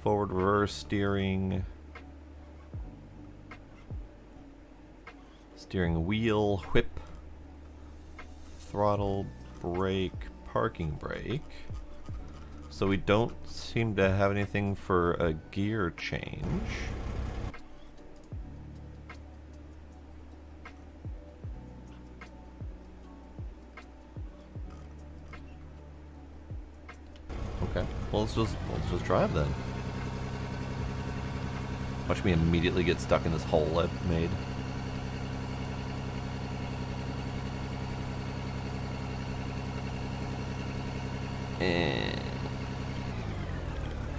Speaker 1: forward, reverse, steering, steering wheel, whip, throttle, brake, parking brake. So we don't seem to have anything for a gear change. Okay, well let's just drive then. Watch me immediately get stuck in this hole I've made.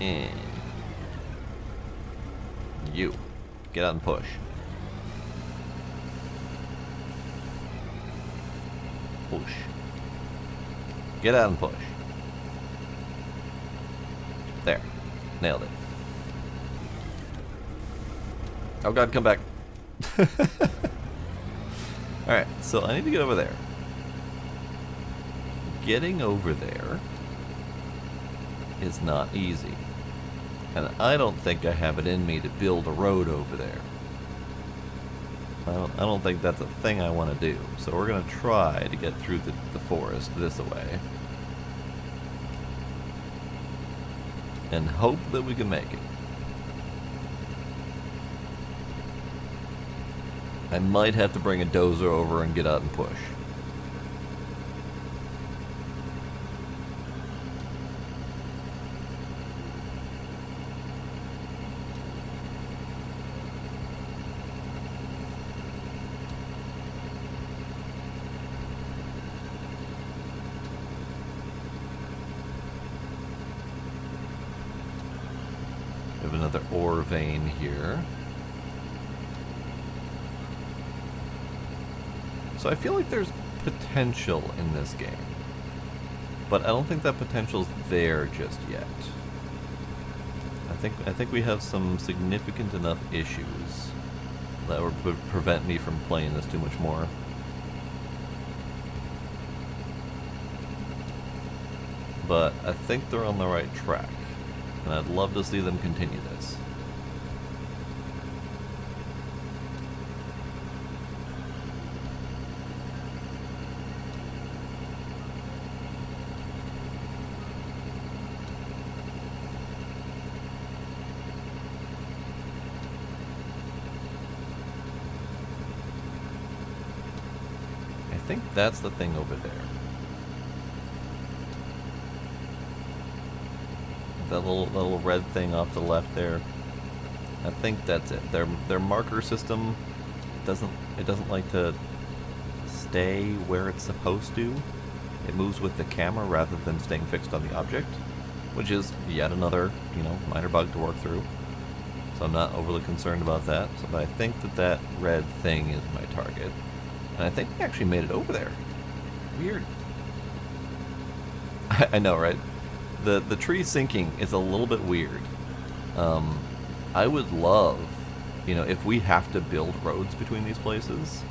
Speaker 1: And you get out and push. Push. Get out and push. There. Nailed it. Oh god, come back. Alright, so I need to get over there. Getting over there is not easy. And I don't think I have it in me to build a road over there. I don't think that's a thing I want to do. So we're going to try to get through the forest this way. And hope that we can make it. I might have to bring a dozer over and get out and push. We have another ore vein here. So I feel like there's potential in this game, but I don't think that potential's there just yet. I think we have some significant enough issues that would prevent me from playing this too much more. But I think they're on the right track, and I'd love to see them continue this. I think that's the thing over there. That little red thing off the left there. I think that's it. Their marker system doesn't like to stay where it's supposed to. It moves with the camera rather than staying fixed on the object, which is yet another, minor bug to work through. So I'm not overly concerned about that. So, but I think that red thing is my target. And I think we actually made it over there. Weird. I know, right? The tree sinking is a little bit weird. I would love, if we have to build roads between these places.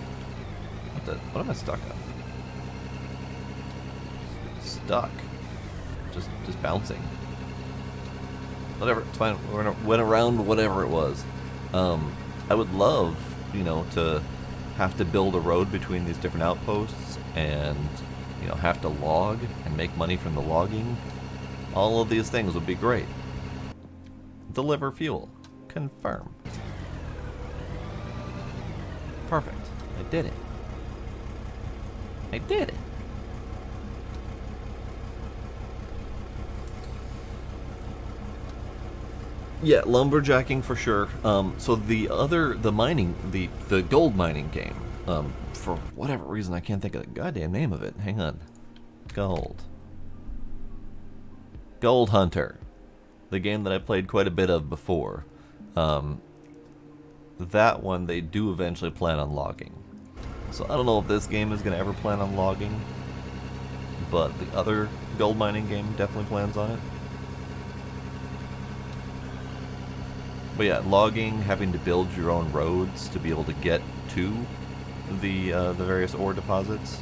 Speaker 1: What am I stuck on? Stuck. Just bouncing. Whatever, it's fine. Went around whatever it was. I would love, to have to build a road between these different outposts and, have to log and make money from the logging. All of these things would be great. Deliver fuel. Confirm. Perfect. I did it. I did it. Yeah, lumberjacking for sure. So the mining, the gold mining game, for whatever reason I can't think of the goddamn name of it. Hang on. Gold Hunter, the game that I played quite a bit of before. That one they do eventually plan on logging. So I don't know if this game is going to ever plan on logging, but the other gold mining game definitely plans on it. But yeah, logging, having to build your own roads to be able to get to the various ore deposits.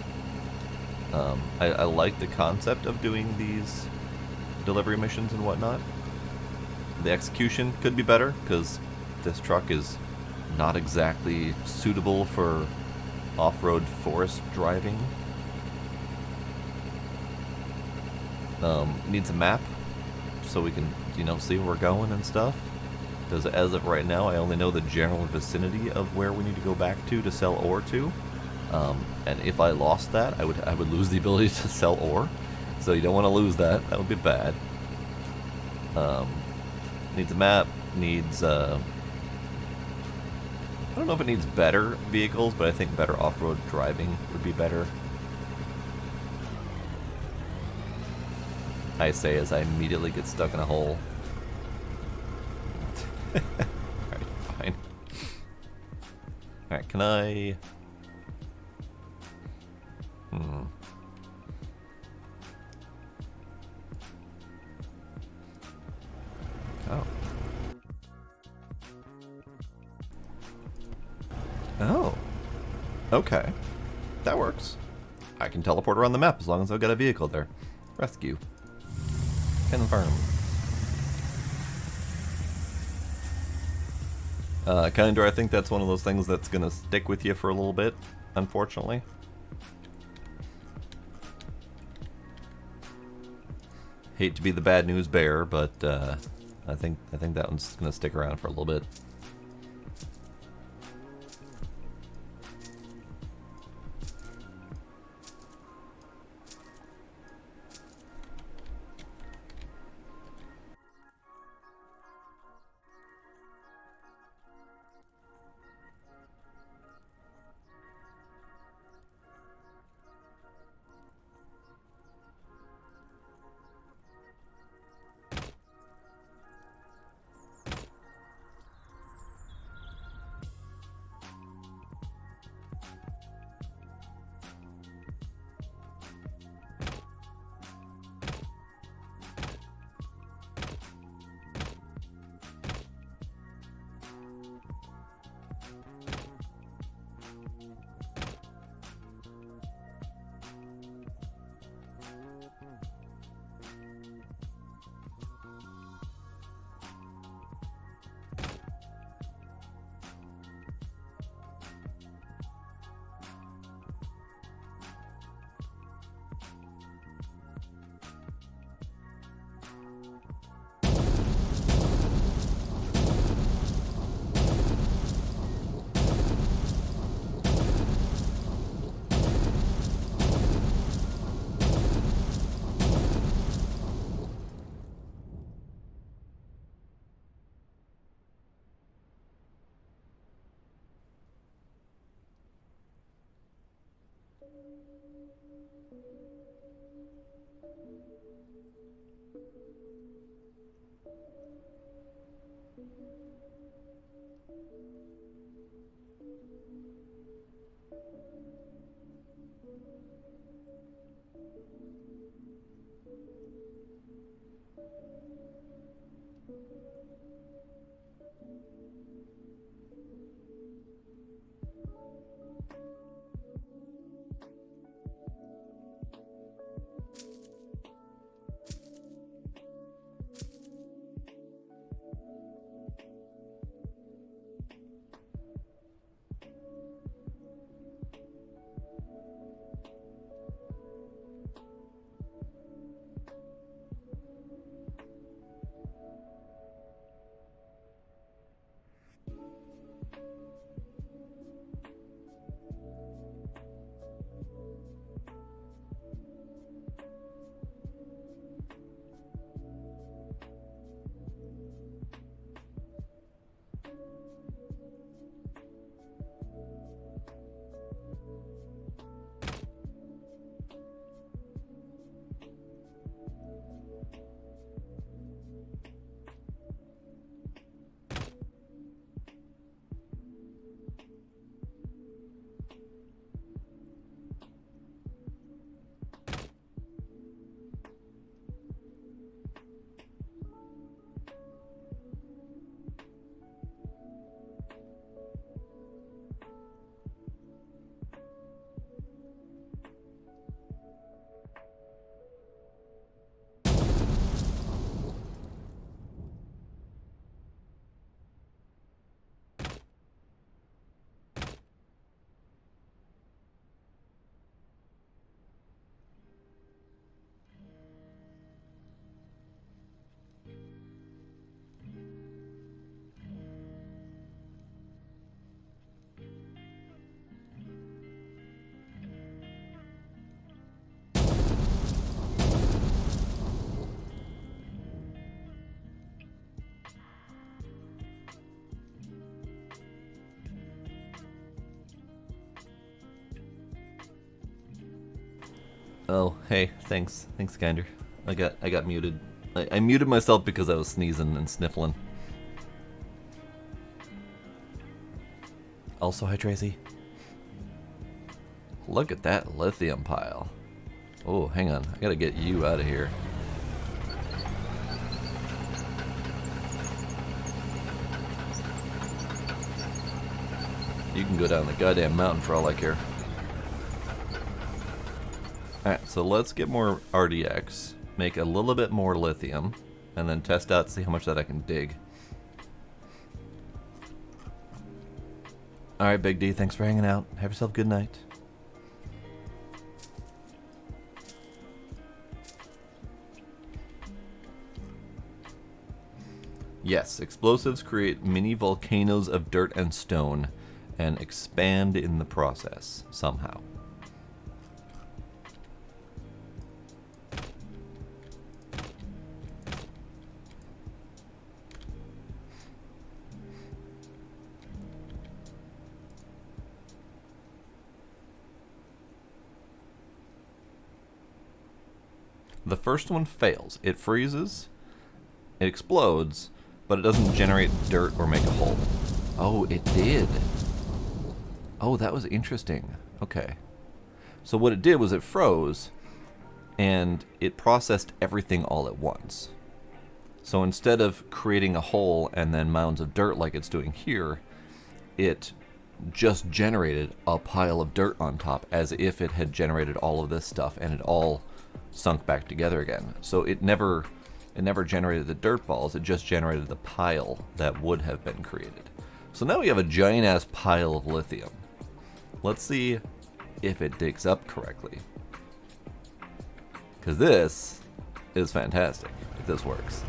Speaker 1: I like the concept of doing these delivery missions and whatnot. The execution could be better, because this truck is not exactly suitable for off-road forest driving. Needs a map so we can, you know, see where we're going and stuff. Because as of right now, I only know the general vicinity of where we need to go back to sell ore to. And if I lost that, I would lose the ability to sell ore. So you don't want to lose that. That would be bad. Needs a map. Needs I don't know if it needs better vehicles, but I think better off-road driving would be better. I say as I immediately get stuck in a hole. Alright, fine. Alright, can I... Oh. Oh. Okay. That works. I can teleport around the map as long as I've got a vehicle there. Rescue. Confirm. Kinder, I think that's one of those things that's gonna stick with you for a little bit, unfortunately. Hate to be the bad news bearer, but I think that one's gonna stick around for a little bit. Oh, hey, thanks, Kinder. I got muted. I muted myself because I was sneezing and sniffling. Also, hi Tracy. Look at that lithium pile. Oh, hang on, I gotta get you out of here. You can go down the goddamn mountain for all I care. Alright, so let's get more RDX, make a little bit more lithium, and then test out to see how much that I can dig. Alright, Big D, thanks for hanging out. Have yourself a good night. Yes, explosives create mini volcanoes of dirt and stone and expand in the process, somehow. The first one fails. It freezes, it explodes, but it doesn't generate dirt or make a hole. Oh, it did. Oh, that was interesting. Okay. So what it did was it froze, and it processed everything all at once. So instead of creating a hole and then mounds of dirt like it's doing here, it just generated a pile of dirt on top as if it had generated all of this stuff, and it all sunk back together again. So it never generated the dirt balls, it just generated the pile that would have been created. So now we have a giant ass pile of lithium. Let's see if it digs up correctly. Because this is fantastic if this works.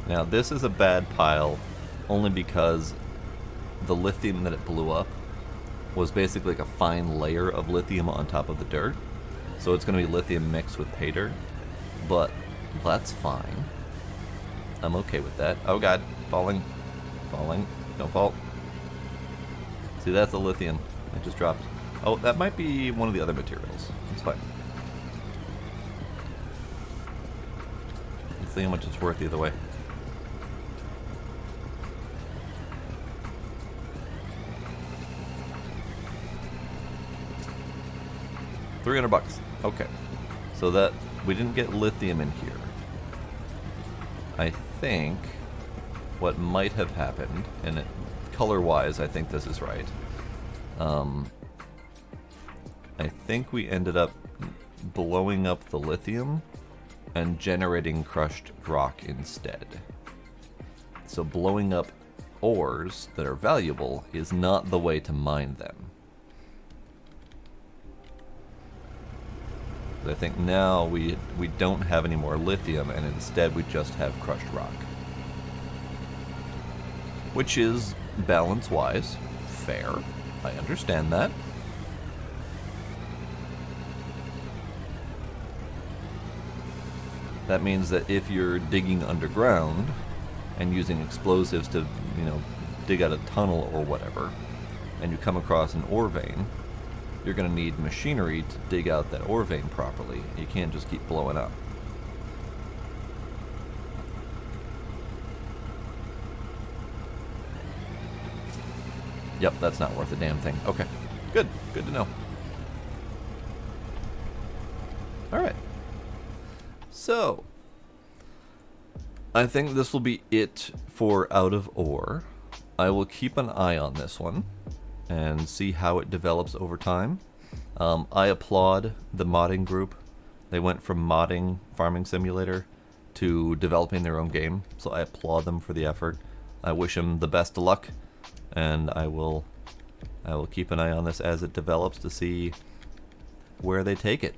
Speaker 1: Now this is a bad pile only because the lithium that it blew up was basically like a fine layer of lithium on top of the dirt. So it's going to be lithium mixed with pay dirt, but that's fine. I'm okay with that. Oh god, falling, don't fall. See, that's the lithium I just dropped. Oh, that might be one of the other materials. It's fine. Let's see how much it's worth either way. $300. Okay. So that we didn't get lithium in here. I think what might have happened, and it, color-wise, I think this is right. I think we ended up blowing up the lithium and generating crushed rock instead. So blowing up ores that are valuable is not the way to mine them. I think now we don't have any more lithium, and instead we just have crushed rock. Which is, balance-wise, fair. I understand that. That means that if you're digging underground and using explosives to, you know, dig out a tunnel or whatever, and you come across an ore vein, you're going to need machinery to dig out that ore vein properly. You can't just keep blowing up. Yep, that's not worth a damn thing. Okay, good. Good to know. Alright. So, I think this will be it for Out of Ore. I will keep an eye on this one and see how it develops over time. I applaud the modding group. They went from modding Farming Simulator to developing their own game, so I applaud them for the effort. I wish them the best of luck, and I will keep an eye on this as it develops to see where they take it.